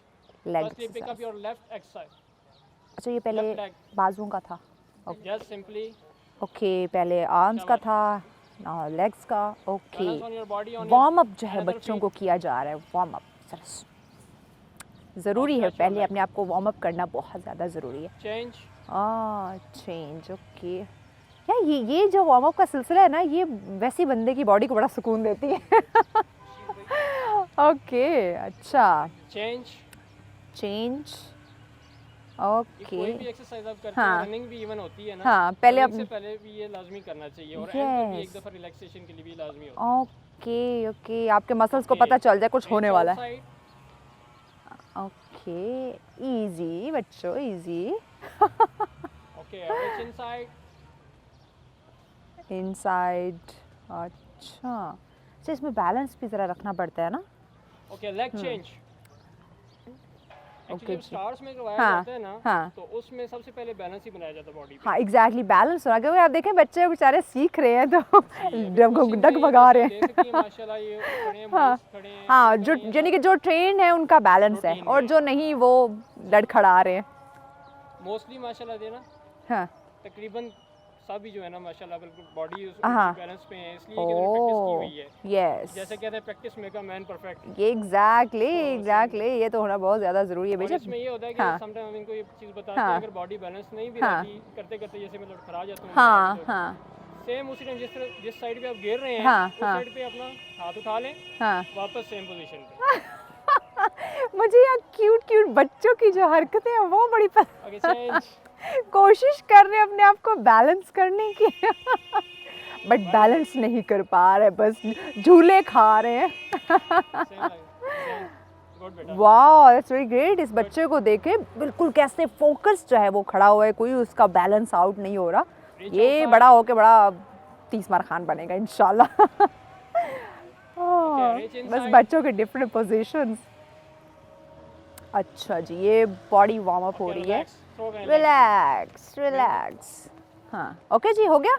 Leg Firstly pick up your left exercise. अच्छा, ये पहले left leg. बाजुओं का था। Just simply ओके, पहले आर्म्स का था, लेग्स का। Okay, balance on your body on your warm up जो है another बच्चों feet. को किया जा रहा है। वार्म अप ज़रूरी है, stretch your पहले legs. अपने आप को वार्म अप करना बहुत ज़्यादा ज़रूरी है। change. Change, okay. यार ये जो वार्म अप का सिलसिला है ना, ये वैसी बंदे की बॉडी को बड़ा सुकून देती है। ओके, अच्छा, change. चेंज, ये ओके। कोई भी एक्सरसाइज आप करते हाँ. हैं, रनिंग भी इवन होती है ना, हाँ, पहले running से अपने, पहले भी ये लाजमी करना चाहिए और एंड पे भी Yes. एक दफा रिलैक्सेशन के लिए भी लाजमी होता है। ओके ओके, आपके मसल्स को Okay. पता चल जाए कुछ Reach होने वाला है। outside. ओके, इजी बच्चों, easy. Okay, reach inside. Inside, अच्छा। अच्छा, इसमें बैलेंस भी ज़रा रखना पड़ता है ना। Okay, leg change. Okay, Actually जब जी। stars में करवाया हाँ, जाता है ना, हाँ। तो उसमें सबसे पहले बैलेंस ही बनाया जाता है बॉडी पे। हाँ, एग्जैक्टली, बैलेंस होना, क्योंकि आप देखें बच्चे बेचारे सीख रहे हैं तो कोशिश डग में भगा रहे देख हैं। सकती हैं, माशाल्लाह ये खड़े हैं, हाँ, boys खड़े हैं, हाँ, खड़े जो हैं, यानी कि जो ट्रेन है उनका बैलेंस है, Routine और में। जो नहीं वो लड़खड़ा रहे हैं। मोस्टली माशाल्लाह देना हाँ, तकरीबन सभी जो है ना माशाल्लाह बिल्कुल बॉडी हाँ। बैलेंस पे है, इसलिए कि उन्होंने प्रैक्टिस की ओह, हुई है। यस, जैसे कहते हैं practice make a man perfect. ये एग्जैक्टली ये तो होना बहुत ज़्यादा ज़रूरी है और बेशक। इसमें ये होता है कि हाँ। समटाइम हम इनको ये चीज़ बताते हाँ। हैं, अगर बॉडी बैलेंस नहीं भी हाँ। रहती करते करते जैसे मैं लड़खड़ा जाता हूँ, हाँ हाँ सेम उसी टाइम जिस साइड पे आप गिर रहे हैं हाँ, उस हाँ। साइड पे अपना हाथ उठा लें, हाँ। वापस सेम पोजीशन पे। मुझे यहाँ क्यूट क्यूट बच्चों की जो हरकतें हैं वो बड़ी ओके, चेंज। कोशिश कर रहे हैं अपने आप को बैलेंस करने की, बट बैलेंस नहीं कर पा रहे, बस झूले खा रहे हैं। गुड बेटा। वाह, दैट्स वेरी ग्रेट। इस बच्चे को देखे बिल्कुल कैसे फोकस जो है वो खड़ा हुआ है, कोई उसका बैलेंस आउट नहीं हो रहा। ये बड़ा होके बड़ा 30 मार खान बनेगा इंशाल्लाह। बस बच्चों के डिफरेंट पोजीशंस। अच्छा जी, ये बॉडी वार्म अप हो रही है। रिलैक्स रिलैक्स, हाँ, ओके जी, हो गया।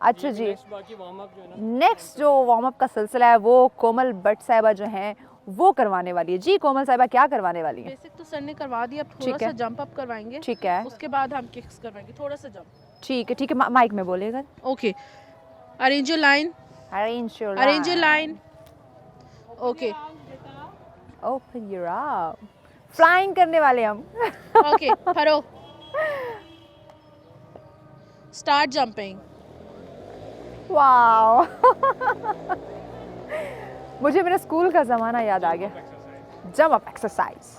अच्छा जी, बाकी वार्म अप जो है ना, नेक्स्ट जो वार्म अप का सिलसिला है वो कोमल भट्ट साहिबा जो हैं वो करवाने वाली है। जी कोमल साहिबा, क्या करवाने वाली है? बेसिक तो सर ने करवा दिया, अब थोड़ा ठीक है। सा जंप अप करवाएंगे, ठीक है, उसके बाद हम किक्स करवाएंगे, थोड़ा सा जंप। ठीक है, ठीक है, माइक में बोलेगा। Okay, arrange your line, arrange your line. Okay, open your arm, flying करने वाले हम। Okay, furrow, start jumping. Wow. मुझे मेरे स्कूल का ज़माना याद आ गया। जंप अप एक्सरसाइज,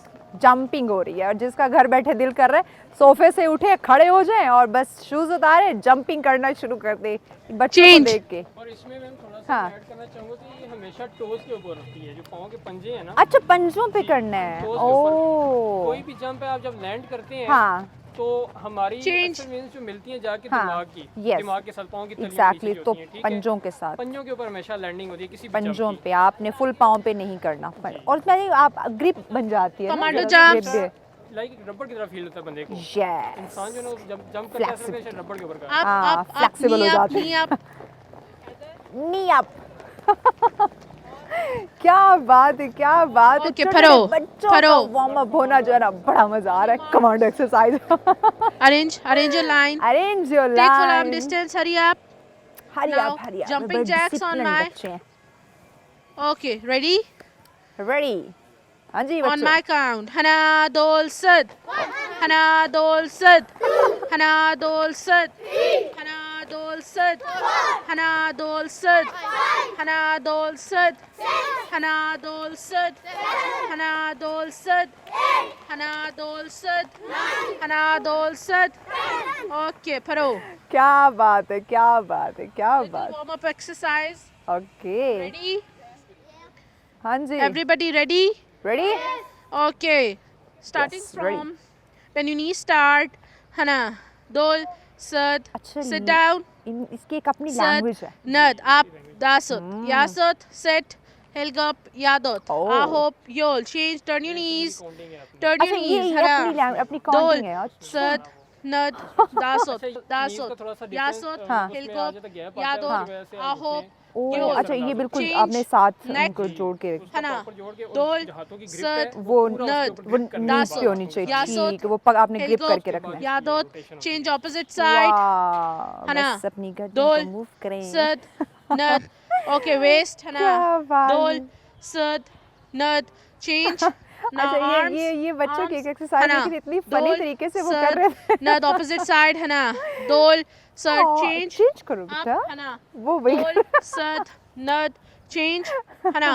जंपिंग हो रही है, और जिसका घर बैठे दिल कर रहा है सोफे से उठे खड़े हो जाएं और बस शूज उतारे जंपिंग करना शुरू कर दे बच्चों को Change. देख के। और इसमें मैं थोड़ा सा हाँ। ऐड करना चाहूँगा कि ये हमेशा टोज के ऊपर होती है, जो पाँव के पंजे हैं ना, अच्छा पंजों पे करना है। टोज के ऊपर। ओ कोई भी जंप है आप जब लैंड करते हैं हाँ तो हमारी Change. अक्सर मीन्स जो मिलती है जाके हाँ, दिमाग की, yes. दिमाग के साथ पाँव की तलियों एग्जैक्टली, नीचे तो होती हैं, ठीक है? पंजों के साथ, पंजों के ऊपर हमेशा लैंडिंग होती है किसी भी पंजों जंप की। पे आपने फुल पाँव पे नहीं करना। और उसमें आप ग्रिप बन जाती है ना, Commando जरा jumps. grip दे। लाइक रबड़ की तरह फील होता है बंदे को। Yes. इंसान जो है ना वो जब जंप करता है ऐसा लगता है रबड़ के ऊपर का। हाँ, flexible हो जाते हैं। नहीं आप नी अप क्या बात है, क्या बात है। Okay, छोटे फरो, बच्चों का फरो। वार्म अप होना जो है ना बड़ा मजा आ रहा है। Commando exercise. arrange your line. Arrange your Take full arm line. distance. Hurry up. Hari Now, up, hurry up. jumping jacks on my- Okay, ready? Ready. हाँ जी On बच्चों। my count. Hana dol sad. Hana dol sad. Hana dol sad. Hana dol sad. Hana dol sad. Hana dol sad. Hana dol sad. Hana dol sad. Hana dol sad. Hana dol sad. Okay, paro. क्या बात है, क्या बात है, क्या बात। Warm up exercise. Okay Ready? हाँ जी Everybody ready? Ready. Okay. Starting Yes, ready. from when you knee start. Hana. Dol. Sad. अच्छा, Sit down. इसकी एक अपनी Sad. लैंग्वेज है। Nad. Up. Dasut. Yasut. Sit. Helgup. Yadot. Oh. Ahop. Yol. Change. Turn your knees. Counting है अपनी। Turn your अच्छा ये knees. अपनी Hana. अपनी Dol. काउंटिंग है। अच्छा। Sad. Nad. Dasut. अच्छा, knees Dasut. का थोड़ा सा difference, Yasut. हाँ। उसमें आ जाता है gap आता है, Yadot. उसकी वजह से आप Ahop. उसमें ओ Yol. अच्छा ये बिल्कुल Change. आपने साथ Neck. उनको जोड़ के रखा। Hana. ऊपर जोड़ के और Dol. जो हाथों की grip Sad. है, वो पूरा Nad. उसके ऊपर वो grip करने नीज के पे बाद होनी चाहिए। Yasut. ठीक, वो पग आपने ग्रिप Helgup. करके रखना है। Yadot. Change opposite side. वाह, हना, बस अपनी गर्दन Dol. को मूव करें। Sad. Nad. Okay, waist. Hana. क्या बात Dol. है। Sad. Nad. Change. Now अच्छा arms. ये बच्चों की एक arms, एक्सरसाइज Hana. लेकिन इतनी फनी Dol, तरीके से वो Sad. कर रहे थे। Nad opposite side. Hana. Dol. Sad. Change. Change करो Up. बेटा। Hana. वो वही Dol. Sad. Nad. Change. Hana.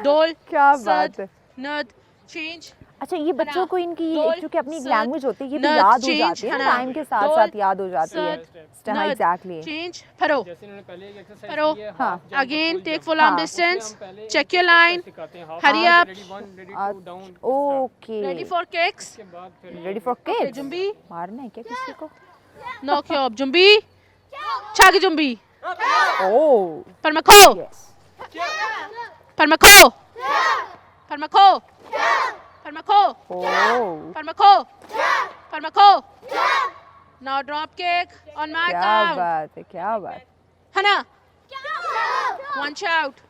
Dol. क्या Sad. बात है। Nad. Change. अच्छा ये बच्चों को इनकी Dol, क्योंकि अपनी Sad. लैंग्वेज होती है ये भी Nad. याद हो Change. जाती है ना, Hana. टाइम के साथ Dol, साथ याद हो जाती है। Sad. हाँ Nad. एग्जैक्टली। Change. Paro. जैसे इन्होंने पहले एक exercise Paro. की है, हाँ। half jump और Again, full take jump। full arm हाँ। distance. उसमें हम पहले Check एक your exercise line. सिखाते हैं, half Hurry jump, up. ready one, ready two, down, start। Okay Ready for kicks? उसके बाद फिर ready for Okay, kids. Jumbi. मारना है क्या किसी को? Knock you up. Jumbi. Chagi Jumbi. Oh Parmako. Yes. Parmako. Parmako. Parmako. Oh Parmako. Parmako. Now drop kick on my क्या count. बात है, क्या बात। Hana. One shout.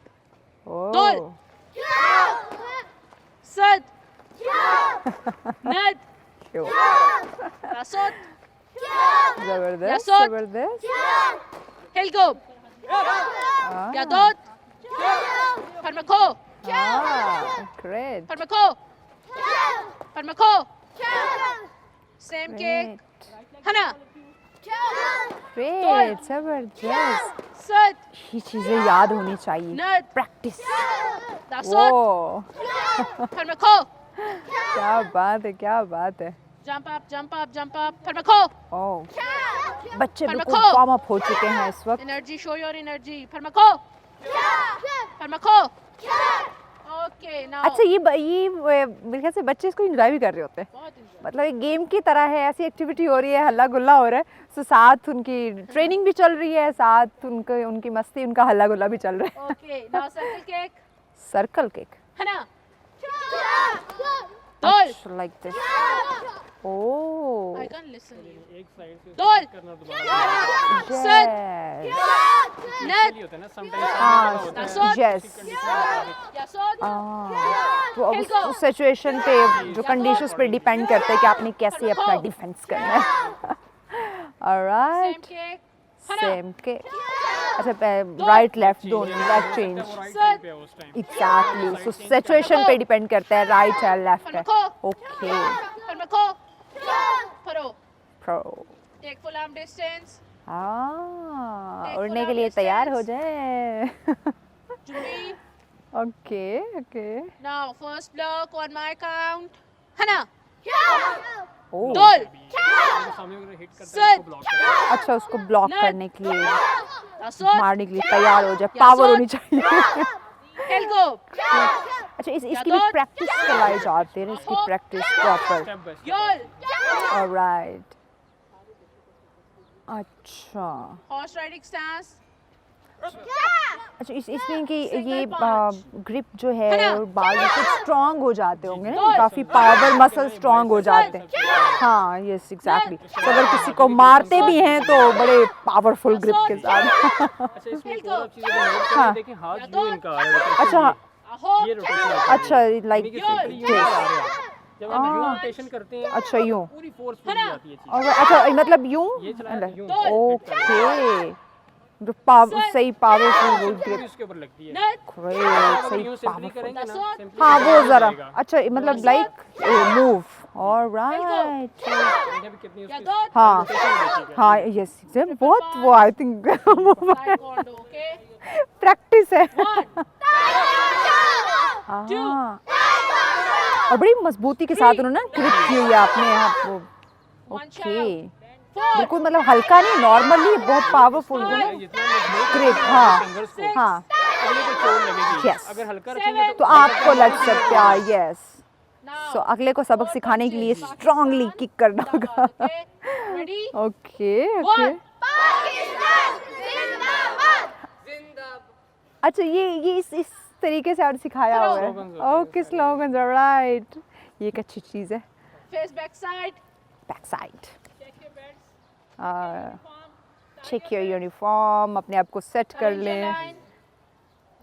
ओह Dol. Sad. Nad. क्यों? Rasot. जबरदस्त Yasot. जबरदस्त। Helgup. हाँ, Yadot. Parmako. हाँ great Parmako. Parmako. Same kick. Hana. Great जबरदस्त। Sad. ये चीजें याद होनी चाहिए। Nad. प्रैक्टिस। Dasot. ओह Parmako. क्या बात है, क्या बात है। Jump up, jump up, jump up. Parmako. ओह बच्चे बिल्कुल Parmako. वार्म अप हो चुके हैं इस वक्त। Energy, show your energy. Parmako. Parmako. Okay, now. अच्छा ये मेरे ख्याल से बच्चे इसको एंजॉय भी कर रहे होते हैं। बहुत enjoy. मतलब एक गेम की तरह है, ऐसी एक्टिविटी हो रही है, हल्ला गुल्ला हो रहा है, तो साथ उनकी ट्रेनिंग भी चल रही है, साथ उनकी मस्ती, उनका हल्ला गुल्ला भी चल रहा है। Okay, now circle kick. Circle kick Hana. Dol. Like this. Oh I can't listen to you. एक साइड से Dol. करना दोबारा Sad. Yes Nad. होता है ना sometimes हाँ होता है। Dasot. Yes Yasot. तो अब उस सिचुएशन पे जो कंडीशंस पे डिपेंड करता है कि आपने कैसे अपना डिफेंस करना है। Alright Same kick. Hana. Same के अच्छा राइट लेफ्ट दोनों लेफ्ट चेंज वो right side पे है उस time। एग्जैक्टली, सो सिचुएशन पे डिपेंड करता है राइट है लेफ्ट है। Parmako. Okay Parmako. Paro. Pro Take full arm distance. हाँ Take उड़ने full के arm लिए तैयार हो distance. जाए। Jumbi. Okay okay Now first block on my count. हना ओ दोल सामने वाला हिट करता है उसको ब्लॉक करता है। अच्छा, उसको ब्लॉक करने के लिए, तासोर मारने के लिए तैयार हो जाए, पावर होनी चाहिए। एल्को अच्छा, इसकी भी प्रैक्टिस करवाई जाती है, इसकी practice proper. Step by step. योल ऑलराइट, अच्छा हॉर्स राइडिंग स्टांस अच्छा, इसमें कि ये ग्रिप जो है और बाल कुछ स्ट्रांग हो जाते होंगे ना, काफी पावर मसल स्ट्रांग हो जाते हैं। हाँ, यस एग्जैक्टली। तो अगर किसी को मारते भी हैं तो बड़े पावरफुल ग्रिप के साथ। अच्छा, इसमें एक और आप चीज़ अगर नोट करें, देखिए हाथ जो इनका आ रहा है अच्छा rotation, ये रोटेशन अच्छा, लाइक जब आप यूं रोटेशन करते हैं अच्छा यूं, पूरी फोर्स पूरी जाती है चीज़। और अच्छा मतलब यूं, ये चला यूं ओके, जो सही पावरफुल वो पूरी ग्रिप, उसके ऊपर लगती है। ग्रेट, सही यूं सिंपली पावरफुल। करेंगे ना, सिंपली हाँ वो जरा जाएगा। अच्छा, मतलब लाइक मूव, ऑलराइट, देखिए अभी कितनी उसकी हाँ रोटेशन देखिएगा। हाँ यस, बहुत वो आई थिंक ओके प्रैक्टिस है। हाँ, और बड़ी मजबूती के साथ उन्होंने ग्रिप की हुई है आपने यहाँ को। ओके, बिल्कुल मतलब हल्का नहीं, नॉर्मली बहुत पावरफुल जो है जितना मजबूत ग्रिप। हाँ फिंगर्स को हाँ, अगले को चोट लगेगी। Yes. अगर हल्का रखेंगे तो आपको लग सकता है, यस। सो अगले को सबक सिखाने के लिए स्ट्रांगली किक करना होगा। रेडी ओके ओके, अच्छा ये इस तरीके से और सिखाया हुआ है। Slogans होते हैं ओके, स्लोगन, राइट, ये एक अच्छी चीज़ है। Face back side back side, check your belts check your uniform, अपने आप को सेट कर लें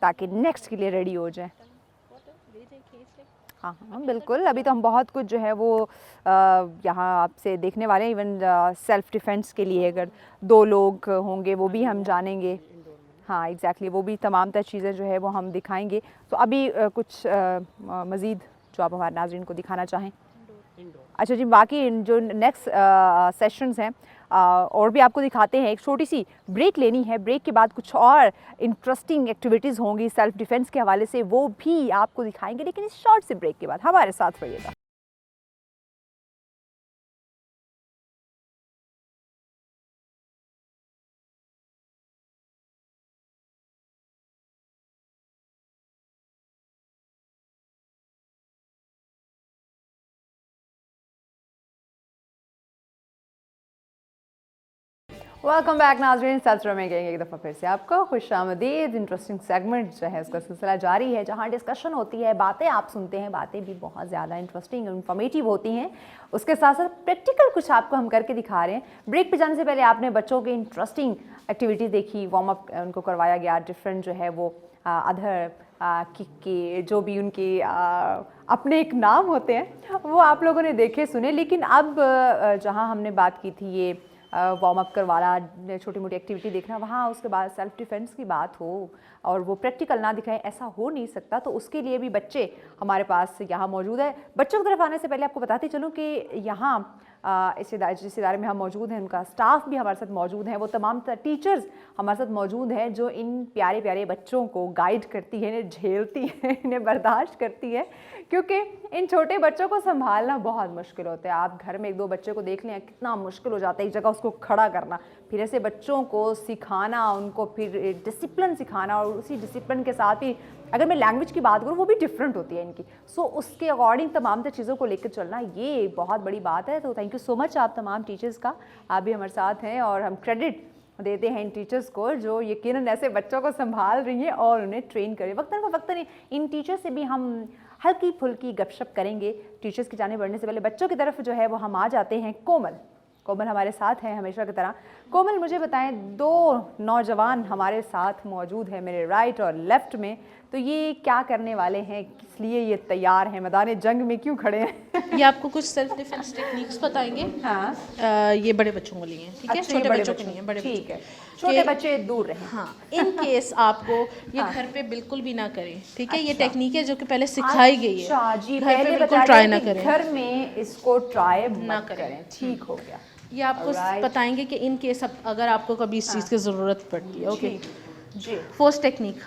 ताकि नेक्स्ट के लिए रेडी हो जाए। हाँ हाँ बिल्कुल, अभी तो हम बहुत कुछ जो है वो यहाँ आपसे देखने वाले हैं। इवन सेल्फ डिफेंस के लिए अगर 2 लोग होंगे वो भी हम जानेंगे। हाँ एग्जैक्टली, वो भी तमाम तर चीज़ें जो है वो हम दिखाएंगे। तो अभी कुछ मज़ीद जो आप हमारे नाज़रीन को दिखाना चाहें। अच्छा जी, बाकी जो नेक्स्ट सेशंस हैं और भी आपको दिखाते हैं। एक छोटी सी ब्रेक लेनी है, ब्रेक के बाद कुछ और इंटरेस्टिंग एक्टिविटीज़ होंगी सेल्फ डिफेंस के हवाले से, वो भी आपको दिखाएंगे, लेकिन इस शॉर्ट से ब्रेक के बाद। हमारे साथ रहिएगा। वेलकम बैक नाज़रीन, सब्सक्राइब में कहेंगे एक दफ़ा फिर से आपको खुशामदीद। इंटरेस्टिंग सेगमेंट जो है उसका सिलसिला जारी है, जहाँ डिस्कशन होती है, बातें आप सुनते हैं, बातें भी बहुत ज़्यादा इंटरेस्टिंग और इन्फॉर्मेटिव होती हैं। उसके साथ साथ प्रैक्टिकल कुछ आपको हम करके दिखा रहे हैं। ब्रेक पे जाने से पहले आपने बच्चों की इंटरेस्टिंग एक्टिविटीज़ देखी, वार्म अप उनको करवाया गया, डिफरेंट जो है वो अधर किक के जो भी उनके अपने एक नाम होते हैं वो आप लोगों ने देखे सुने। लेकिन अब जहाँ हमने बात की थी ये वार्म अप करवाना, छोटी मोटी एक्टिविटी देखना, वहाँ उसके बाद सेल्फ डिफेंस की बात हो और वो प्रैक्टिकल ना दिखाएं, ऐसा हो नहीं सकता। तो उसके लिए भी बच्चे हमारे पास यहाँ मौजूद है। बच्चों की तरफ आने से पहले आपको बताती चलूँ कि यहाँ जिस इदारे में हम मौजूद हैं उनका स्टाफ भी हमारे साथ मौजूद है। वो तमाम टीचर्स हमारे साथ मौजूद हैं जो इन प्यारे प्यारे बच्चों को गाइड करती है, इन्हें झेलती है, इन्हें बर्दाश्त करती है, क्योंकि इन छोटे बच्चों को संभालना बहुत मुश्किल होता है। आप घर में 1-2 बच्चे को देख लें, कितना मुश्किल हो जाता है एक जगह उसको खड़ा करना, फिर ऐसे बच्चों को सिखाना, उनको फिर डिसिप्लिन सिखाना, और उसी डिसिप्लिन के साथ ही अगर मैं लैंग्वेज की बात करूँ वो भी डिफरेंट होती है इनकी। सो उसके अकॉर्डिंग तमाम चीज़ों को लेकर चलना ये बहुत बड़ी बात है। तो थैंक यू सो मच आप तमाम टीचर्स का, आप भी हमारे साथ हैं और हम क्रेडिट देते हैं इन टीचर्स को जो यकीनन ऐसे बच्चों को संभाल रही हैं और उन्हें ट्रेन करें। वक्तन फ़वक्तन इन टीचर्स से भी हम हल्की फुल्की गपशप करेंगे। टीचर्स की जाने बढ़ने से पहले बच्चों की तरफ जो है वो हम आ जाते हैं। कोमल हमारे साथ हैं हमेशा की तरह। कोमल मुझे बताएं, 2 नौजवान हमारे साथ मौजूद हैं मेरे राइट और लेफ़्ट में, तो ये क्या करने वाले हैं, किस लिए ये तैयार हैं, मैदान जंग में क्यों खड़े हैं? ये आपको कुछ सेल्फ डिफेंस टेक्निक्स बताएंगे। हाँ ये बड़े बच्चों को लिए हैं, ठीक है, अच्छा, छोटे बड़े बच्चों के लिए हैं, बड़े ठीक बच्चों है, छोटे बच्चे दूर रहें। हाँ, इन केस आपको ये घर पे बिल्कुल भी ना करें, ठीक है। ये टेक्निक है जो कि पहले सिखाई गई है, अच्छा जी, घर पे पहले बिल्कुल बता ट्राई दें ना कि करें, घर में इसको ट्राई ना मत करें। ठीक हो गया। ये आपको बताएंगे कि इन केस अगर आपको कभी इस चीज़ की ज़रूरत पड़ती है। ओके जी, फोर्स टेक्निक।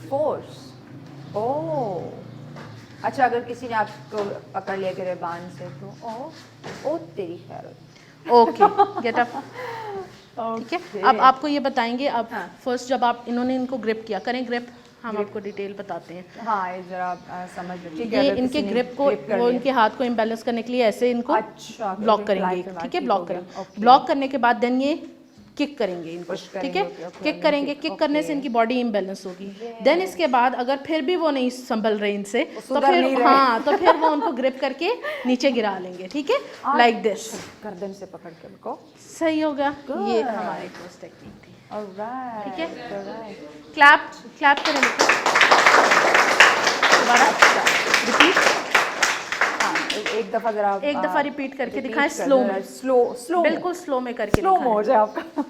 फोर्स, ओह अच्छा, अगर किसी ने आपको पकड़ लिया गिरबान से तो ओ तेरी खैर हो। Okay, get up. ठीक है, अब आपको ये बताएंगे, अब फर्स्ट जब आप इन्होंने इनको ग्रिप किया, करें ग्रिप, हम आपको डिटेल बताते हैं। हाँ, ये जरा समझ लो। ठीक है, ये अगर इनके किसी ने ग्रिप को, grip कर वो लिया। इनके हाथ को इम्बैलेंस करने के लिए ऐसे इनको अच्छा, ब्लॉक फिर करेंगे, flat ठीक है, ठीक ब्लॉक हो गया, करेंगे। okay। ब्लॉक करने के बाद देन ये किक करेंगे इनको, Push ठीक करेंगे, है, okay, okay, किक करेंगे, kick, किक करने से okay। इनकी बॉडी इम्बैलेंस होगी। देन इसके बाद अगर फिर भी वो नहीं संभल रहे इनसे, तो सुधर नहीं फिर रहे। हाँ, तो फिर वो उनको ग्रिप करके नीचे गिरा लेंगे, ठीक है, लाइक दिस। गर्दन से पकड़ के उनको। सही होगा, ये हमारी फर्स्ट टेक्निक थी। ऑलराइट, ठीक है। ऑलराइट। क्लैप, क्लैप करें दोबारा, रिपीट, एक दफा जरा एक दफा रिपीट करके दिखाएं, स्लो में, स्लो बिल्कुल स्लो में करके स्लो दिखाएं। हो जाए आपका।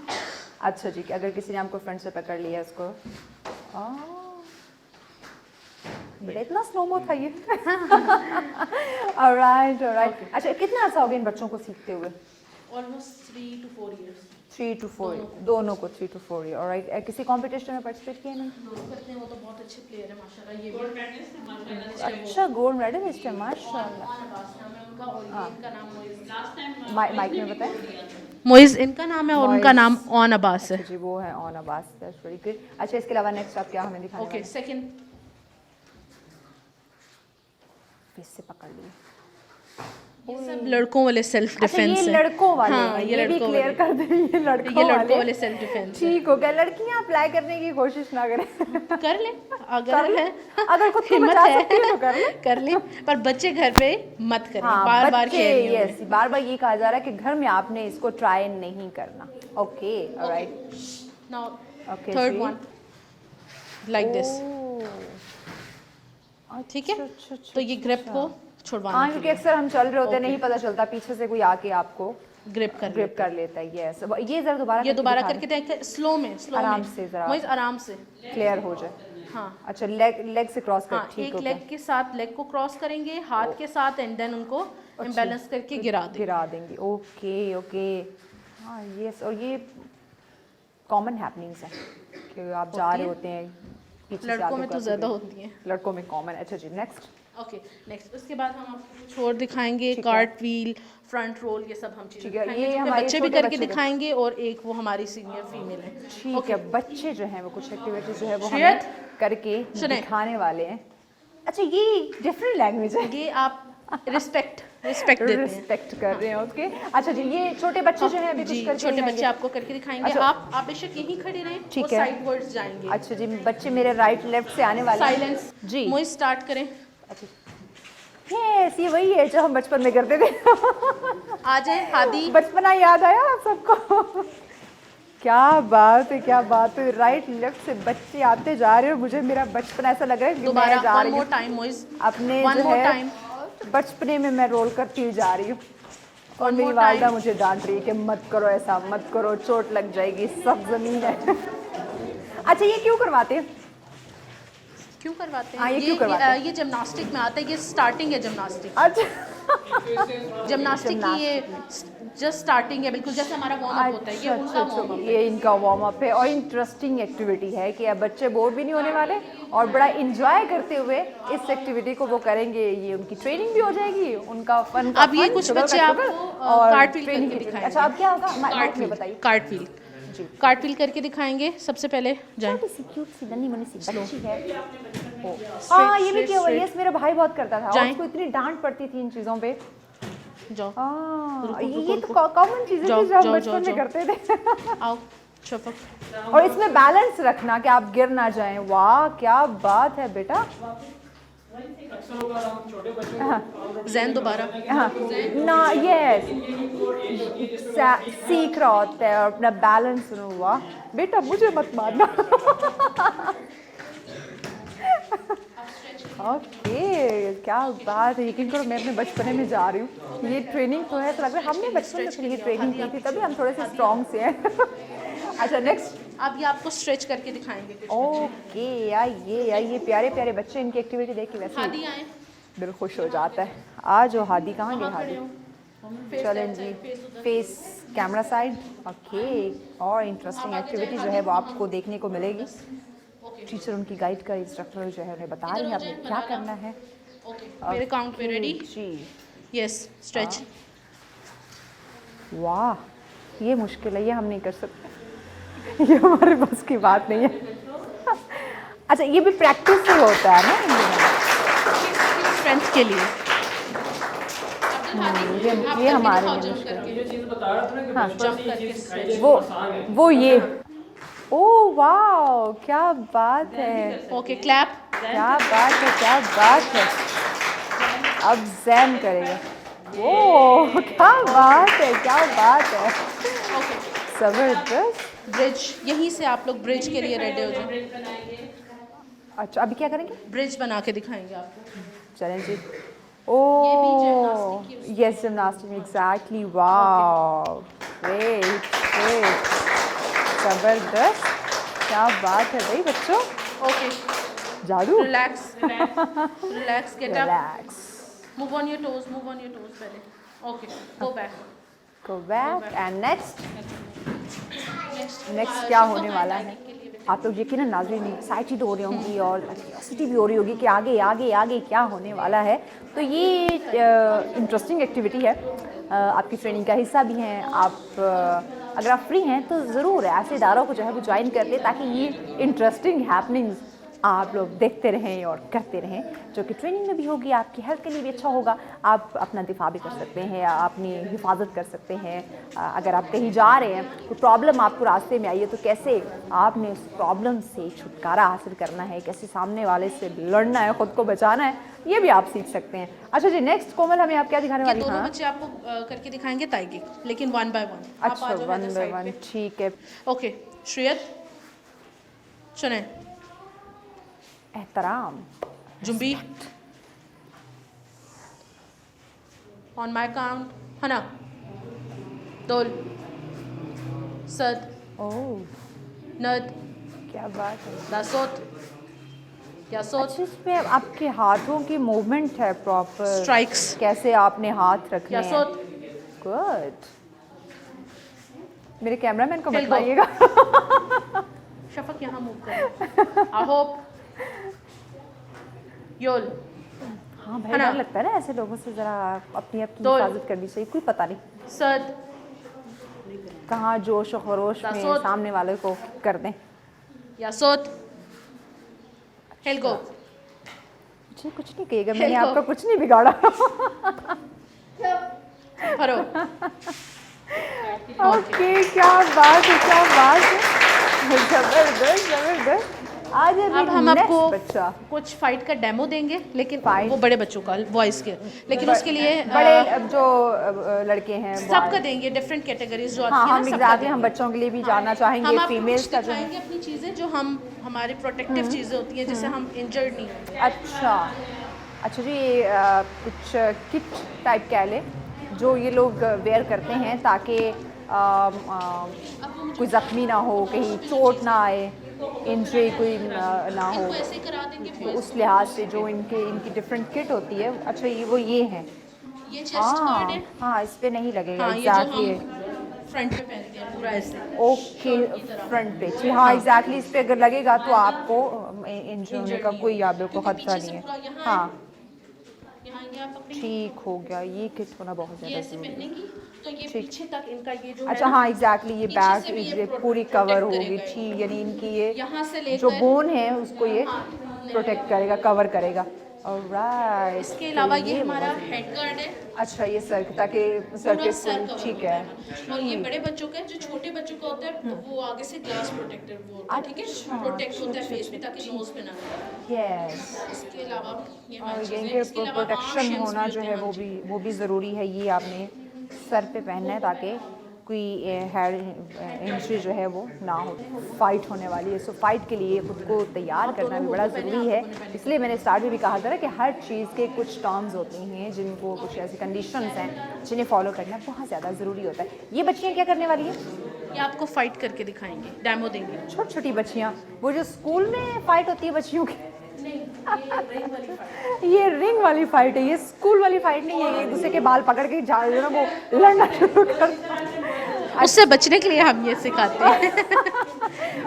अच्छा जी, अगर किसी ने आपको फ्रंट से पकड़ लिया उसको, बेटा इतना स्लो मो था ये। Alright, alright. अच्छा, कितना अर्सा हो गया इन बच्चों को सीखते हुए? ऑलमोस्ट 3 to 4 years 3 to 4, दोनों को 3 to 4 ईयर। ऑलराइट, किसी कंपटीशन में पार्टिसिपेट किया नहीं? करते हैं, वो तो बहुत अच्छे प्लेयर है माशाल्लाह। ये भी अच्छा, गोल्ड मेडलिस्ट है माशाल्लाह। उनका, और ये इनका नाम मोइज, माइक में बताएं। मोइज इनका नाम है, और उनका मोइज। नाम ऑन अब्बास है। जी, वो है on Abbas, that's very good. अच्छा, इसके अलावा नेक्स्ट आप क्या हमें दिखाने ओके, वाले? सेकंड, फिर से पकड़ लिए। ये सब लड़कों वाले सेल्फ अच्छा, डिफेंस ये है। लड़कों वाले हाँ, हैं, ये ये भी लड़कों क्लियर वाले। कर दें, ये लड़कों वाले सेल्फ डिफेंस है। ठीक हो गया। लड़कियां अप्लाई करने की कोशिश ना करें। कर ले, कर अगर ले। है, अगर खुद को हिम्मत बचा है, सकती है तो कर ले। कर ले, पर बच्चे घर पे मत करें, हाँ, बार बार बच्चे, कह रही हूँ यस, बार बार ये कहा जा रहा है कि घर में आपने इसको ट्राई नहीं करना। Okay, alright. Now Okay, third जी। वन, लाइक दिस, ठीक है। तो ये ग्रिप को हाँ, छुड़वाने क्योंकि अक्सर हम चल रहे होते हैं, नहीं पता चलता, पीछे से कोई आके आपको ग्रिप कर ग्रिप कर लेता है। यस, ये जरा दोबारा ये दोबारा करके देखें, स्लो में, स्लो आराम में, से जरा। मोइज आराम से, क्लियर हो जाए। हाँ अच्छा, लेग से क्रॉस कर, हाँ, ठीक एक हो गया। लेग के साथ लेग को क्रॉस करेंगे, हाथ के साथ, एंड देन उनको इम्बैलेंस करके गिरा देंगे। Okay, okay. हाँ, यस, और ये कॉमन हैपनिंग्स है कि आप जा रहे होते हैं, पीछे से लड़कों आके में तो काफी ज़्यादा देर- होती हैं। लड़कों में कॉमन। अच्छा जी, नेक्स्ट। ओके, नेक्स्ट, उसके बाद हम आपको कुछ और दिखाएंगे, कार्ट व्हील, फ्रंट रोल, ये सब हम चीज़ें ठीक है, दिखाएंगे, ये जो कि हमारे बच्चे भी छोटे करके बच्चे दिखाएंगे, और एक वो हमारी सीनियर फीमेल है। ठीक है, बच्चे जो हैं वो कुछ एक्टिविटीज जो है वो श्रेयत, हमें करके सुने। दिखाने वाले हैं। अच्छा, ये डिफरेंट लैंग्वेज है, ये आप रिस्पेक्ट देते हैं। रिस्पेक्ट कर रहे हैं उसके। अच्छा जी, ये छोटे बच्चे जो हैं अभी जी, कुछ करके छोटे बच्चे दिखाएंगे। आपको करके दिखाएंगे। अच्छा। आप बेशक यहीं खड़े रहें, ठीक वो है। साइड वर्ड्स जाएंगे। अच्छा जी, बच्चे मेरे राइट लेफ्ट से आने वाले हैं। साइलेंस जी। मोइज स्टार्ट करें, यस, ये वही है जो हम बचपन में करते थे। आ जाए हादी, बचपना याद आया आप सबको? क्या बात है, क्या बात है। राइट लेफ्ट से बच्चे आते जा रहे हो, मुझे मेरा बचपन ऐसा लग रहा है कि मैं दोबारा जा वन रही मोर हूँ टाइम मोइज, अपने वन जो मोर है टाइम, बचपने में मैं रोल करती हुई जा रही हूँ। और One मेरी more वालदा time. मुझे डांट रही है कि मत करो ऐसा, मत करो, चोट लग जाएगी, सब जमीन है। अच्छा, ये क्यों करवाते हैं? क्यों करवाते हैं? हाँ, ये क्यों करवाते हैं? ये जिमनास्टिक में आता है, ये स्टार्टिंग है जिमनास्टिक। अच्छा, जिमनास्टिक की ये जस्ट स्टार्टिंग है, बिल्कुल जैसे हमारा वार्म अप होता है, ये उनका वार्म अप है। ये इनका वार्म अप है, और इंटरेस्टिंग एक्टिविटी है कि अब बच्चे बोर भी नहीं होने वाले और बड़ा इंजॉय करते हुए इस एक्टिविटी को वो करेंगे। ये उनकी ट्रेनिंग भी हो जाएगी, उनका फन का अब ये फन, कुछ शुगर का बच्चे शुगर, आपको और कार्टव्हील ट्रेनिंग करके की ट्रेनिंग। दिखाएंगे। अच्छा, अब क्या होगा माइक में बताइए। कार्टव्हील, कार्टव्हील करके दिखाएंगे। सबसे पहले जाएं, छोटी सी क्यूट सी नन्ही मुन्नी सी बच्ची है। हाँ, ये भी किया हुआ है। यस, मेरा भाई बहुत करता था और जाएं। उसको इतनी डांट पड़ती थी इन चीज़ों पे। जाओ, हाँ, रुको, ये रुको, तो कॉमन चीज़ें जाओ, थी जो हम जाओ, बचपन में जाओ। करते थे। आओ शफक, और इसमें बैलेंस रखना कि आप गिर ना जाएं। वाह, क्या बात है बेटा। जैन दोबारा, हाँ, ना, यस, सीख रहा होता है और अपना बैलेंस। हुआ बेटा, मुझे मत मारना। ओके, क्या बात है। यकीन करो मैं अपने बचपने में जा रही हूँ। ये ट्रेनिंग तो है, ऐसा लग रहा है हमने बचपन में ये ट्रेनिंग की थी, तभी हम थोड़े से स्ट्रॉन्ग से हैं। अच्छा, नेक्स्ट। अब ये आपको स्ट्रेच करके दिखाएंगे कुछ बच्चे। ओके, ये प्यारे प्यारे बच्चे, इनकी एक्टिविटी देख के वैसे हादी ही आए, दिल खुश हो जाता है। आज हादी कहाँ गए? हादी चलें जी, फेस कैमरा साइड। ओके, और इंटरेस्टिंग एक्टिविटी जो है वो आपको देखने को मिलेगी। टीचर उनकी गाइड का, इंस्ट्रक्टर जो है उन्हें बता रही है आपने क्या करना है। ओके मेरे काउंट पे रेडी जी यस स्ट्रेच वाह ये मुश्किल है, ये हम नहीं कर सकते ये हमारे बस की बात नहीं है अच्छा ये भी प्रैक्टिस से होता है ना स्ट्रेंथ के लिए ये हमारे लिए मुश्किल है। ये चीज़ बता रहा था ना कि बचपन से ये चीज़ सिखाई जाए, वो आसान है। वो ये ओ वाह क्या बात है, ओके क्लैप क्या बात है, क्या बात है। अब जैन करेगा, ओ क्या बात है, क्या बात है, जबरदस्त। ब्रिज यहीं से आप लोग ब्रिज के लिए रेडी हो जाओ अच्छा अभी क्या करेंगे, ब्रिज बना के दिखाएंगे आपको चलें जी। Oh yes gymnastic exactly, wow great great, जबरदस्त, क्या बात है भाई बच्चों, ओके जादू। Relax relax get up relax, move on your toes पहले okay go back go back and next क्या होने वाला है। आप लोग यकीनन नाज़रीन एक्साइटेड हो रही होंगी और क्यूरियोसिटी भी हो रही होगी कि आगे आगे आगे क्या होने वाला है। तो ये इंटरेस्टिंग एक्टिविटी है, आपकी ट्रेनिंग का हिस्सा भी हैं आप। अगर आप फ्री हैं तो ज़रूर ऐसे इदारों को जो है वो ज्वाइन कर लें ताकि ये इंटरेस्टिंग हैपनिंग्स आप लोग देखते रहें और करते रहें, जो कि ट्रेनिंग में भी होगी, आपकी हेल्थ के लिए भी अच्छा होगा। आप अपना दिफा भी कर सकते हैं, अपनी हिफाजत कर सकते हैं। अगर आप कहीं जा रहे हैं, कोई प्रॉब्लम आपको रास्ते में आई है तो कैसे आपने उस प्रॉब्लम से छुटकारा हासिल करना है, कैसे सामने वाले से लड़ना है, ख़ुद को बचाना है, ये भी आप सीख सकते हैं। अच्छा जी नेक्स्ट कोमल हमें आप क्या दिखाने वाली हैं? दोनों बच्चे आपको करके दिखाएंगे ताइगे लेकिन वन बाय वन। अच्छा 1 by 1 ठीक है। ओके श्रेयत चुने एहतराम, जुम्बी ऑन माय काउंट हना दोल सद ओह नद क्या बात है। दासोत यासोत अच्छा इसमें आपके हाथों की मूवमेंट है प्रॉपर, स्ट्राइक्स कैसे आपने हाथ रखने हैं। यासोत गुड, मेरे कैमरामैन को Till go. बताइएगा। शफक यहाँ मूव करें आहोप योल हाँ भाई है ना? डर लगता है ना ऐसे लोगों से, ज़रा अपनी आपकी दो। हिफाजत करनी चाहिए, कोई पता नहीं सद कहाँ जोश और खरोश में दासोत। सामने वाले को कर दें। यासोत हेलगो जी कुछ नहीं कहिएगा, मैंने Hello. आपका कुछ नहीं बिगाड़ा। हरो ओके क्या बात है, क्या बात है, जबरदस्त जबरदस्त। आज अब हम आपको बच्चा कुछ फाइट का डेमो देंगे लेकिन Fight? वो बड़े बच्चों का वॉइस के, लेकिन उसके लिए बड़े अब जो लड़के हैं सबका देंगे डिफरेंट कैटेगरीज जो आती हाँ है ना, हम सबका एग्जैक्टली देंगे। हम बच्चों के लिए भी जानना हम चाहेंगे, आपको फीमेल्स कुछ का जो है। दिखाएंगे अपनी चीज़ें जो हम हमारी प्रोटेक्टिव चीज़ें होती हैं जिससे हम इंजर्ड नहीं होते। अच्छा अच्छा जी ये कुछ किट टाइप कह लें जो ये लोग वेयर करते हैं ताकि कोई ज़ख्मी ना हो, कहीं चोट ना आए, इंजरी कोई ना हो, ऐसे ही करा देंगे। तो उस लिहाज से जो इनकी डिफरेंट किट होती है। अच्छा ये हैं, ये चेस्ट गार्ड है। हाँ इस पे नहीं लगेगा हाँ ये जो एग्जैक्टली। हम फ्रंट पे पहनते हैं पूरा ऐसे। ओके फ्रंट पे जी हाँ एग्जैक्टली, इस पे अगर लगेगा तो आपको इंजरी होने का कोई आप बिल्कुल खतरा नहीं है। हाँ यहाँ ये आप पकड़ेंगे ठीक हो गया, ये किट होना बहुत ये ज़्यादा ऐसे ज़रूरी है। पहनेंगी तो ये पीछे तक इनका ये जो अच्छा है ना, हाँ एग्जैक्टली ये नीचे बैक से भी ये ये प्रो- पूरी प्रोटेक्ट कवर होगी, करेगा ये। ठीक यानी इनकी ये यहाँ से लेकर जो बोन है उसको ये प्रोटेक्ट करेगा, कवर करेगा। ऑलराइट, इसके अलावा ये हमारा हेड गार्ड है। अच्छा ये सर ताकि सर पूरा के सर cover ठीक होता है। और ये बड़े बच्चों का है, जो छोटे बच्चों का होता है वो आगे से ग्लास प्रोटेक्टर वो होता है, ठीक अच्छा, है, प्रोटेक्ट होता है फेस पे ताकि नोज पे ना लगे। यस इसके अलावा ये और हमारी चीज़ें हैं। इनके इसके अलावा arm प्रोटेक्शन shields होना भी जो होते है हैं वो भी ज़रूरी है। ये आपने सर पे पहनना है ताकि कोई हेड इंजरी जो है वो ना हो। फाइट होने वाली है, सो फाइट के लिए खुद को तैयार करना भी बड़ा ज़रूरी है। इसलिए मैंने स्टार्ट में भी कहा था ना कि हर चीज़ के कुछ टर्म्स होती हैं जिनको कुछ ऐसी कंडीशंस हैं जिन्हें फॉलो करना बहुत ज़्यादा ज़रूरी होता है। ये बच्चियाँ क्या करने वाली हैं? ये आपको फाइट करके दिखाएंगे, डेमो देंगे। छोटी छोटी बच्चियाँ, वो जो स्कूल में फाइट होती है बच्चियों की, ये रिंग वाली फाइट है, ये स्कूल वाली फाइट नहीं है। ये एक दूसरे के बाल पकड़ के जा जो ना वो लड़ना शुरू कर, उससे बचने के लिए हम ये सिखाते हैं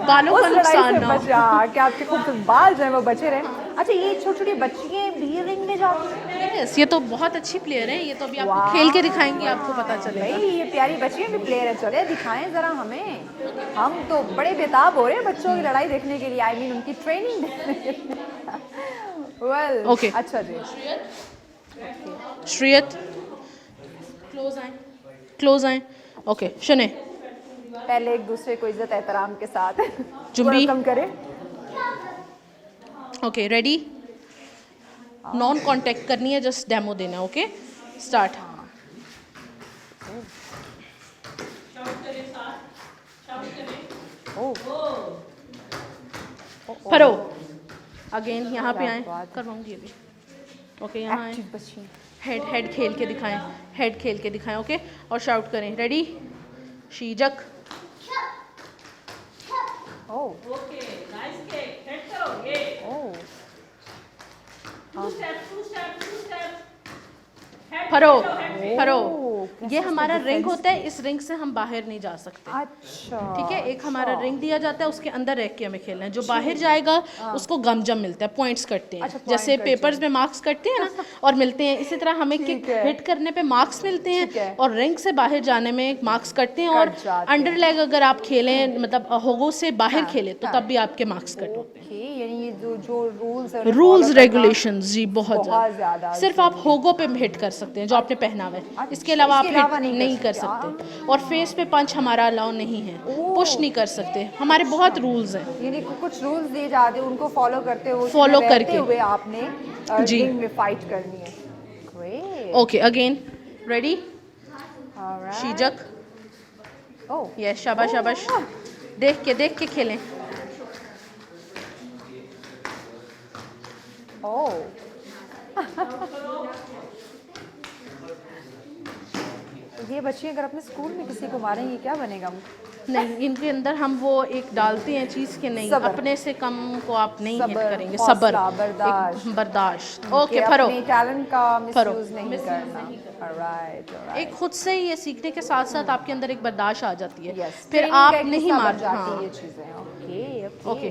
बालों उस का लड़ाई नुकसान से ना हो। बचा कि आपके खूब बाल जो है वो बचे रहें। अच्छा ये छोटी छोटी बच्चियाँ भी रिंग में जाती हैं? यस, ये तो बहुत अच्छी प्लेयर है, ये तो अभी आपको खेल के दिखाएंगे, आपको पता चलेगा। भाई ये प्यारी बच्चियाँ भी प्लेयर है, चले दिखाएं ज़रा हमें। हम तो बड़े बेताब हो रहे हैं बच्चों की लड़ाई देखने के लिए, आई मीन उनकी ट्रेनिंग देखने के लिए। Well Okay. अच्छा जी। श्रीयत क्लोज आए। ओके शने, पहले एक दूसरे को इज्जत एहतराम के साथ जुम्बी। वेलकम करें। ओके रेडी, नॉन कांटेक्ट करनी है, जस्ट डेमो देना है। Okay start. फरो अगेन यहाँ पे आए, करवाऊंगी अभी। ओके यहाँ आए, एक्टिव बच्ची। हेड खेल के दिखाएं, हेड खेल के दिखाएं। ओके और शाउट करें। रेडी, शीजक। Oh okay nice kick, head करो ये ओह टू स्टेप फरो फरो, कैसे ये इसको हमारा रिंग defense- होता है, इस रिंग से हम बाहर नहीं जा सकते। अच्छा ठीक है, एक हमारा रिंग दिया जाता है, उसके अंदर रह के हमें खेलना है। जो बाहर जाएगा उसको गम जम मिलता है, पॉइंट्स कटते हैं। अच्छा, point जैसे कटते पेपर्स में मार्क्स कटते हैं ना और मिलते हैं, इसी तरह हमें किक ठीक है। हिट करने पे मार्क्स मिलते ठीक है। हैं और रिंग से बाहर जाने में मार्क्स कटते हैं। और कट जाते हैं। अंडर लेग अगर आप खेलें, मतलब होगो से बाहर खेलें, तो तब भी आपके मार्क्स कट होते हैं। ओके, यानी ये जो जो रूल्स है रूल्स रेगुलेशंस जी बहुत बहुत ज़्यादा। ज़्यादा सिर्फ आप होगो पे हिट कर सकते हैं जो आपने पहना हुआ है, इसके अलावा आप इसके अलावा हिट नहीं नहीं कर कर सकते। और फेस पे पंच हमारा अलाउ नहीं है, पुश नहीं कर सकते, हमारे बहुत रूल्स हैं। यानी कुछ रूल्स दिए जाते हैं, उनको फॉलो करते हुए Follow उसमें रहते करके। हुए आपने जी। रिंग में फाइट करनी है। ग्रेट ओके अगेन रेडी, शीजक। ओह यस शाबाश शाबाश, देख के खेलें। ओह ये बच्चियाँ अगर अपने स्कूल में किसी को मारेंगी क्या बनेगा? नहीं, इनके अंदर हम वो एक डालते हैं चीज़ के नहीं, सब्र। अपने से कम को आप नहीं हिट सब्र, करेंगे। हौसला, सब्र, बर्दाश्त। एक बर्दाश्त। कि ओके फरो, अपने टैलेंट का फरो। मिसयूज नहीं करना। ऑलराइट एक खुद से ही ये सीखने के साथ साथ आपके अंदर एक बर्दाश्त आ जाती है, यस फिर आप नहीं मार जाती हाँ। ये चीज़ें। ओके ओके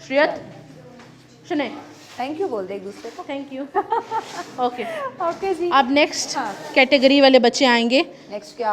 श्रेयत सुने, थैंक यू बोल दे एक दूसरे को। Thank you. ओके ओके जी। अब नेक्स्ट कैटेगरी वाले बच्चे आएंगे, नेक्स्ट क्या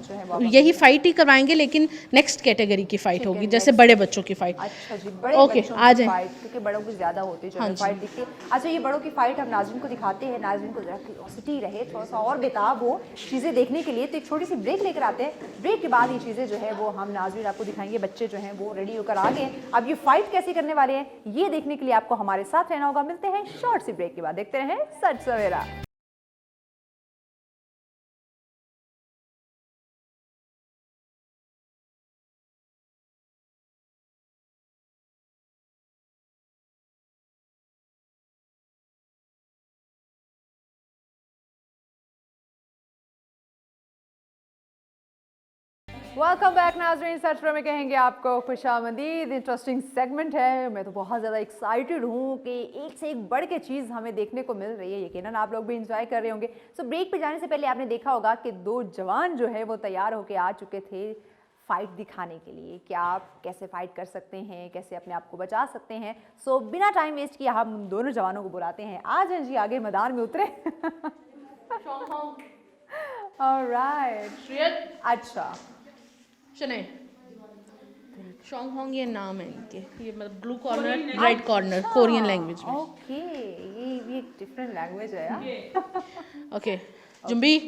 जो है वो यही फाइट ही करवाएंगे लेकिन नेक्स्ट कैटेगरी की फाइट होगी, जैसे बड़े बच्चों की फाइट। अच्छा जी, बड़े ओके, बच्चों आ की जाएं। फाइट, क्योंकि बड़ों की ज़्यादा होती है जो हाँ है जी। फाइट दिखती है। अच्छा ये बड़ों की फाइट हम नाज़रीन को दिखाते हैं, नाज़रीन को जरा क्यूरियोसिटी रहे, थोड़ा सा और बेताब हो चीज़ें देखने के लिए, तो एक छोटी सी ब्रेक लेकर आते हैं। ब्रेक के बाद ये चीज़ें जो है वो हम नाज़रीन आपको दिखाएंगे। बच्चे जो हैं वो रेडी होकर आ गए, अब ये फाइट कैसे करने वाले हैं ये देखने के लिए आपको हमारे साथ रहना होगा। मिलते हैं शॉर्ट सी ब्रेक के बाद, देखते रहें सच सवेरा। वेलकम बैक नाज़रीन, सच में कहेंगे आपको खुशामदीद। इंटरेस्टिंग सेगमेंट है, मैं तो बहुत ज़्यादा एक्साइटेड हूँ कि एक से एक बढ़ के चीज़ हमें देखने को मिल रही है। यकीनन आप लोग भी इंजॉय कर रहे होंगे। सो ब्रेक पे जाने से पहले आपने देखा होगा कि दो जवान जो है वो तैयार होकर आ चुके थे फाइट दिखाने के लिए कि आप कैसे फाइट कर सकते हैं, कैसे अपने आप को बचा सकते हैं। सो बिना टाइम वेस्ट किए हम दोनों जवानों को बुलाते हैं, आ जाएं जी आगे मैदान में उतरे। ऑलराइट श्रेयत अच्छा सुने, शोंग होंग ये नाम है इनके, ये मतलब blue corner red corner Korean language में। ओके, ये भी एक डिफरेंट लैंग्वेज है यार। Okay zombie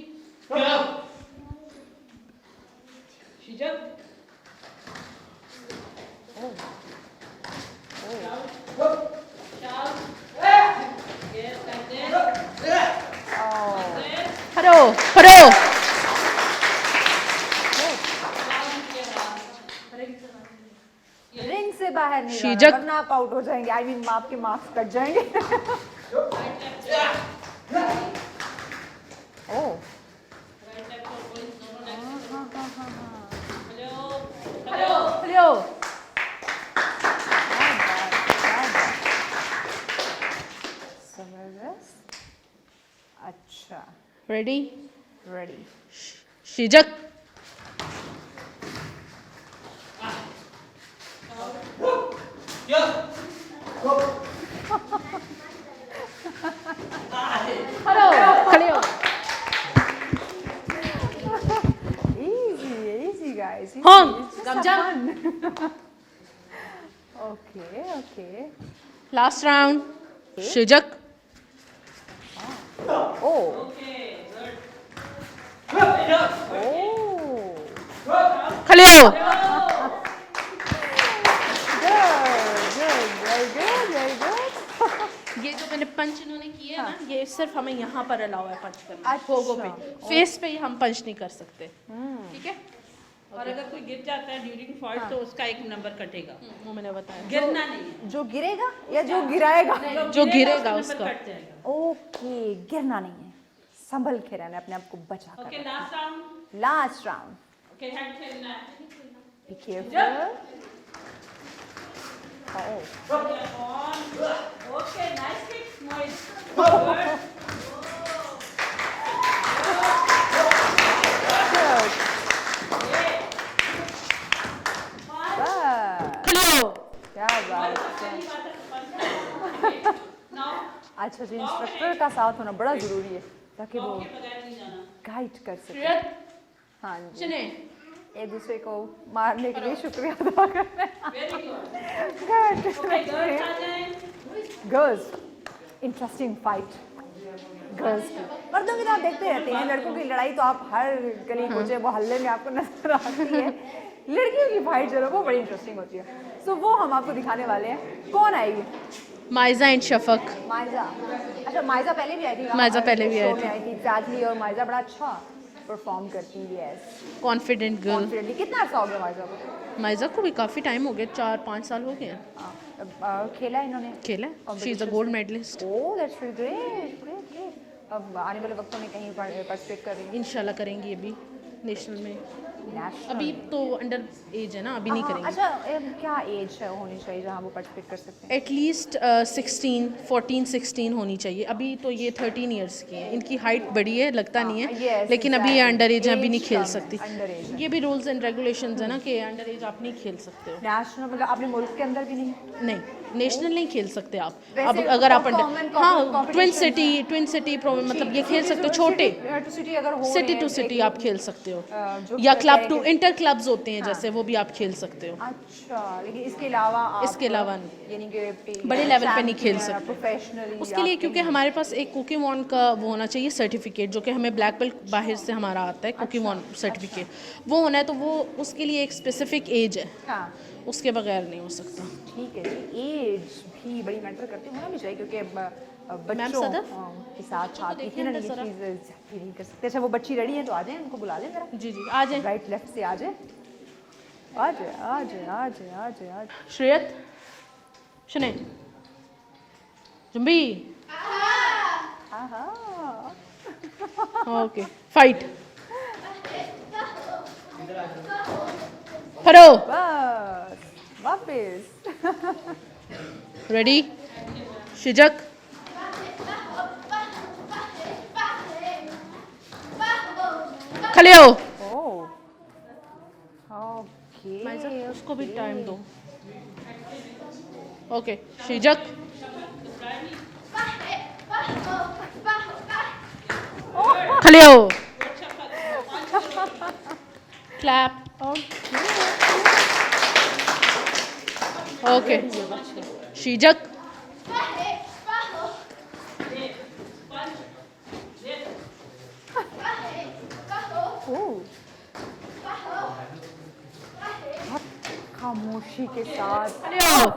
furrow furrow. Ring से बाहर नहीं शीजक। जाना वरना आप आउट हो जाएंगे, आई मीन आपके मार्क्स कट जाएंगे। ओह हेलो जबरदस्त। अच्छा रेडी रेडी। शीजक guys. हाँ, It's just गमजा। fun. Okay, okay. Last round शिजक Oh. Oh. खड़े हो। Good, very good, very good. ये जो मैंने पंच इन्होंने किए हैं ना, ये सिर्फ हमें यहाँ पर अलाउ है पंच करना, अच्छा। पोगो पे, फेस पे ही हम पंच नहीं कर सकते, ठीक है? और अगर कोई गिर जाता है ड्यूरिंग फाइट तो उसका एक नंबर कटेगा, वो मैंने बताया। गिरना नहीं है, जो गिरेगा या जो गिराएगा? जो गिरेगा नंबर उसका। कट जाएगा। ओके, गिरना नहीं है, संभल के रहना है, अपने आप को बचा ओके कर। Last round. Last round, okay hand खेलना है। Be careful. Okay nice kick Moiz. खड़े हो। क्या बात है। अच्छा जी, इंस्ट्रक्टर का साथ होना बड़ा जरूरी है ताकि वो गाइड कर सके। हाँ जी, चले। एक दूसरे को मारने के लिए शुक्रिया अदा करना है। गर्ल्स, इंटरेस्टिंग फाइट गर्ल्स की। मर्दों की तो आप देखते रहते हैं, लड़कों की लड़ाई तो आप हर गली कोचे मोहल्ले में आपको नजर आती है। लड़कियों की फाइट जो है वो बड़ी इंटरेस्टिंग होती है। सो वो हम आपको दिखाने वाले हैं। कौन आएगी? माइजा एंड शफक। माइजा। अच्छा, माइजा पहले भी आई थी। माइजा पहले भी आई शो में आई थी एग्जैक्टली, और माइजा बड़ा अच्छा परफॉर्म करती है। Confident girl. कॉन्फिडेंटली। कितना अर्सा हो गया माइजा को? माइजा को भी काफ़ी टाइम हो गया, 4-5 साल हो गए हैं खेला इन्होंने? खेला। She is a gold medallist. Oh that's great great great. अब आने वाले वक्तों में कहीं पार्टिसिपेट कर रही है? इंशाल्लाह करेंगी अभी नेशनल में। नेशनल अभी तो अंडर एज है ना, अभी नहीं करेंगे। अच्छा, क्या एज होनी चाहिए जहाँ वो पार्टिसिपेट कर सकते हैं? एटलीस्ट 14-16 होनी चाहिए। अभी तो ये 13 इयर्स की है, इनकी हाइट बड़ी है, लगता नहीं है, yes, लेकिन अभी ये अंडर एज है, अभी Age नहीं खेल कम है, सकती। under age है। ये भी रूल्स एंड रेगुलेशंस है ना कि अंडर एज आप नहीं खेल सकते हो। नेशनल मतलब अपने मुल्क के अंदर भी नहीं? नहीं, नेशनल नहीं खेल सकते आप। वैसे अब अगर आप common अंडर, हाँ, competition ट्विन सिटी मतलब ये खेल सकते हो, छोटे टू सिटी अगर हो सिटी रहे टू हैं, सिटी एक- आप खेल सकते हो, जो या कह क्लब रहे टू हैं कि- इंटर क्लब्स होते हैं जैसे, वो भी आप खेल सकते हो। अच्छा, लेकिन इसके अलावा आप इसके अलावा नहीं। यानी कि बड़े लेवल पे नहीं खेल सकते। प्रोफेशनली उसके लिए क्योंकि हमारे पास एक कुकी वॉन का वो होना चाहिए सर्टिफिकेट, जो कि हमें ब्लैक बेल्ट बाहर से हमारा आता है, कुकी वॉन सर्टिफिकेट वो होना है, तो वो उसके लिए एक स्पेसिफिक एज है, हाँ उसके बगैर नहीं हो सकता। ठीक है जी। एज भी बड़ी मैटर करती होना भी चाहिए, क्योंकि मैम बच्चों सदर? के साथ साथ देखिए यकीनन ये अंदर चीज़ जाती नहीं कर सकते। अच्छा, वो बच्ची रेडी है तो आ जाए, उनको बुला लें जरा। जी जी, आ जाए। राइट लेफ्ट से आ जाए, आ जाए आ जाए आ जाए आ जाए आ जाए। श्रेयत शने जुम्बी, आहा, ओके फाइट। फरो बस वापस। रेडी शिजक खड़े हो। ओह ओके, उसको भी टाइम दो। ओके शिजक खड़े हो। क्लैप। ओके शिजक खामोशी के साथ, खड़े हो।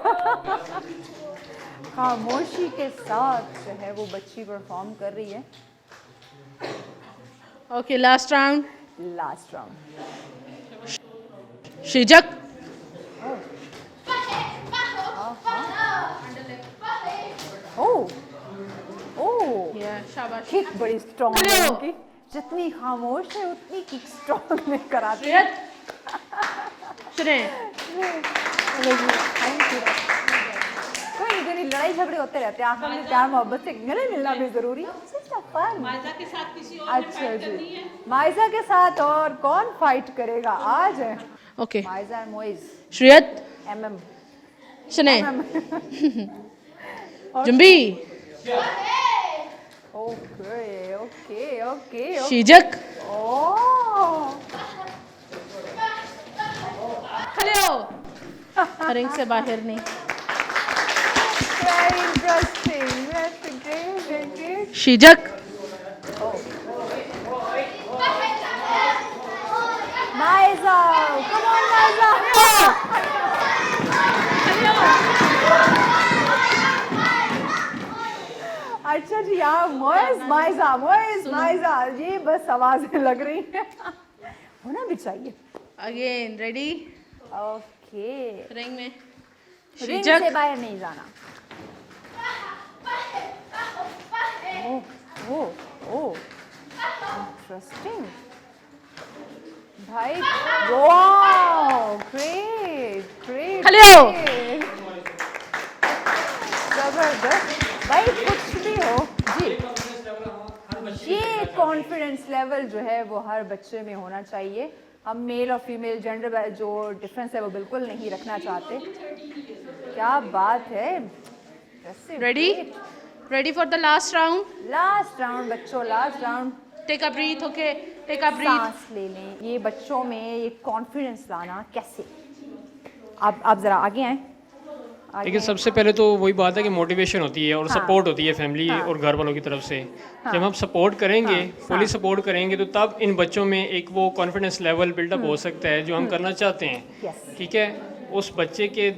खामोशी के साथ जो है वो बच्ची परफॉर्म कर रही है। Okay last round last round. शिजक ओह ओह, शाबाश। किक बड़ी स्ट्रॉन्ग खड़े है हो। उनकी। जितनी खामोश है उतनी किक स्ट्रॉन्ग में कराती है। श्रेयत सुने कोई नहीं, लड़ाई झगड़े होते रहते हैं, आखिर में प्यार मोहब्बत से गले मिलना भी जरूरी है। माइजा के साथ किसी और ने अच्छा फाइट करनी जी, है। माइजा के साथ और कौन फाइट करेगा आज? ओके माइजा एंड मोइज श्रेयत एमएम सुने जुम्बी ओके ओके ओके शिजक ओह रिंग से बाहर नहीं। Very interesting. That's great. शीजक, Maiza, come on, Maiza. अच्छा जी, यहाँ मोइज माइजा, ये बस आवाजें लग रही हैं। होना भी चाहिए। अगेन रेडी, ओके, रिंग में। रिंग शीजक, से बाहर नहीं जाना। ओह, इंटरेस्टिंग भाई, वाओ, ग्रेट। हेलो। जबरदस्त भाई, कुछ भी हो जी, ये कॉन्फिडेंस लेवल जो है वो हर बच्चे में होना चाहिए। हम मेल और फीमेल जेंडर जो डिफरेंस है वो बिल्कुल नहीं रखना चाहते। क्या बात है। Ready for the last round. Last round बच्चों, last round. Take a breath, okay, take a breath. सांस ले लें। ये बच्चों में ये कॉन्फिडेंस लाना कैसे, आप जरा आगे आए। देखिए, सबसे पहले तो वही बात है कि मोटिवेशन होती है और सपोर्ट होती है फैमिली और घर वालों की तरफ से। जब हम सपोर्ट करेंगे, फुली सपोर्ट करेंगे, तो तब इन बच्चों में एक वो कॉन्फिडेंस लेवल बिल्डअप हो सकता है जो हम करना चाहते हैं। ठीक है, उस बच्चे के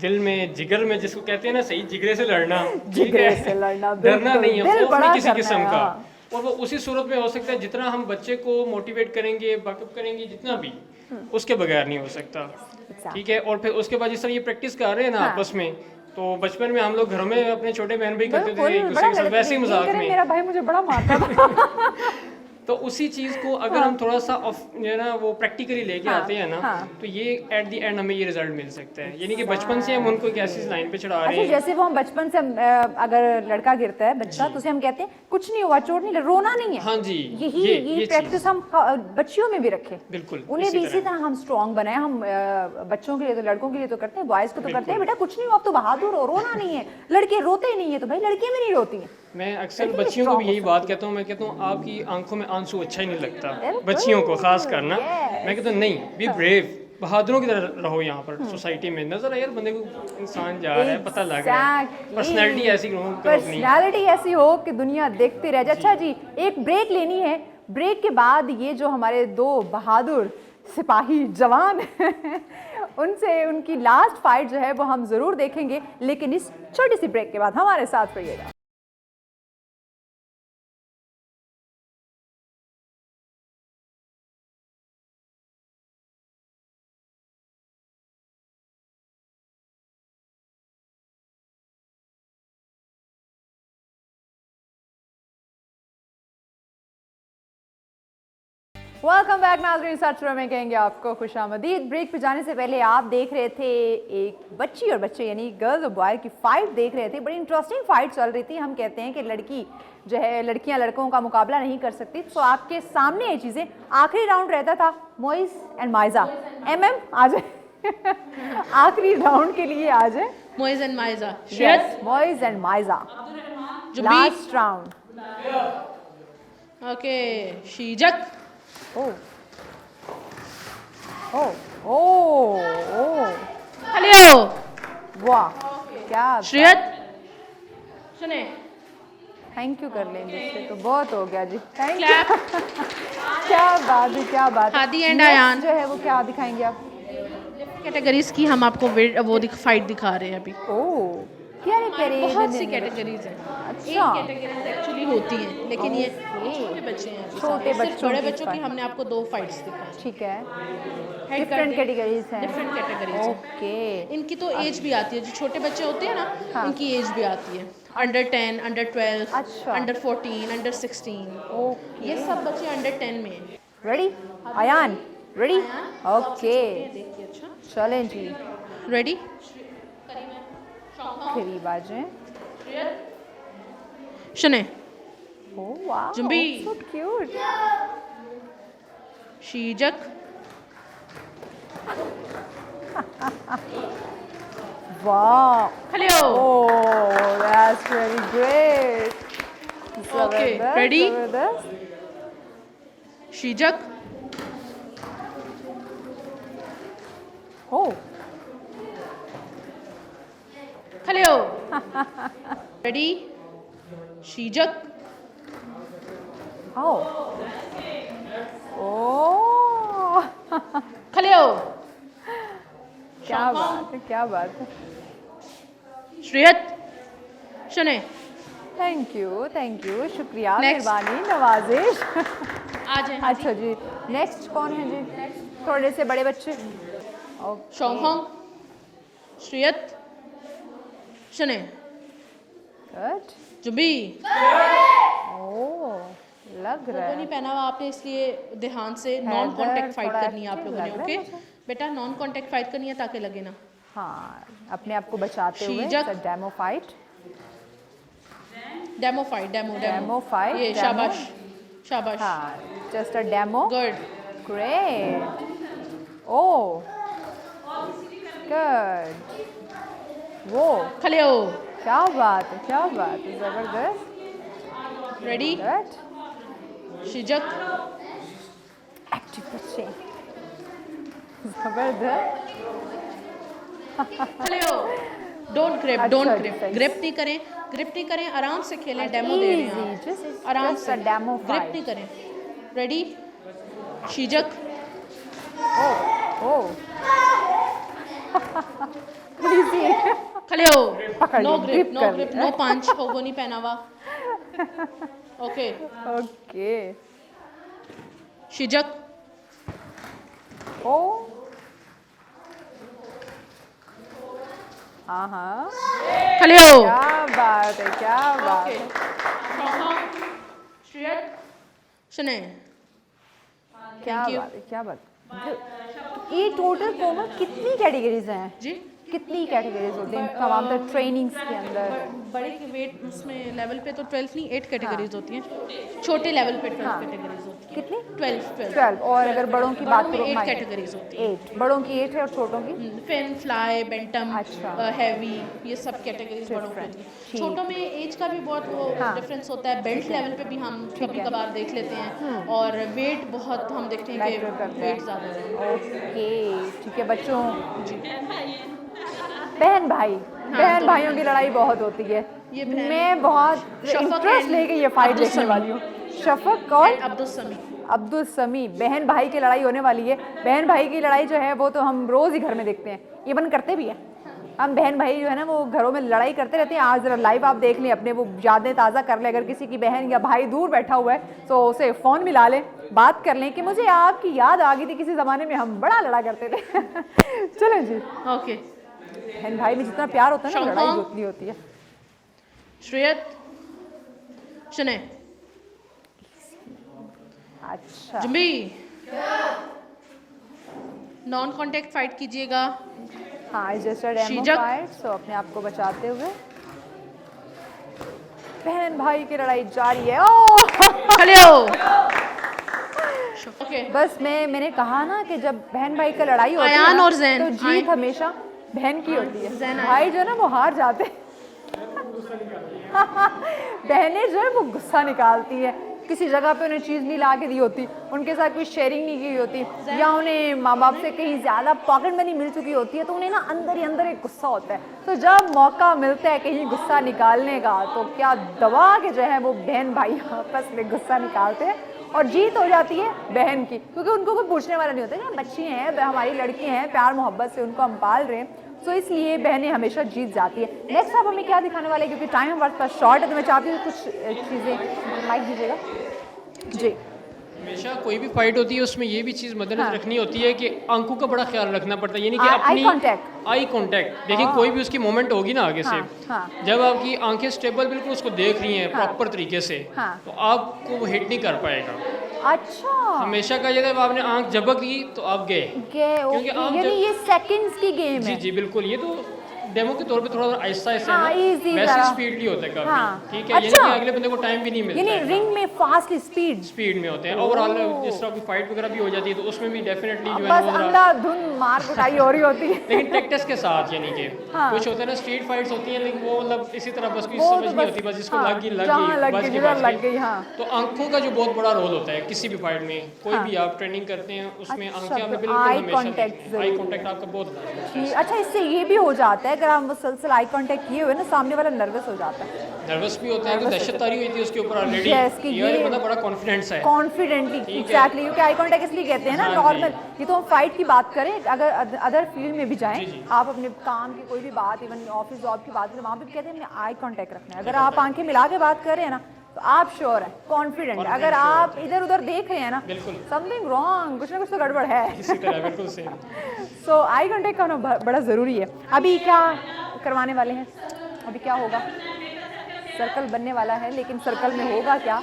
दिल में, जिगर में, जिसको कहते हैं ना, सही जिगरे से लड़ना, जिगरे से लड़ना, डरना नहीं है, दिल खौफ बड़ा नहीं किसी करना किस्म है, का। हाँ। और वो उसी सूरत में हो सकता है जितना हम बच्चे को मोटिवेट करेंगे, बैकअप करेंगे, जितना भी, उसके बगैर नहीं हो सकता। ठीक है, और फिर उसके बाद जिस तरह ये प्रैक्टिस कर रहे हैं ना आपस में, तो बचपन में हम लोग घरों में अपने छोटे बहन भाई करते थे एक दूसरे के साथ वैसे ही मजाक में। मेरा भाई मुझे बड़ा मारता था। तो उसी चीज़ को अगर हम थोड़ा सा जो है ना वो प्रैक्टिकली लेके आते हैं ना, तो ये एट द एंड हमें ये रिजल्ट मिल सकता है। यानी कि बचपन से हम उनको एक ऐसी लाइन पे चढ़ा रहे हैं। जैसे वो हम बचपन से अगर लड़का गिरता है बच्चा, तो उसे हम कहते हैं कुछ नहीं हुआ, चोट नहीं लगी, रोना नहीं है। हाँ जी, यही प्रैक्टिस हम बच्चियों में भी रखें। बिल्कुल, उन्हें भी इसी तरह हम स्ट्रॉन्ग बनाए। हम बच्चों के लिए तो, लड़कों के लिए तो करते हैं, बॉयज को तो करते हैं, बेटा कुछ नहीं हुआ, आप तो बहादुर हो, रोना नहीं है। लड़के रोते नहीं है, तो भाई लड़कियां भी नहीं रोती हैं। मैं अक्सर बच्चियों को भी यही बात कहता हूँ। मैं कहता हूँ आपकी आंखों में आंसू अच्छा ही नहीं लगता, बच्चियों को खास करना। मैं कहता हूँ नहीं, बी ब्रेव, बहादुरों की तरह रहो यहाँ पर सोसाइटी में। नजर यार बंदे को इंसान जा रहा है, पता लग रहा है, पर्सनैलिटी ऐसी हो, पर्सनैलिटी ऐसी हो कि दुनिया देखती रह जाए। अच्छा जी, एक ब्रेक लेनी है। ब्रेक के बाद ये जो हमारे दो बहादुर सिपाही जवान उनसे उनकी लास्ट फाइट जो है वो हम जरूर देखेंगे, लेकिन इस छोटी सी ब्रेक के बाद हमारे साथ रहिएगा। वेलकम बैक नाज़रीन, सच में कहेंगे आपको खुशामदीद। ब्रेक पे जाने से पहले आप देख रहे थे एक बच्ची और बच्चे यानी गर्ल्स और बॉय की फाइट देख रहे थे। बड़ी इंटरेस्टिंग फाइट चल रही थी। हम कहते हैं कि लड़की जो है, लड़कियां लड़कों का मुकाबला नहीं कर सकती। तो आपके सामने ये चीज़ें, आखिरी राउंड रहता था मोइज एंड माइजा। आ जाए आखिरी राउंड के लिए आ जाए। Moiz and Maiza, Moiz and Maiza, last round. Okay, शीजक, हेलो, वाह, क्या श्रेयत, सुने, थैंक यू कर लेंगे इससे तो बहुत हो गया जी। Thank you. क्या बात है, क्या बात है। हादी एंड अयान जो है वो क्या दिखाएंगे आप? कैटेगरीज की हम आपको वो फाइट दिखा रहे हैं अभी। ओह, क्या बहुत सी कैटेगरीज हैं। अच्छा, एक कैटेगरीज एक्चुअली होती हैं, लेकिन ये छोटे बच्चे हैं, छोटे बच्चों बड़े की बच्चों की हमने आपको 2 फाइट्स दिखाई। ठीक है, डिफरेंट कैटेगरीज हैं। Different categories okay. इनकी तो एज भी आती है, जो छोटे बच्चे होते हैं ना, हाँ। इनकी एज भी आती है, अंडर 10, अंडर 12, अच्छा। Under 14, under 16। ओके, ये सब बच्चे अंडर 10 में हैं। रेडी अयान? रेडी? ओके, देखिए, अच्छा, चलें जी, रेडी, करीब आ जाएं। सुने, ओह वाह, जुम्बी। सो क्यूट। शीजक, वाह, hello, oh, that's very great. Okay, जबरदस्त, ready? जबरदस्त। शीजक, Oh, रेडी, शीजक, आओ। ओ खड़े हो, क्या बात है, क्या बात है। श्रेयत, शने, थैंक यू, शुक्रिया, Next. मेहरबानी, नवाजिश। आ जाए। अच्छा जी, नेक्स्ट कौन है जी? थोड़े से बड़े बच्चे। ओके। शोंगहोंग, श्रेयत, शने, गुड। जुबी। ओ लग रहा लोगों ने है पहना हुआ आपने, इसलिए ध्यान से हैदर नॉन कांटेक्ट फाइट थोड़ा करनी है आप active लोगों ने, लग रहा ओके है मुझे। बेटा, नॉन कांटेक्ट फाइट करनी है ताकि लगे ना। हाँ, अपने आप को बचाते हुए। शीजक। Demo fight. Demo fight, demo Demo fight, ये demo। शाबाश, शाबाश, हाँ, just a demo. Good. Great. Oh good. वो खड़े हो, क्या बात है, क्या बात है, जबरदस्त। Ready, good. शीजक, एक्टिव बच्चे, जबरदस्त। खड़े हो, डोंट ग्रिप, अच्छा, डोंट ग्रिप, defense। ग्रिप नहीं करें, आराम से खेलें, डेमो दे रहे हैं आप, Just आराम just से, a demo ग्रिप fight। नहीं करें। रेडी, शीजक, ओ प्लीज खड़े हो, पकड़ नो ली, ग्रिप, grip नो कर ग्रिप, लिया। नो पंच, होगो नहीं पहना हुआ, ओके। ओके। शीजक, ओ हाँ, खड़े हो, क्या बात है, क्या बात ओके। है, श्रेयत, शने, क्या Thank you। बात है, क्या बात है। ये टोटल कोमल कितनी कैटेगरीज हैं? जी, कितनी कैटेगरीज होती हैं तमाम तर ट्रेनिंग्स के अंदर? बड़े के वेट उसमें लेवल पे तो 12 नहीं 8 कैटेगरीज होती हैं, छोटे लेवल पे 12 कैटेगरीज होती हैं, कितनी? 12 12। और अगर बड़ों की बात बड़ों करो, में 8 कैटेगरीज होती हैं, 8 बड़ों की 8 है और छोटों की फिन, फ्लाई, बेंटम, अच्छा। हैवी, ये सब कैटेगरीज बड़ों की होती हैं। ठीक। छोटों में एज का भी बहुत वो हाँ। डिफरेंस होता है, बेल्ट लेवल पे भी हम कभी कभार देख लेते हैं, और वेट बहुत हम देखते हैं मैटर कि करता वेट है। ज़्यादा है। ओके, ठीक है बच्चों। बहन भाई, हाँ, बहन तो भाइयों की लड़ाई बहुत होती है। ये बहन- मैं बहुत शफक इंटरेस्ट and लेके ये फाइट अब्दुल देखने समी। वाली हूँ। शफक कौन? अब्दुल समी, अब्दुल समी। बहन भाई की लड़ाई होने वाली है। बहन भाई की लड़ाई जो है वो तो हम रोज ही घर में देखते हैं, इवन करते भी हैं। हम बहन भाई जो है ना वो घरों में लड़ाई करते रहते हैं। आज जरा लाइव आप देख लें, अपने वो यादें ताज़ा कर लें। अगर किसी की बहन या भाई दूर बैठा हुआ है तो उसे फ़ोन मिला लें, बात कर लें कि मुझे आपकी याद आ गई थी, किसी ज़माने में हम बड़ा लड़ा करते थे। चलें जी। ओके। बहन भाई में जितना प्यार होता है ना, लड़ाई भी उतनी होती है। श्रेयत, शने, अच्छा, जुम्बी, नॉन कांटेक्ट फाइट कीजिएगा। हाँ, जस्ट अ डेमो शीजक। फाइट। सो अपने आप को बचाते हुए बहन भाई की लड़ाई जारी है। ओह खड़े हो, ओके। बस मैंने कहा ना कि जब बहन भाई का लड़ाई होती है अयान ना, और जैन, तो जीत आयन। हमेशा बहन की होती है। जैन, भाई जो है ना वो हार जाते हैं। बहनें जो है वो गुस्सा निकालती है, किसी जगह पे उन्हें चीज़ नहीं ला के दी होती, उनके साथ कोई शेयरिंग नहीं की होती, या उन्हें माँ बाप से कहीं ज़्यादा पॉकेट मनी मिल चुकी होती है, तो उन्हें ना अंदर ही अंदर एक गुस्सा होता है। तो जब मौका मिलता है कहीं गुस्सा निकालने का, तो क्या दबा के जो है वो बहन भाई आपस में गुस्सा निकालते हैं और जीत हो जाती है बहन की, क्योंकि उनको कोई पूछने वाला नहीं होता कि बच्ची हैं, हमारी लड़की हैं, प्यार मोहब्बत से उनको हम पाल रहे हैं। तो इसलिए बहनें हमेशा जीत जाती है। नेक्स्ट आप हमें क्या दिखाने वाले हैं, क्योंकि टाइम हमारे पास शॉर्ट है, तो मैं चाहती हूँ कुछ चीज़ें माइक दीजिएगा जी। हमेशा कोई भी फाइट होती है उसमें ये भी चीज़ मद्देनजर रखनी होती है कि आंखों का बड़ा ख्याल रखना पड़ता है, यानी कि आई अपनी कांटेक्ट। Eye contact. देखिए कोई भी उसकी मोमेंट होगी ना आगे से, हाँ। जब आपकी आंखें स्टेबल बिल्कुल उसको देख रही हैं प्रॉपर तरीके से, हाँ। तो आपको वो हिट नहीं कर पाएगा। अच्छा, हमेशा का ये जब आपने आंख झपक दी तो आप गए। क्योंकि आप यानी जब- ये सेकंड्स की गेम जी है। जी बिल्कुल, ये तो डेमो के तौर पे थोड़ा आहिस्ता आहिस्ता हाँ, है ना, easy वैसे जरा। स्पीडली होता है काफी। हाँ। ठीक है, यानी अच्छा। कि अगले बंदे को टाइम भी नहीं मिलता यानी है। रिंग में फास्ट स्पीड, स्पीड में होते हैं ओवरऑल। जिस तरह की फाइट वगैरह भी हो जाती है तो उसमें भी डेफिनेटली जो है बस वो जरा- अंधाधुन मार कुटाई हो रही होती है। लेकिन टैक्टिस के साथ, यानी कि हाँ। कुछ होता है ना स्ट्रीट फाइट्स होती हैं, लेकिन वो मतलब इसी तरह बस कोई वो समझ तो नहीं होती, बस जिसको हाँ, लग गई जहाँ लग बस गई, की जिधर बस लग की। गई, हाँ। तो आंखों का जो बहुत बड़ा रोल होता है किसी भी फाइट में, कोई हाँ। भी आप ट्रेनिंग करते हैं उसमें अच्छा, आंखें आपने तो बिल्कुल eye हमेशा contact देखनी है। आई जरूरी कांटेक्ट आपका बहुत लाजमी है। अच्छा, इससे ये भी हो जाता है अगर आप मुसलसल आई कांटेक्ट किए हुए ना, सामने वाला नर्वस हो जाता है, नर्वस भी होता है कि दहशत तारी हुई थी उसके ऊपर ऑलरेडी। Yes, कि ये ये- बंदा बड़ा कॉन्फिडेंस है। कॉन्फिडेंटली, एग्जैक्टली, क्योंकि आई कांटेक्ट इसलिए कहते हैं ना नॉर्मल, ये तो हम फाइट की बात करें, अगर अदर फील्ड में भी जाएं, आप अपने काम की कोई भी बात, इवन ऑफिस जॉब की बात करें, वहाँ पे भी कहते हैं हमें आई कांटेक्ट रखना है। अगर आप आंखें मिला के बात कर रहे हैं ना, तो आप श्योर है, कॉन्फिडेंट। अगर आप इधर उधर देख रहे हैं ना, समथिंग रॉन्ग, कुछ ना कुछ तो गड़बड़ है। इसी तरह बिल्कुल सही। सो आई कांटेक्ट करना बड़ा ज़रूरी है। अभी क्या करवाने वाले हैं, अभी क्या होगा? सर्कल बनने वाला है, लेकिन सर्कल में होगा क्या?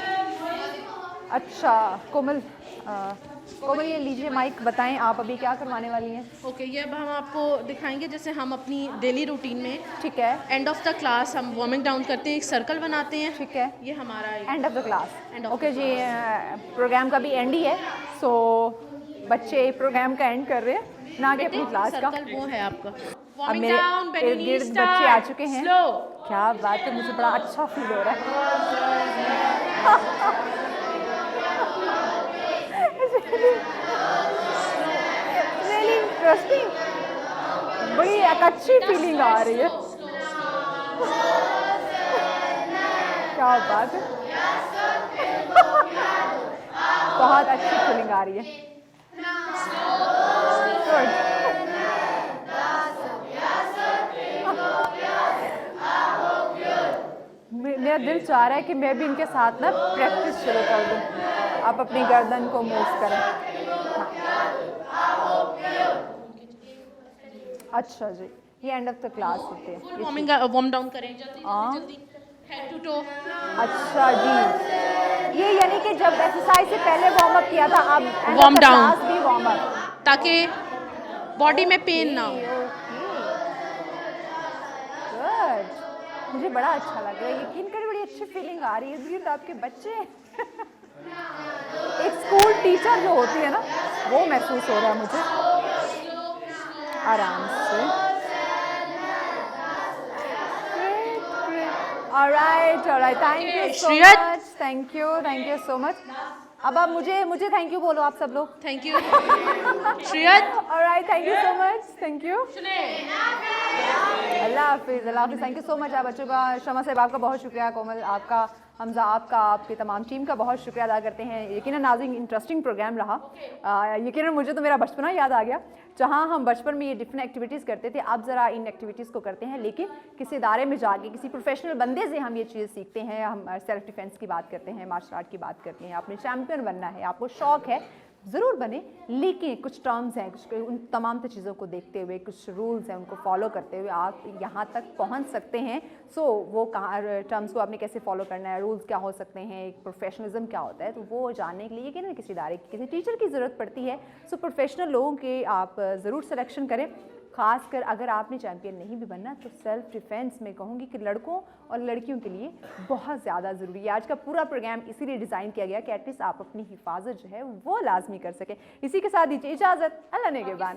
अच्छा कोमल, कोमल ये लीजिए माइक, बताएं आप अभी क्या करवाने वाली हैं? ओके, ये अब हम आपको दिखाएंगे जैसे हम अपनी डेली रूटीन में ठीक है, एंड ऑफ द क्लास हम वार्मिंग डाउन करते हैं, एक सर्कल बनाते हैं। ठीक है, ये हमारा end of the class. End of okay जी, प्रोग्राम का भी एंड ही है, सो बच्चे प्रोग्राम का एंड कर रहे हैं, ना कि अपनी क्लास का। सर्कल वो है आपका। अब वार्मिंग मेरे डाउन, इर्द बेनी गिर्द स्टार्ट, बच्चे आ चुके हैं। स्लो। क्या बात है, मुझे बड़ा अच्छा फील हो रहा है। रियली इंटरेस्टिंग, बड़ी एक अच्छी फीलिंग आ रही है। क्या बात है, बहुत अच्छी फीलिंग आ रही है। Good. मेरा दिल चाह रहा है कि मैं भी इनके साथ ना प्रैक्टिस शुरू कर दूं। आप अपनी गर्दन को मूव करें। हाँ। अच्छा जी, ये एंड ऑफ द क्लास होते हैं। वार्मिंग वार्म डाउन करें जल्दी हाँ। जल्दी, हेड टू टो। अच्छा जी, ये यानी कि जब एक्सरसाइज से पहले वार्म अप किया था, अब end of Warm the down. Class भी वार्म अप, ताकि बॉडी में पेन ना हो। गुड, मुझे बड़ा अच्छा लग रहा है, यकीन करिए बड़ी अच्छी फीलिंग आ रही है। तो आपके बच्चे एक स्कूल टीचर जो होती है ना, वो महसूस हो रहा है मुझे। आराम से, alright alright, thank you so Shreyas. Much, thank you so much. अब आप मुझे थैंक यू बोलो आप सब लोग। Thank you Shreyas. Alright, thank you so much, thank you. अल्लाह हाफिज़, अल्लाह हाफिज़, थैंक यू सो मच आप बच्चों का। शमा साहब आपका बहुत शुक्रिया, कोमल आपका, हमजा आपका, आपकी तमाम टीम का बहुत शुक्रिया अदा करते हैं। यकीनन नाज़रीन इंटरेस्टिंग प्रोग्राम रहा। यकीनन मुझे तो मेरा बचपना याद आ गया, जहाँ हम बचपन में ये डिफरेंट एक्टिविटीज़ करते थे। अब ज़रा इन एक्टिविटीज़ को करते हैं, लेकिन किसी इदारे में जाके किसी प्रोफेशनल बंदे से हम ये चीज़ सीखते हैं। हम सेल्फ डिफेंस की बात करते हैं, मार्शल आर्ट की बात करते हैं। आपने चैम्पियन बनना है, आपको शौक़ है, ज़रूर बने, लेकिन कुछ टर्म्स हैं, कुछ उन तमाम चीज़ों को देखते हुए, कुछ रूल्स हैं, उनको फॉलो करते हुए आप यहाँ तक पहुँच सकते हैं। सो वो कहाँ टर्म्स को आपने कैसे फॉलो करना है, रूल्स क्या हो सकते हैं, एक प्रोफेशनलिज्म क्या होता है, तो वो जानने के लिए कि ना किसी इदारे की, किसी टीचर की ज़रूरत पड़ती है। सो प्रोफेशनल लोगों के आप ज़रूर सिलेक्शन करें। खासकर अगर आपने चैम्पियन नहीं भी बनना, तो सेल्फ डिफेंस में कहूँगी कि लड़कों और लड़कियों के लिए बहुत ज़्यादा ज़रूरी है। आज का पूरा प्रोग्राम इसीलिए डिज़ाइन किया गया कि एटलीस्ट आप अपनी हिफाजत जो है वो लाजमी कर सकें। इसी के साथ दीजिए इजाज़त, अल्लाह ने के बाद।